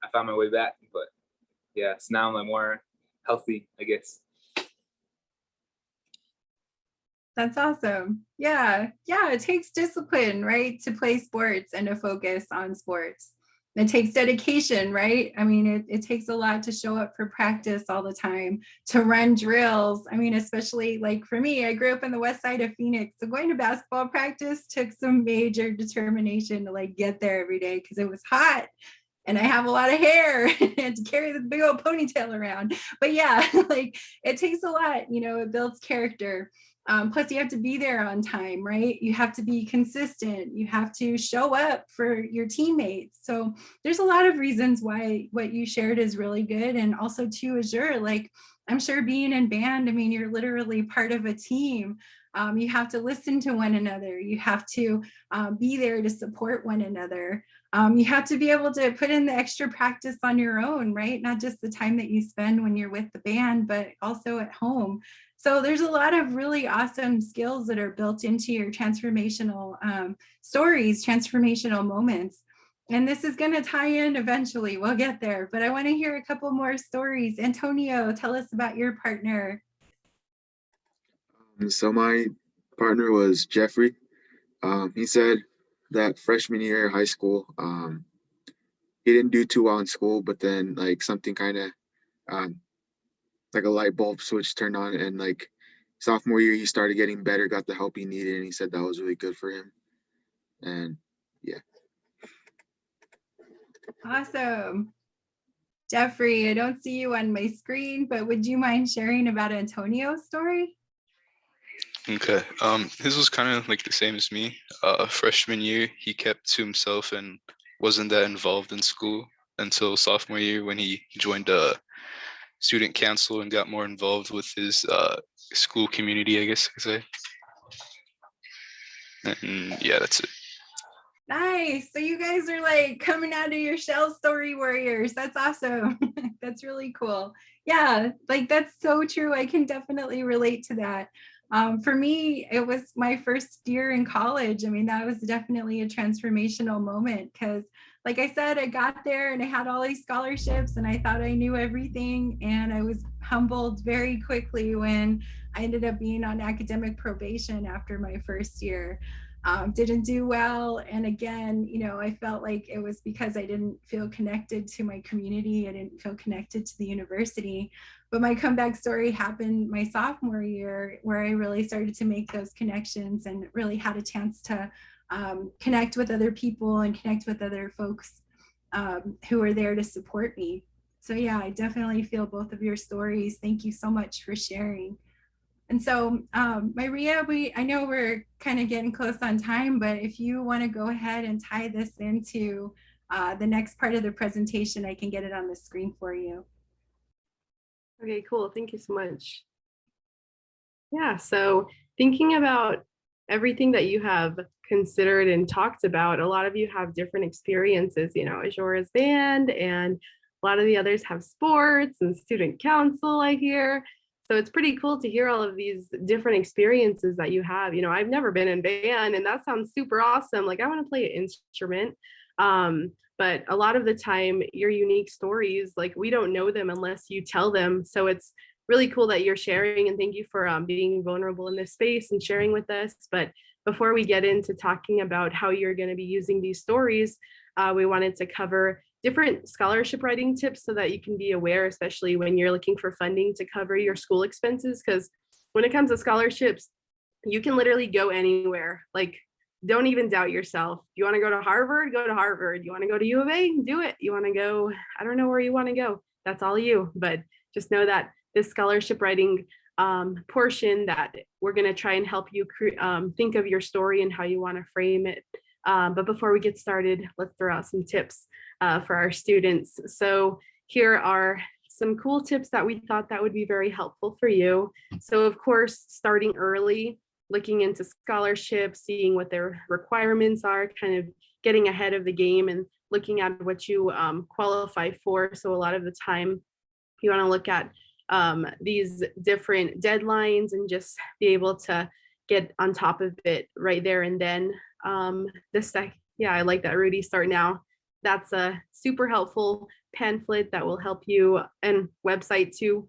I found my way back. But yeah, so now I'm like more healthy, I guess. That's awesome. Yeah. Yeah. It takes discipline, right? To play sports and to focus on sports. It takes dedication, right? I mean, it takes a lot to show up for practice all the time, to run drills. I mean, especially like for me, I grew up in the west side of Phoenix. So going to basketball practice took some major determination to like get there every day because it was hot. And I have a lot of hair and to carry this big old ponytail around. But yeah, like it takes a lot, it builds character. Plus you have to be there on time, right? You have to be consistent. You have to show up for your teammates. So there's a lot of reasons why what you shared is really good. And also too, Azure, like I'm sure being in band, I mean, you're literally part of a team. You have to listen to one another. You have to be there to support one another. You have to be able to put in the extra practice on your own, right? Not just the time that you spend when you're with the band, but also at home. So there's a lot of really awesome skills that are built into your transformational stories, transformational moments. And this is going to tie in eventually. We'll get there, but I want to hear a couple more stories. Antonio, tell us about your partner. So my partner was Jeffrey. He said that freshman year of high school, he didn't do too well in school, but then like something kind of like a light bulb switch turned on, and like sophomore year he started getting better, got the help he needed, and he said that was really good for him. And yeah. Awesome. Jeffrey, I don't see you on my screen, but would you mind sharing about Antonio's story? Okay. His was kind of like the same as me. Freshman year, he kept to himself and wasn't that involved in school until sophomore year when he joined student council and got more involved with his school community, I guess I could say. And yeah, that's it. Nice. So you guys are like coming out of your shell, story warriors. That's awesome. That's really cool. Yeah, like that's so true. I can definitely relate to that. For me, it was my first year in college. I mean, that was definitely a transformational moment because, like I said, I got there and I had all these scholarships and I thought I knew everything. And I was humbled very quickly when I ended up being on academic probation after my first year. Didn't do well. And again, you know, I felt like it was because I didn't feel connected to my community. I didn't feel connected to the university. But my comeback story happened my sophomore year, where I really started to make those connections and really had a chance to connect with other people and connect with other folks who are there to support me. So yeah, I definitely feel both of your stories. Thank you so much for sharing. And so, Maria, I know we're kind of getting close on time, but if you want to go ahead and tie this into the next part of the presentation, I can get it on the screen for you. Okay, cool. Thank you so much. Yeah, so thinking about everything that you have considered and talked about, a lot of you have different experiences, you know, Ajora's band, and a lot of the others have sports and student council, I hear. So it's pretty cool to hear all of these different experiences that you have. You know, I've never been in band and that sounds super awesome. Like I want to play an instrument. But a lot of the time your unique stories, like we don't know them unless you tell them. So it's really cool that you're sharing, and thank you for being vulnerable in this space and sharing with us. But before we get into talking about how you're going to be using these stories, we wanted to cover different scholarship writing tips so that you can be aware, especially when you're looking for funding to cover your school expenses. Because when it comes to scholarships, you can literally go anywhere. Like, don't even doubt yourself. You want to go to Harvard? Go to Harvard. You want to go to U of A? Do it. You want to go, I don't know where you want to go. That's all you. But just know that this scholarship writing portion, that we're going to try and help you think of your story and how you want to frame it. But before we get started, let's throw out some tips for our students. So here are some cool tips that we thought that would be very helpful for you. So of course, starting early, looking into scholarships, seeing what their requirements are, kind of getting ahead of the game and looking at what you qualify for. So a lot of the time you want to look at these different deadlines and just be able to get on top of it right there and then. Yeah, I like that, Rudy, start now. That's a super helpful pamphlet that will help you, and website too.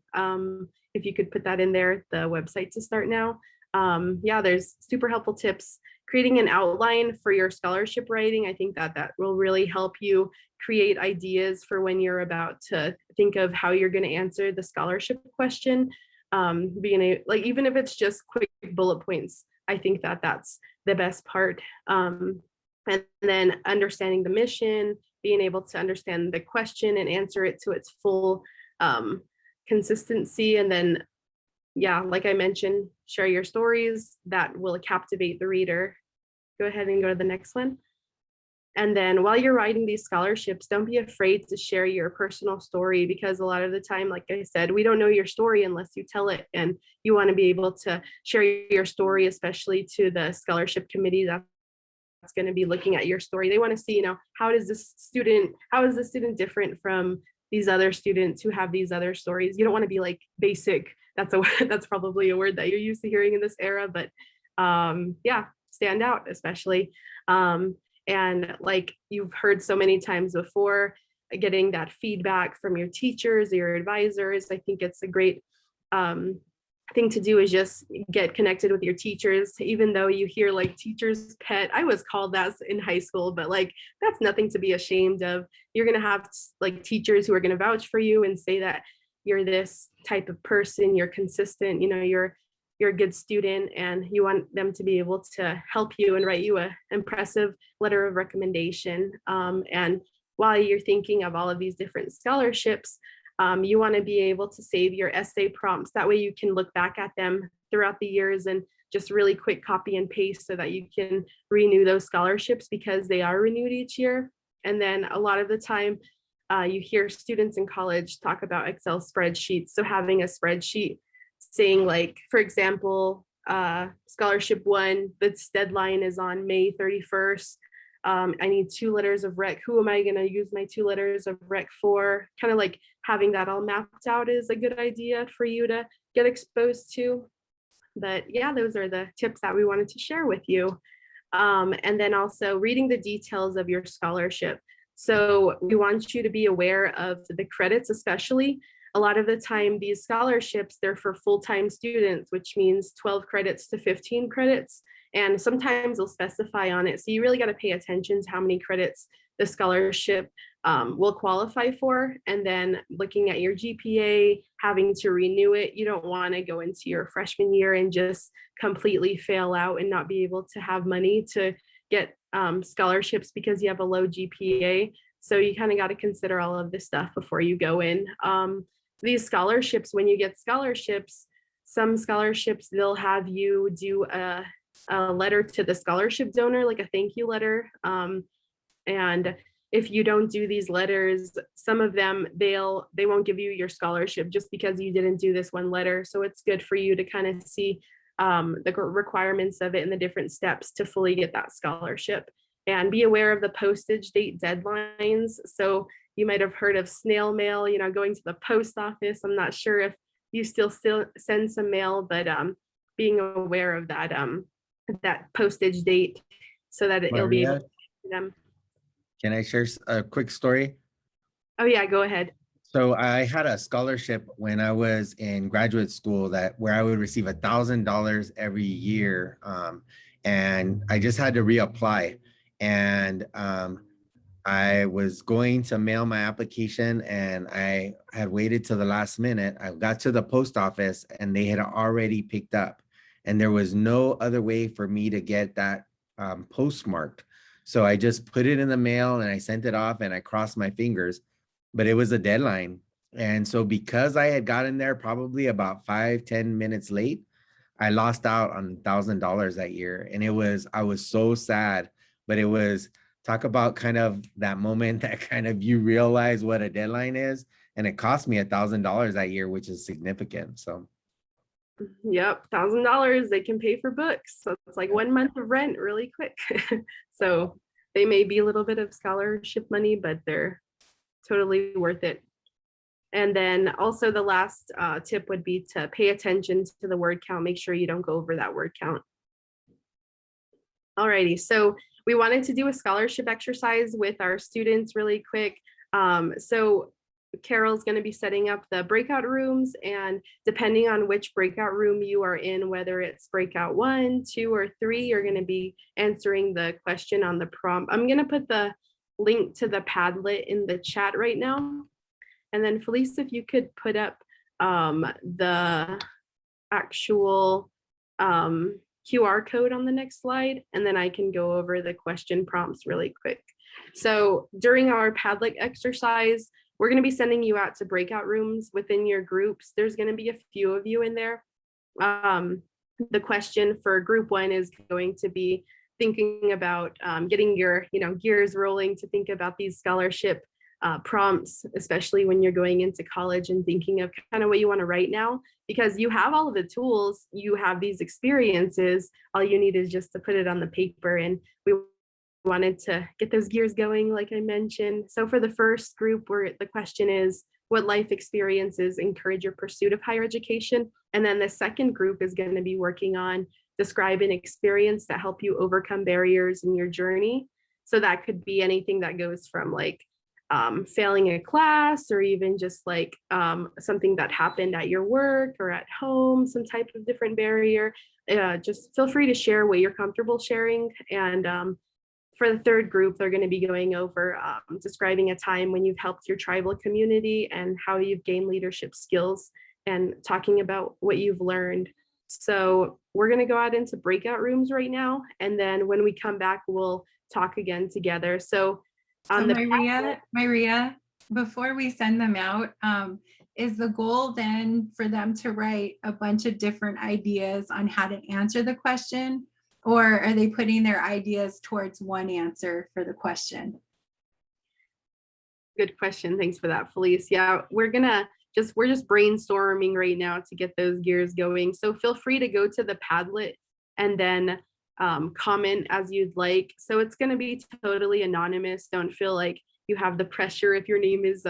If you could put that in there, the website to start now. Yeah, there's super helpful tips. Creating an outline for your scholarship writing. I think that will really help you create ideas for when you're about to think of how you're going to answer the scholarship question. Like even if it's just quick bullet points, I think that's the best part. And then understanding the mission, being able to understand the question and answer it to its full consistency. And then, yeah, like I mentioned, share your stories that will captivate the reader. Go ahead and go to the next one. And then while you're writing these scholarships, don't be afraid to share your personal story, because a lot of the time, like I said, we don't know your story unless you tell it. And you want to be able to share your story, especially to the scholarship committee that's going to be looking at your story. They want to see, you know, how is this student different from these other students who have these other stories? You don't want to be like basic. That's probably a word that you're used to hearing in this era, but yeah, stand out, especially. And like you've heard so many times before, getting that feedback from your teachers, your advisors, I think it's a great thing to do, is just get connected with your teachers. Even though you hear like teacher's pet, I was called that in high school, but like that's nothing to be ashamed of. You're going to have like teachers who are going to vouch for you and say that you're this type of person, you're consistent, you know, you're a good student, and you want them to be able to help you and write you an impressive letter of recommendation. And while you're thinking of all of these different scholarships, you want to be able to save your essay prompts. That way you can look back at them throughout the years and just really quick copy and paste so that you can renew those scholarships, because they are renewed each year. And then a lot of the time you hear students in college talk about Excel spreadsheets. So having a spreadsheet saying, like, for example, scholarship one, this deadline is on May 31st. I need 2 letters of rec. Who am I going to use my 2 letters of rec for? Kind of like having that all mapped out is a good idea for you to get exposed to. But yeah, those are the tips that we wanted to share with you. And then also reading the details of your scholarship. So we want you to be aware of the credits, especially. A lot of the time, these scholarships, they're for full-time students, which means 12 credits to 15 credits. And sometimes they'll specify on it. So you really got to pay attention to how many credits the scholarship will qualify for. And then looking at your GPA, having to renew it. You don't want to go into your freshman year and just completely fail out and not be able to have money to get scholarships because you have a low GPA. So you kind of got to consider all of this stuff before you go in. These scholarships, when you get scholarships, some scholarships, they'll have you do a letter to the scholarship donor, like a thank you letter. And if you don't do these letters, some of them, they won't give you your scholarship just because you didn't do this one letter. So it's good for you to kind of see the requirements of it and the different steps to fully get that scholarship. And be aware of the postage date deadlines. So you might have heard of snail mail, going to the post office. I'm not sure if you still send some mail, but being aware of that that postage date so that it'll be able to them. Can I share a quick story? Oh yeah, go ahead. So I had a scholarship when I was in graduate school where I would receive $1,000 every year. And I just had to reapply. And I was going to mail my application and I had waited till the last minute. I got to the post office and they had already picked up. And there was no other way for me to get that postmarked. So I just put it in the mail and I sent it off and I crossed my fingers, but it was a deadline. And so because I had gotten there probably about 5-10 minutes late, I lost out on $1,000 that year. And I was so sad, but it was, talk about kind of that moment that kind of you realize what a deadline is. And it cost me $1,000 that year, which is significant. So. Yep, $1,000, they can pay for books. So it's like 1 month of rent really quick. So they may be a little bit of scholarship money, but they're totally worth it. And then also the last tip would be to pay attention to the word count. Make sure you don't go over that word count. Alrighty, so we wanted to do a scholarship exercise with our students really quick. So Carol's going to be setting up the breakout rooms, and depending on which breakout room you are in, whether it's breakout 1, 2, or 3, you're going to be answering the question on the prompt. I'm going to put the link to the Padlet in the chat right now. And then Felice, if you could put up the actual QR code on the next slide, and then I can go over the question prompts really quick. So during our Padlet exercise, we're going to be sending you out to breakout rooms within your groups. There's going to be a few of you in there. The question for group 1 is going to be thinking about getting your gears rolling to think about these scholarship prompts, especially when you're going into college and thinking of kind of what you want to write now, because you have all of the tools, you have these experiences, all you need is just to put it on the paper. And we wanted to get those gears going, like I mentioned. So for the first group, where the question is, what life experiences encourage your pursuit of higher education? And then the second group is going to be working on describe an experience that help you overcome barriers in your journey. So that could be anything that goes from like failing a class, or even just like something that happened at your work or at home, some type of different barrier. Just feel free to share what you're comfortable sharing. And for the third group, they're going to be going over describing a time when you've helped your tribal community and how you've gained leadership skills, and talking about what you've learned. So we're going to go out into breakout rooms right now. And then when we come back, we'll talk again together. So Maria, before we send them out, is the goal then for them to write a bunch of different ideas on how to answer the question? Or are they putting their ideas towards one answer for the question? Good question. Thanks for that, Felice. Yeah, we're gonna we're just brainstorming right now to get those gears going. So feel free to go to the Padlet and then comment as you'd like. So it's going to be totally anonymous. Don't feel like you have the pressure if your name is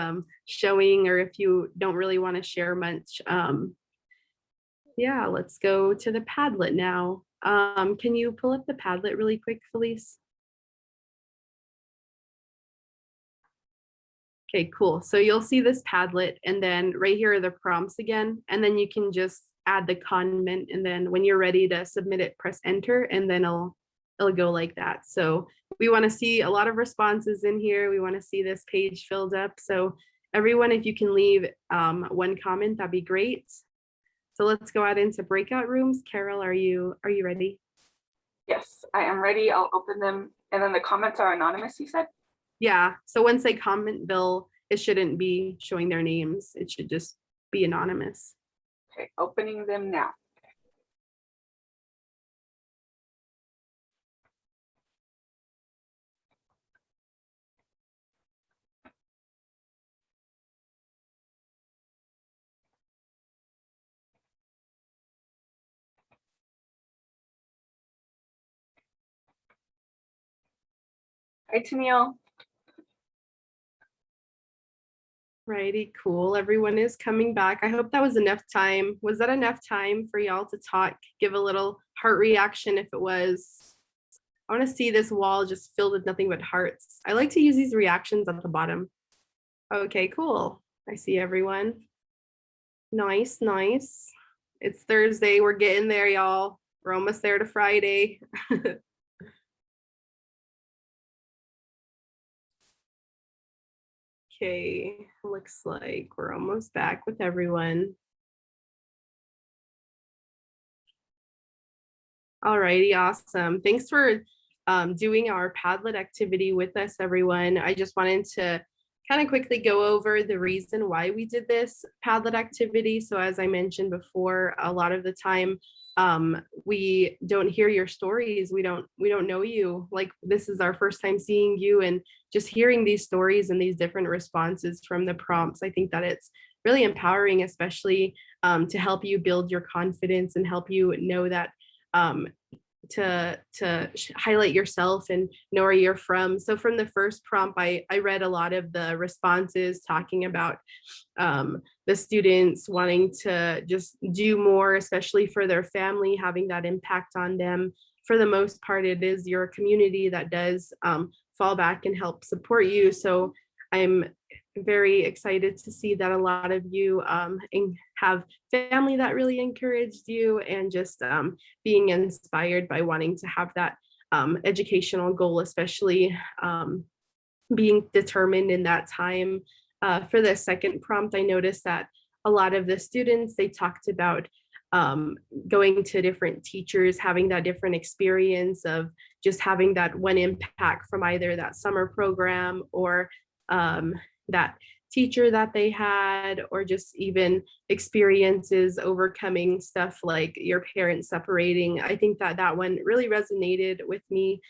showing, or if you don't really want to share much. Yeah, let's go to the Padlet now. Can you pull up the Padlet really quick, Felice? Okay, cool. So you'll see this Padlet, and then right here are the prompts again, and then you can just add the comment, and then when you're ready to submit it, press enter, and then it'll go like that. So we want to see a lot of responses in here. We want to see this page filled up. So everyone, if you can leave one comment, that'd be great. So let's go out into breakout rooms. Carol, are you ready? Yes, I am ready. I'll open them. And then the comments are anonymous, you said? Yeah, so once they comment, it shouldn't be showing their names. It should just be anonymous. Okay, opening them now. Hi, Tennille. Righty, cool. Everyone is coming back. I hope that was enough time. Was that enough time for y'all to talk, give a little heart reaction if it was? I want to see this wall just filled with nothing but hearts. I like to use these reactions at the bottom. Okay, cool. I see everyone. Nice, nice. It's Thursday. We're getting there, y'all. We're almost there to Friday. Okay, looks like we're almost back with everyone. Alrighty, awesome. Thanks for doing our Padlet activity with us, everyone. I just wanted to kind of quickly go over the reason why we did this Padlet activity. So as I mentioned before, a lot of the time we don't hear your stories. We don't know you. Like, this is our first time seeing you, and just hearing these stories and these different responses from the prompts, I think that it's really empowering, especially to help you build your confidence and help you know that to highlight yourself and know where you're from. So from the first prompt, I read a lot of the responses talking about the students wanting to just do more, especially for their family, having that impact on them. For the most part, it is your community that does fall back and help support you. So I'm very excited to see that a lot of you have family that really encouraged you, and just being inspired by wanting to have that educational goal, especially being determined in that time. For the second prompt, I noticed that a lot of the students, they talked about going to different teachers, having that different experience of just having that one impact from either that summer program or that teacher that they had, or just even experiences overcoming stuff like your parents separating. I think that that one really resonated with me.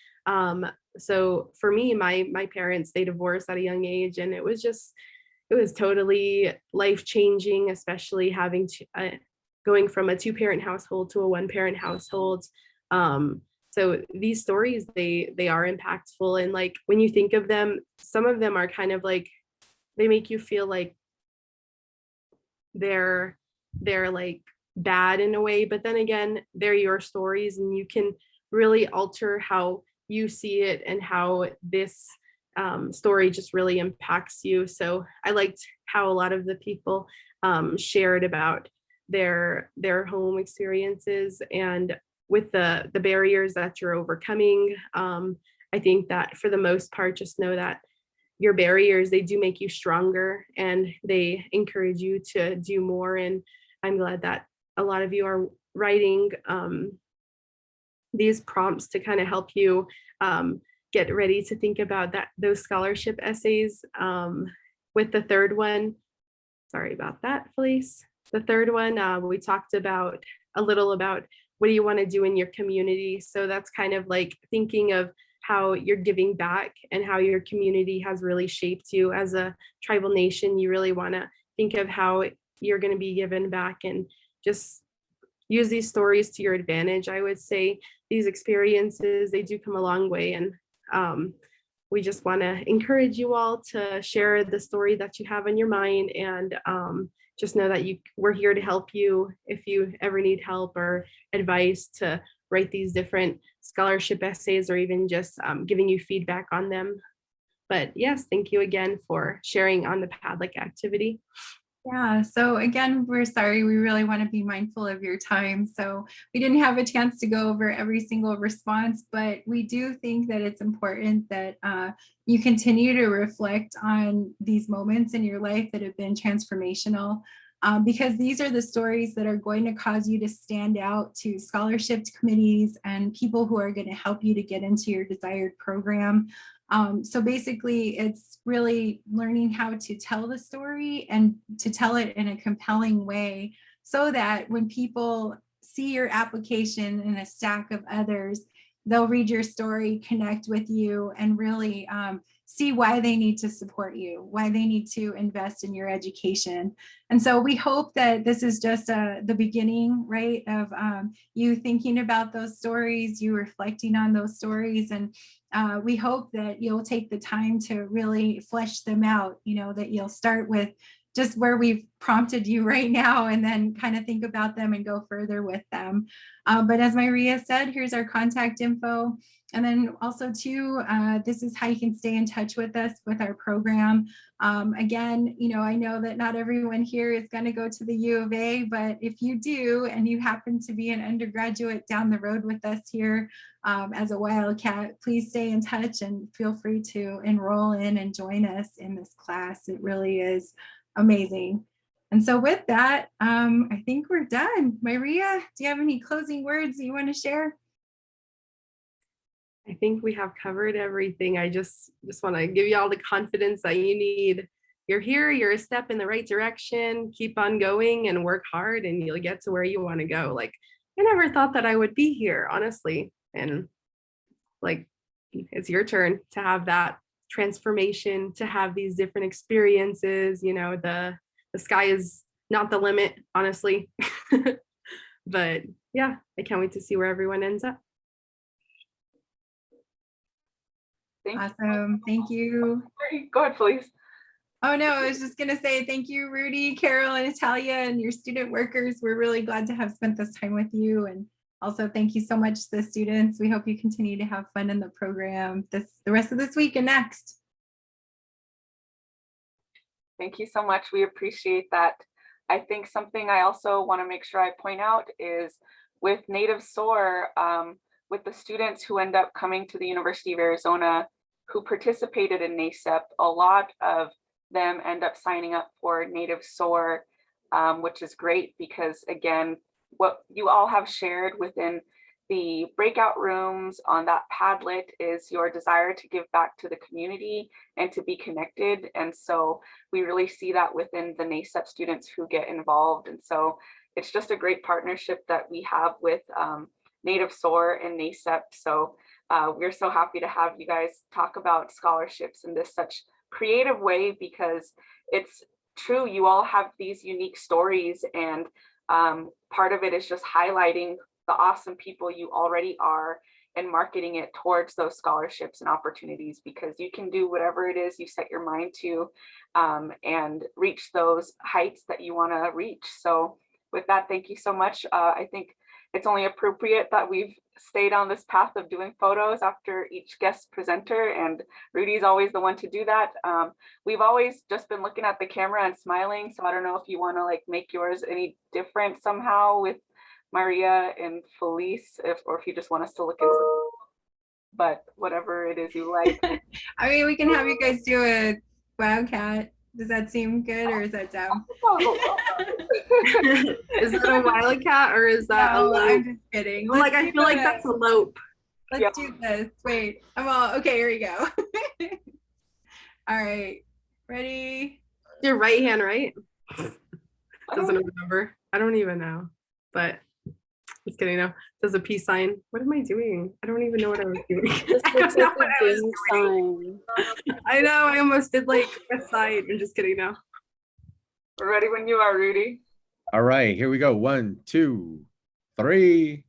So for me, my parents, they divorced at a young age, and it was totally life-changing, especially having to going from a two-parent household to a one-parent household. So these stories, they are impactful, and like when you think of them, some of them are kind of like, they make you feel like they're like bad in a way, but then again, they're your stories, and you can really alter how you see it and how this story just really impacts you. So I liked how a lot of the people shared about their home experiences, and with the barriers that you're overcoming. I think that for the most part, just know that your barriers, they do make you stronger, and they encourage you to do more. And I'm glad that a lot of you are writing these prompts to kind of help you get ready to think about those scholarship essays. With the third one, sorry about that, Felice. The third one, we talked about a little about what do you want to do in your community. So that's kind of like thinking of how you're giving back and how your community has really shaped you as a tribal nation. You really want to think of how you're going to be given back, and just use these stories to your advantage. I would say these experiences, they do come a long way. And we just want to encourage you all to share the story that you have in your mind, and just know that we're here to help you if you ever need help or advice to write these different scholarship essays, or even just giving you feedback on them. But yes, thank you again for sharing on the Padlet activity. Yeah, so again, we're sorry. We really want to be mindful of your time. So we didn't have a chance to go over every single response, but we do think that it's important that you continue to reflect on these moments in your life that have been transformational, because these are the stories that are going to cause you to stand out to scholarship committees and people who are going to help you to get into your desired program. So basically, it's really learning how to tell the story and to tell it in a compelling way, so that when people see your application in a stack of others, they'll read your story, connect with you, and really see why they need to support you, why they need to invest in your education. And so we hope that this is just the beginning, right, of you thinking about those stories, you reflecting on those stories, and we hope that you'll take the time to really flesh them out, that you'll start with just where we've prompted you right now, and then kind of think about them and go further with them. But as Maria said, here's our contact info. And then also too, this is how you can stay in touch with us with our program. Again, I know that not everyone here is going to go to the U of A, but if you do, and you happen to be an undergraduate down the road with us here as a Wildcat, please stay in touch and feel free to enroll in and join us in this class. It really is amazing. And so with that, I think we're done. Maria, do you have any closing words you want to share? I think we have covered everything. I just want to give you all the confidence that you need. You're here, you're a step in the right direction. Keep on going and work hard, and you'll get to where you want to go. Like, I never thought that I would be here, honestly. And like, it's your turn to have that transformation, to have these different experiences. The sky is not the limit, honestly. But yeah, I can't wait to see where everyone ends up. Awesome. Thank you. Go ahead, please. Oh no, I was just going to say thank you, Rudy, Carol, and Natalia, and your student workers. We're really glad to have spent this time with you. And also thank you so much to the students. We hope you continue to have fun in the program the rest of this week and next. Thank you so much. We appreciate that. I think something I also want to make sure I point out is with Native SOAR, with the students who end up coming to the University of Arizona who participated in NASEP, a lot of them end up signing up for Native SOAR, which is great because, again, what you all have shared within the breakout rooms on that Padlet is your desire to give back to the community and to be connected. And so we really see that within the NASEP students who get involved. And so it's just a great partnership that we have with Native SOAR and NASEP. So we're so happy to have you guys talk about scholarships in this such creative way, because it's true, you all have these unique stories, and part of it is just highlighting the awesome people you already are and marketing it towards those scholarships and opportunities, because you can do whatever it is you set your mind to and reach those heights that you want to reach. So with that, thank you so much. I think it's only appropriate that we've stayed on this path of doing photos after each guest presenter, and Rudy's always the one to do that. We've always just been looking at the camera and smiling, so I don't know if you want to like make yours any different somehow with Maria and Felice, or if you just want us to look at, but whatever it is you like. I mean, we can have you guys do a Wildcat. Does that seem good, or is that dumb? Is that a Wildcat, or is that No, a lope? I'm just kidding. Like, I feel like that's a lope. Let's do this. Wait, I'm all okay. Here we go. All right, ready? Your right hand, right? Doesn't remember. I don't even know, but just kidding. No, does a peace sign. What am I doing? I don't even know what I was doing. I don't know what I was doing. I know. I almost did like a sign. I'm just kidding now. We're ready when you are, Rudy. All right, here we go. 1, 2, 3.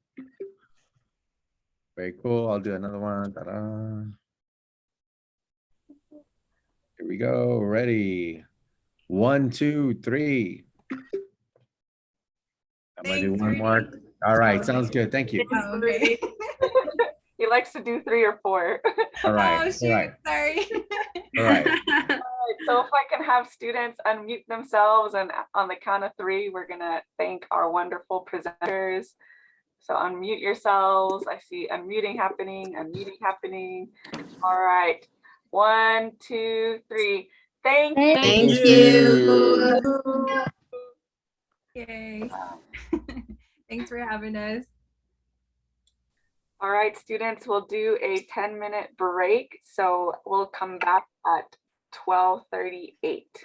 Very cool. I'll do another one. Ta-da. Here we go. Ready. 1, 2, 3. I'm gonna do one more. All right, sounds good. Thank you. Thanks, Rudy. He likes to do 3 or 4. All right. Oh, shoot, All right. sorry. All right. All right, so if I can have students unmute themselves, and on the count of 3, we're gonna thank our wonderful presenters. So unmute yourselves. I see unmuting happening, unmuting happening. All right, 1, 2, 3. Thank you. Yay. Thanks for having us. All right, students, we'll do a 10-minute break. So we'll come back at 12:38.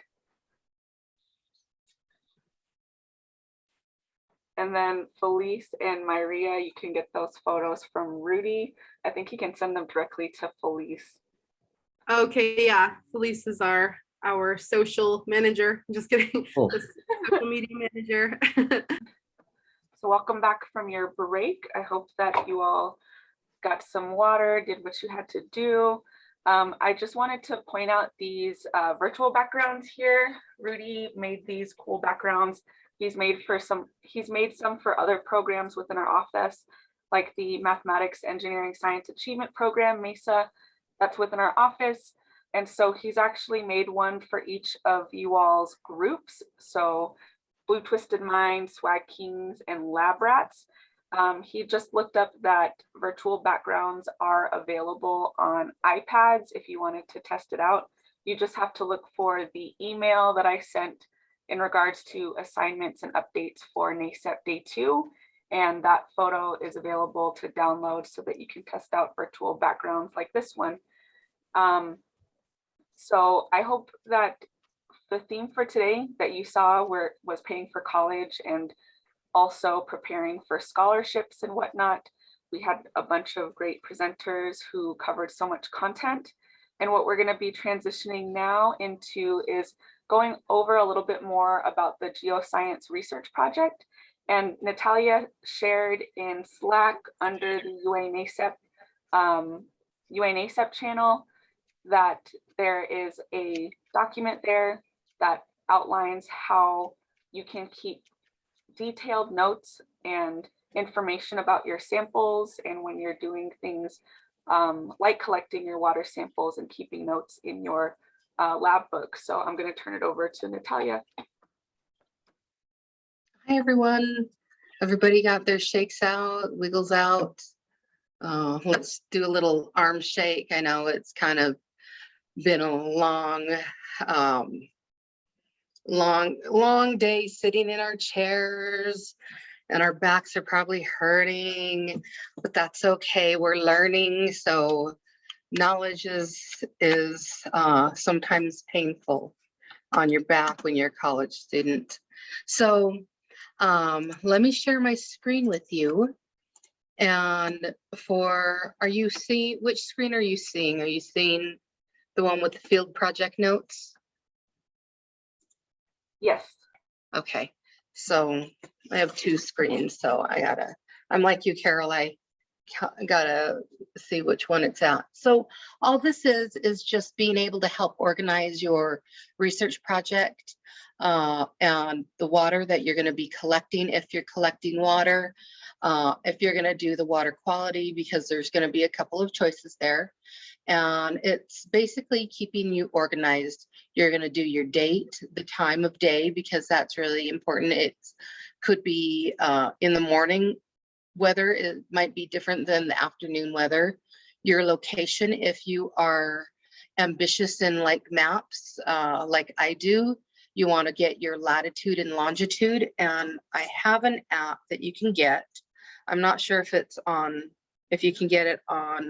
And then Felice and Maria, you can get those photos from Rudy. I think you can send them directly to Felice. Okay, yeah, Felice is our social manager. I'm just kidding. Cool. The social media manager. So welcome back from your break. I hope that you all got some water, did what you had to do. I just wanted to point out these virtual backgrounds here. Rudy made these cool backgrounds. He's made some for other programs within our office, like the Mathematics, Engineering, Science Achievement Program, MESA, that's within our office. And so he's actually made one for each of you all's groups. So Blue Twisted Mind, Swag Kings, and Lab Rats. He just looked up that virtual backgrounds are available on iPads if you wanted to test it out. You just have to look for the email that I sent in regards to assignments and updates for NASEP Day 2. And that photo is available to download so that you can test out virtual backgrounds like this one. So I hope that the theme for today that you saw was paying for college and also preparing for scholarships and whatnot. We had a bunch of great presenters who covered so much content. And what we're going to be transitioning now into is going over a little bit more about the geoscience research project. And Natalia shared in Slack under the UA-NASEP channel that there is a document there that outlines how you can keep detailed notes and information about your samples and when you're doing things like collecting your water samples and keeping notes in your lab book. So I'm going to turn it over to Natalia. Hi, everyone. Everybody got their shakes out, wiggles out. Let's do a little arm shake. I know it's kind of been a long day sitting in our chairs, and our backs are probably hurting, but that's okay. We're learning, so knowledge is sometimes painful on your back when you're a college student. So let me share my screen with you. And which screen are you seeing? Are you seeing the one with the field project notes? Yes. Okay, so I have 2 screens, so I'm like you, Carol, I gotta see which one it's at. So all this is just being able to help organize your research project and the water that you're gonna be collecting if you're collecting water, if you're gonna do the water quality, because there's gonna be a couple of choices there. And it's basically keeping you organized. You're going to do your date, the time of day, because that's really important. It could be in the morning weather. It might be different than the afternoon weather. Your location, if you are ambitious in like maps, like I do, you want to get your latitude and longitude. And I have an app that you can get. I'm not sure if you can get it on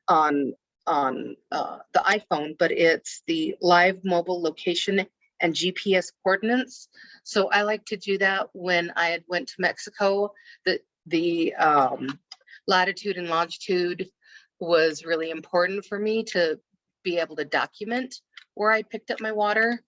the iPhone, but it's the live mobile location and GPS coordinates. So I like to do that when I went to Mexico. The latitude and longitude was really important for me to be able to document where I picked up my water.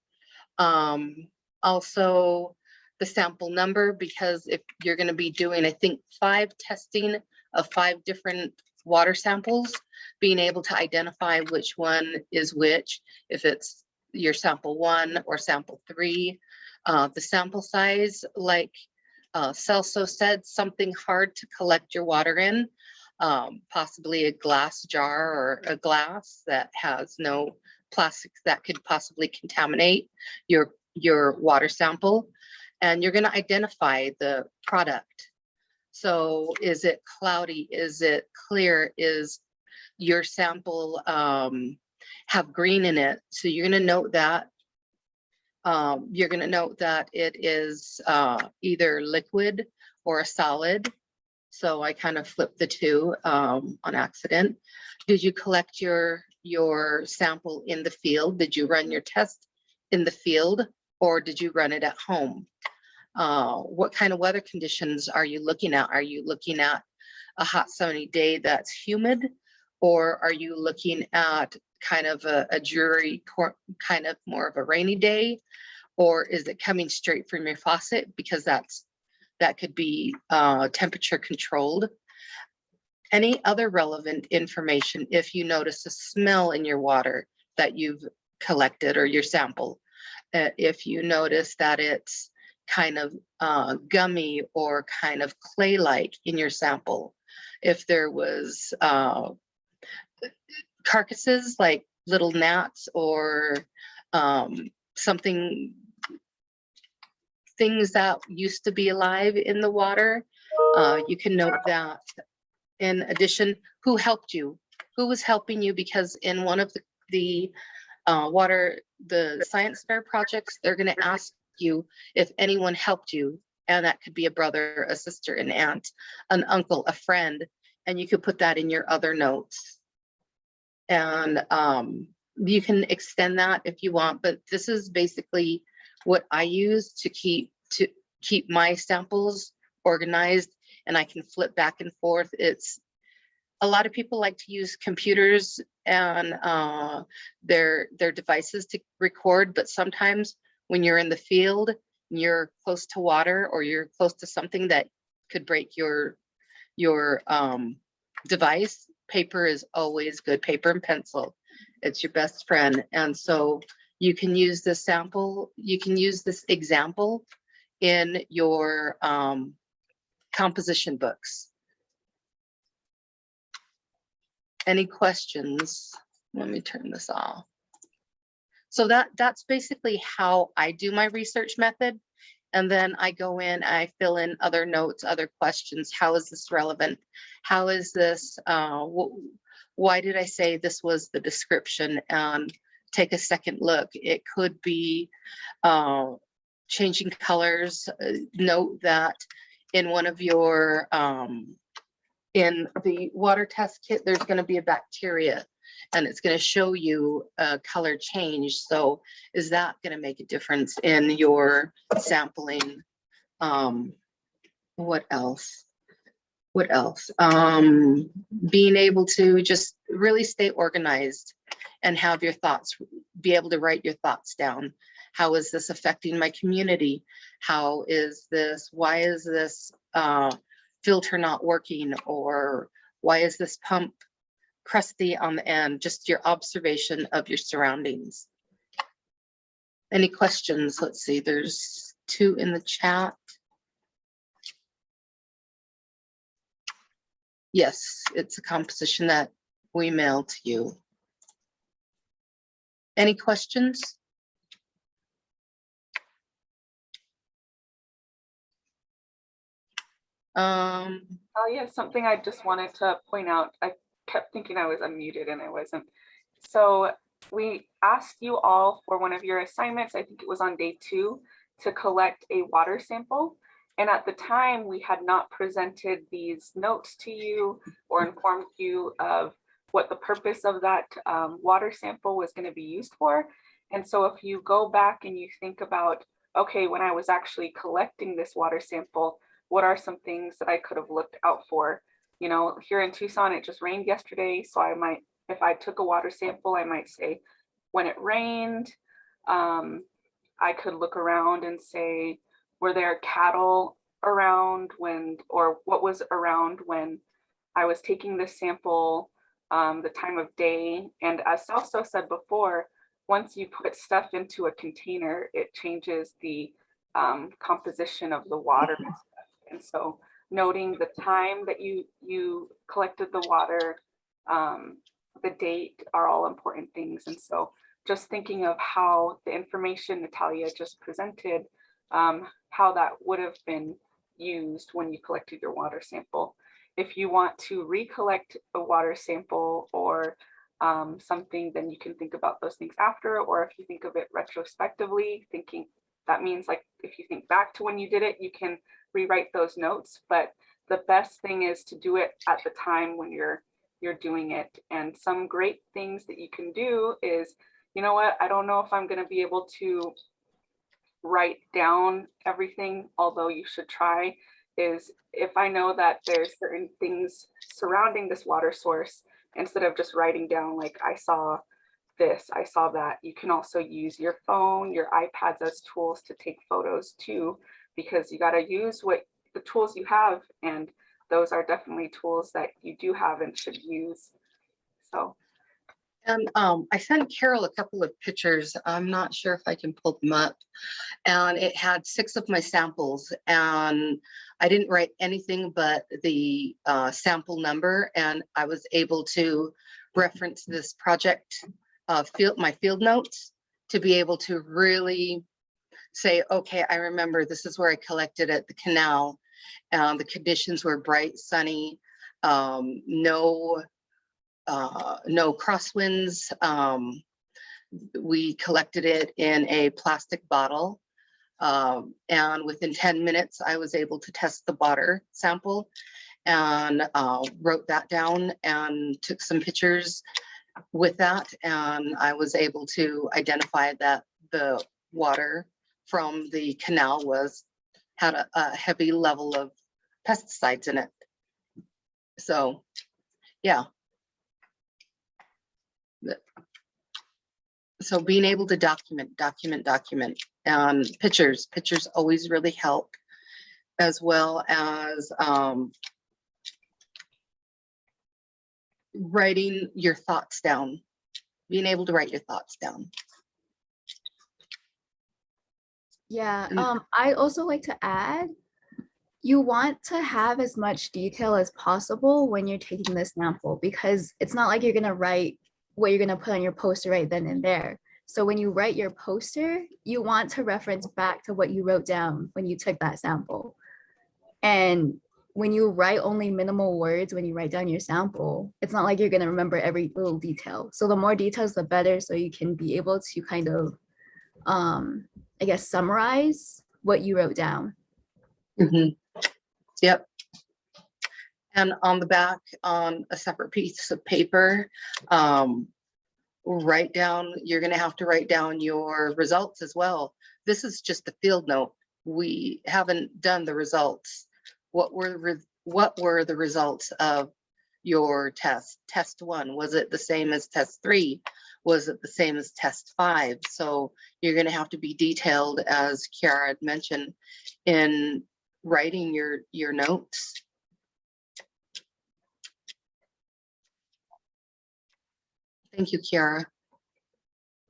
Also the sample number, because if you're going to be doing, I think 5 testing of 5 different water samples, being able to identify which one is which, if it's your sample 1 or sample 3, the sample size, like Celso said, something hard to collect your water in, possibly a glass jar or a glass that has no plastics that could possibly contaminate your water sample. And you're going to identify the product. So is it cloudy? Is it clear? Is your sample have green in it? So you're going to note that. You're going to note that it is either liquid or a solid. So I kind of flipped the two on accident. Did you collect your sample in the field? Did you run your test in the field, or did you run it at home? What kind of weather conditions are you looking at? Are you looking at a hot sunny day that's humid, or are you looking at kind of a dreary, kind of more of a rainy day, or is it coming straight from your faucet? Because that could be temperature controlled. Any other relevant information, if you notice a smell in your water that you've collected or your sample, if you notice that it's kind of gummy or kind of clay-like in your sample, if there was carcasses like little gnats or things that used to be alive in the water, you can note that. In addition, who helped you? Who was helping you? Because in one of the science fair projects, they're going to ask you if anyone helped you, and that could be a brother, a sister, an aunt, an uncle, a friend, and you could put that in your other notes. And you can extend that if you want, but this is basically what I use to keep my samples organized, and I can flip back and forth. It's a lot of people like to use computers and their devices to record, but sometimes when you're in the field, you're close to water, or you're close to something that could break your device, paper is always good. Paper and pencil, it's your best friend. And so you can use this sample, you can use this example in your composition books. Any questions? Let me turn this off. So that's basically how I do my research method. And then I go in, I fill in other notes, other questions. How is this relevant? How is this, why did I say this was the description? And take a second look. It could be changing colors. Note that in one of your, in the water test kit, there's going to be a bacteria, and it's going to show you a color change. So is that going to make a difference in your sampling? What else? What else? Being able to just really stay organized and have your thoughts, be able to write your thoughts down. How is this affecting my community? How is this, why is this filter not working? Or why is this pump crusty on the end? Just your observation of your surroundings. Any questions? Let's see, there's 2 in the chat. Yes, it's a composition that we mail to you. Any questions? Oh yeah, something I just wanted to point out. I kept thinking I was unmuted and I wasn't. So we asked you all for one of your assignments, I think it was on day 2, to collect a water sample. And at the time, we had not presented these notes to you or informed you of what the purpose of that water sample was going to be used for. And so if you go back and you think about, okay, when I was actually collecting this water sample, what are some things that I could have looked out for? You know, here in Tucson, it just rained yesterday. So I might, if I took a water sample, I might say when it rained, I could look around and say, were there cattle around when, or what was around when I was taking this sample, the time of day. And as Celso said before, once you put stuff into a container, it changes the composition of the water. And so noting the time that you collected the water, the date are all important things. And so just thinking of how the information Natalia just presented, how that would have been used when you collected your water sample. If you want to recollect a water sample or something, then you can think about those things after, or if you think of it retrospectively, thinking that means like if you think back to when you did it, you can rewrite those notes. But the best thing is to do it at the time when you're doing it. And some great things that you can do is, you know what, I don't know if I'm going to be able to write down everything, although you should try, is if I know that there's certain things surrounding this water source, instead of just writing down like I saw this, I saw that, you can also use your phone, your iPads as tools to take photos too, because you got to use what the tools you have, and those are definitely tools that you do have and should use. So. And I sent Carol a couple of pictures. I'm not sure if I can pull them up. And it had 6 of my samples, and I didn't write anything but the sample number, and I was able to reference this project my field notes to be able to really say, okay, I remember this is where I collected at the canal. The conditions were bright, sunny, no crosswinds. We collected it in a plastic bottle. And within 10 minutes, I was able to test the water sample and wrote that down and took some pictures with that. And I was able to identify that the water from the canal had a heavy level of pesticides in it. So, yeah. So being able to document, and pictures always really help, as well as writing your thoughts down, being able to write your thoughts down. Yeah, I also like to add, you want to have as much detail as possible when you're taking the sample, because it's not like you're gonna write what you're gonna put on your poster right then and there. So when you write your poster, you want to reference back to what you wrote down when you took that sample. And when you write only minimal words, when you write down your sample, it's not like you're gonna remember every little detail. So the more details, the better, so you can be able to kind of, I guess, summarize what you wrote down. Yep. And on the back, on a separate piece of paper, you're going to have to write down your results as well. This is just the field note. We haven't done the results. What were the results of your test? Test 1, was it the same as test 3? Was it the same as test 5? So you're going to have to be detailed, as Kiara had mentioned, in writing your notes. Thank you, Kiara.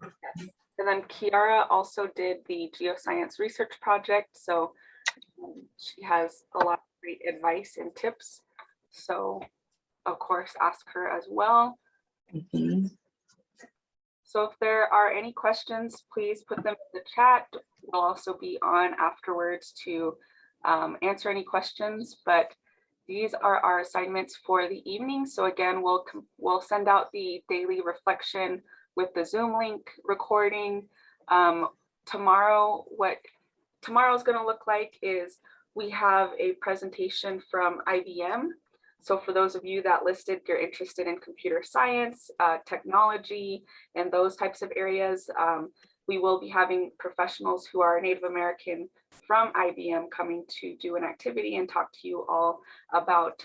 And then Kiara also did the geoscience research project. So she has a lot of great advice and tips. So of course, ask her as well. So if there are any questions, please put them in the chat. We'll also be on afterwards to answer any questions, but these are our assignments for the evening. So again, we'll send out the daily reflection with the Zoom link recording. Tomorrow, what tomorrow's going to look like is we have a presentation from IBM. So for those of you that listed you're interested in computer science, technology, and those types of areas, we will be having professionals who are Native American from IBM coming to do an activity and talk to you all about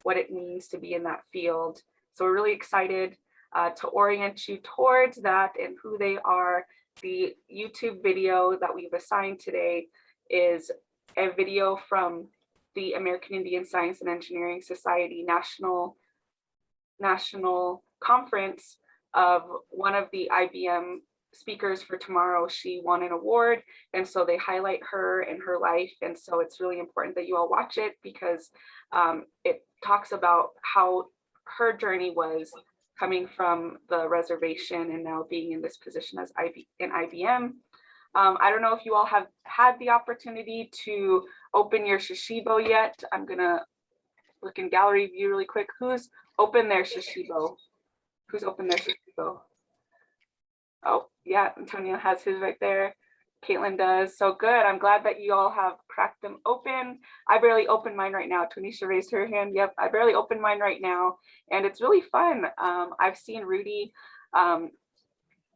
what it means to be in that field. So we're really excited to orient you towards that and who they are the YouTube video that we've assigned today is a video from the American Indian Science and Engineering Society National Conference of one of the IBM speakers for tomorrow. She won an award, and so they highlight her and her life, and so it's really important that you all watch it because it talks about how her journey was coming from the reservation and now being in this position as in IBM. I don't know if you all have had the opportunity to open your Shishibo yet. I'm gonna look in gallery view really quick. Who's opened their Shishibo? Who's opened their Shishibo? Oh, yeah, Antonio has his right there. Caitlin does. So good. I'm glad that you all have cracked them open. I barely opened mine right now. Tanisha raised her hand. Yep, I barely opened mine right now. And it's really fun. I've seen Rudy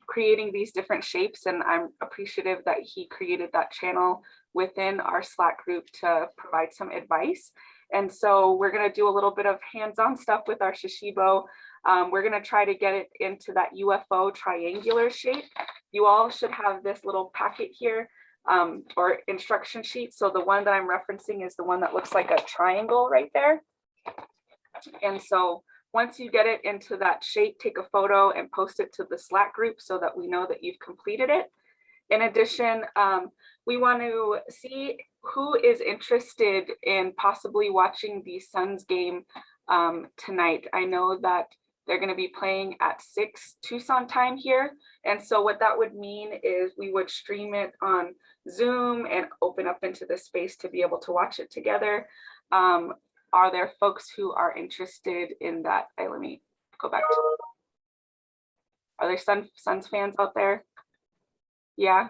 creating these different shapes, and I'm appreciative that he created that channel within our Slack group to provide some advice. And so we're going to do a little bit of hands-on stuff with our Shishibo. We're going to try to get it into that UFO triangular shape. You all should have this little packet here or instruction sheet. So the one that I'm referencing is the one that looks like a triangle right there. And so once you get it into that shape, take a photo and post it to the Slack group so that we know that you've completed it. In addition, we want to see who is interested in possibly watching the Suns game tonight. I know that they're going to be playing at 6 Tucson time here. And so what that would mean is we would stream it on Zoom and open up into the space to be able to watch it together. Are there folks who are interested in that? Hey, let me go back to, are there Suns fans out there? Yeah.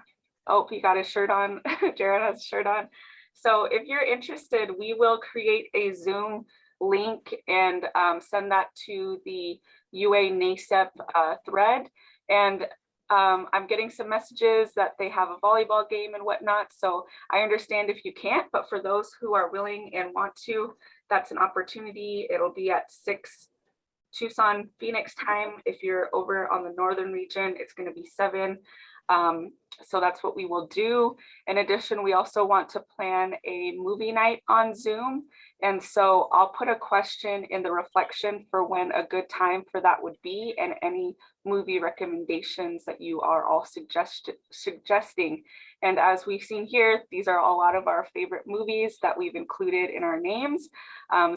Oh, he got his shirt on. Jared has a shirt on. So if you're interested, we will create a Zoom link and send that to the UA NASEP thread. And I'm getting some messages that they have a volleyball game and whatnot. So I understand if you can't, but for those who are willing and want to, that's an opportunity. It'll be at 6 Tucson, Phoenix time. If you're over on the northern region, it's going to be 7. So that's what we will do. In addition, we also want to plan a movie night on Zoom. And so I'll put a question in the reflection for when a good time for that would be and any movie recommendations that you are all suggesting. And as we've seen here, these are a lot of our favorite movies that we've included in our names.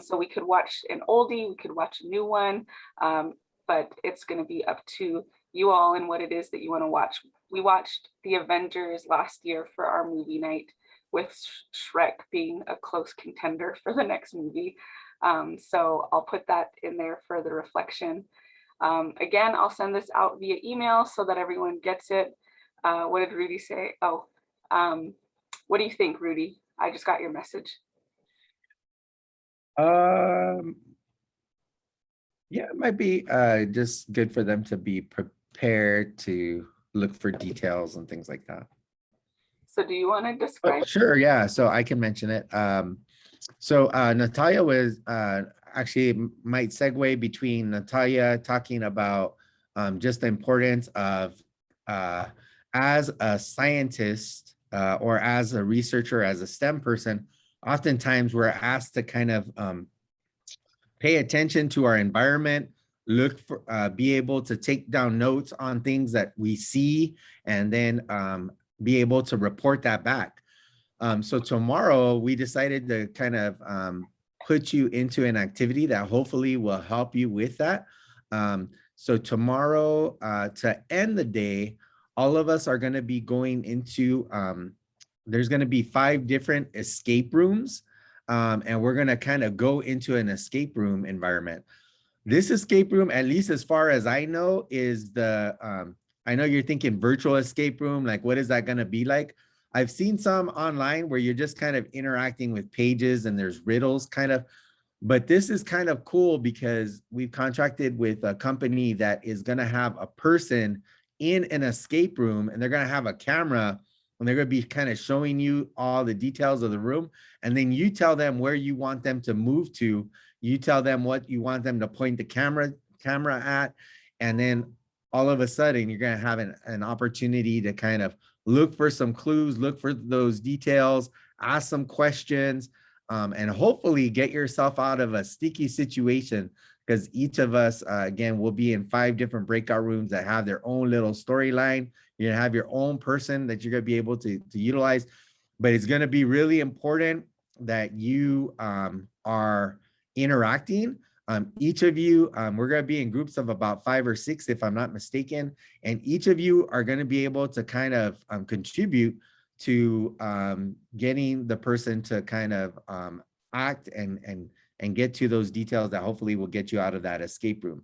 So we could watch an oldie, we could watch a new one, but it's going to be up to you all and what it is that you want to watch. We watched The Avengers last year for our movie night, with Shrek being a close contender for the next movie. So I'll put that in there for the reflection. Again, I'll send this out via email so that everyone gets it. What did Rudy say? Oh, what do you think, Rudy? I just got your message. Yeah, it might be just good for them to be prepared to look for details and things like that. So do you want to describe? Sure, yeah. So I can mention it. So Natalia was actually might segue between Natalia talking about just the importance of as a scientist or as a researcher, as a STEM person, oftentimes we're asked to kind of pay attention to our environment, look for, be able to take down notes on things that we see, and then be able to report that back. So tomorrow we decided to kind of put you into an activity that hopefully will help you with that. So tomorrow, to end the day, all of us are going to be going into, there's going to be 5 different escape rooms, and we're going to kind of go into an escape room environment. This escape room, at least as far as I know, is the, I know you're thinking virtual escape room, like what is that going to be like? I've seen some online where you're just kind of interacting with pages and there's riddles kind of, but this is kind of cool because we've contracted with a company that is going to have a person in an escape room, and they're going to have a camera, and they're going to be kind of showing you all the details of the room. And then you tell them where you want them to move to. You tell them what you want them to point the camera at. And then all of a sudden you're going to have an opportunity to kind of look for some clues, look for those details, ask some questions, and hopefully get yourself out of a sticky situation, because each of us, again, will be in 5 different breakout rooms that have their own little storyline. You're going to have your own person that you're going to be able to utilize, but it's going to be really important that you are interacting. Each of you, we're going to be in groups of about 5 or 6, if I'm not mistaken, and each of you are going to be able to kind of contribute to getting the person to kind of act and get to those details that hopefully will get you out of that escape room.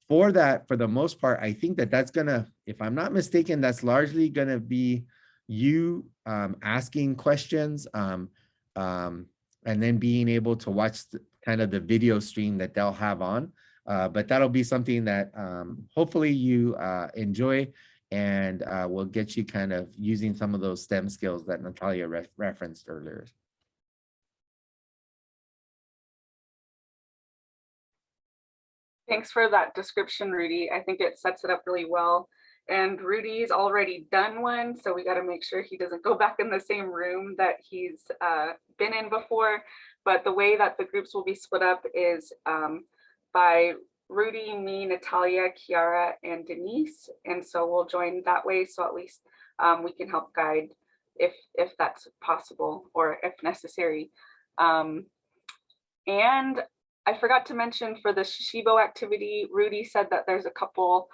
For that, for the most part, I think that that's gonna, if I'm not mistaken, that's largely gonna be you asking questions and then being able to watch kind of the video stream that they'll have on. But that'll be something that hopefully you enjoy, and will get you kind of using some of those STEM skills that Natalia referenced earlier. Thanks for that description, Rudy. I think it sets it up really well. And Rudy's already done one, so we got to make sure he doesn't go back in the same room that he's been in before. But the way that the groups will be split up is by Rudy, me, Natalia, Kiara, and Denise. And so we'll join that way, so at least we can help guide if that's possible or if necessary. And I forgot to mention for the Shishibo activity, Rudy said that there's a couple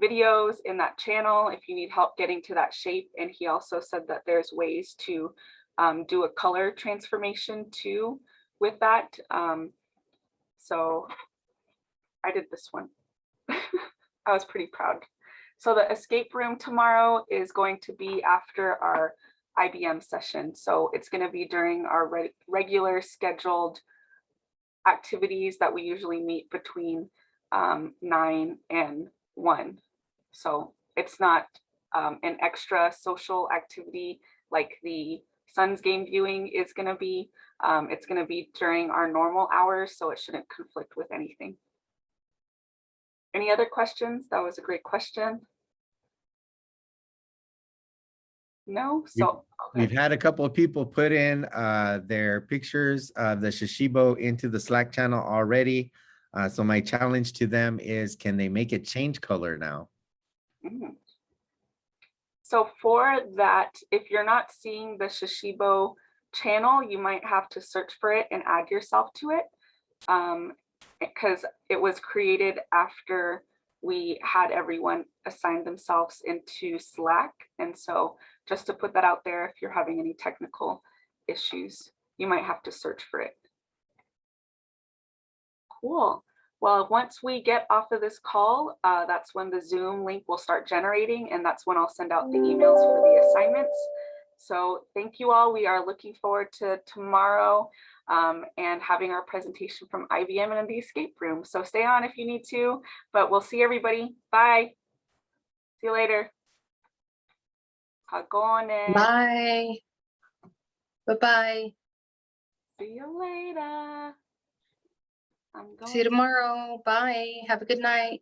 videos in that channel if you need help getting to that shape. And he also said that there's ways to do a color transformation too with that. So I did this one. I was pretty proud. So the escape room tomorrow is going to be after our IBM session. So it's going to be during our regular scheduled activities that we usually meet between 9 and 1. So it's not an extra social activity like the Suns game viewing is going to be. It's going to be during our normal hours, so it shouldn't conflict with anything. Any other questions? That was a great question. No? So we've had a couple of people put in their pictures of the Shishibo into the Slack channel already. So my challenge to them is, can they make it change color now? So for that, if you're not seeing the Shishibo channel, you might have to search for it and add yourself to it, because it was created after we had everyone assign themselves into Slack. And so just to put that out there, if you're having any technical issues, you might have to search for it. Cool. Well, once we get off of this call, that's when the Zoom link will start generating, and that's when I'll send out the emails for the assignments. So thank you all. We are looking forward to tomorrow and having our presentation from IBM in the escape room. So stay on if you need to, but we'll see everybody. Bye. See you later. Hagone. Bye. Bye-bye. See you later. See you tomorrow. Bye. Have a good night.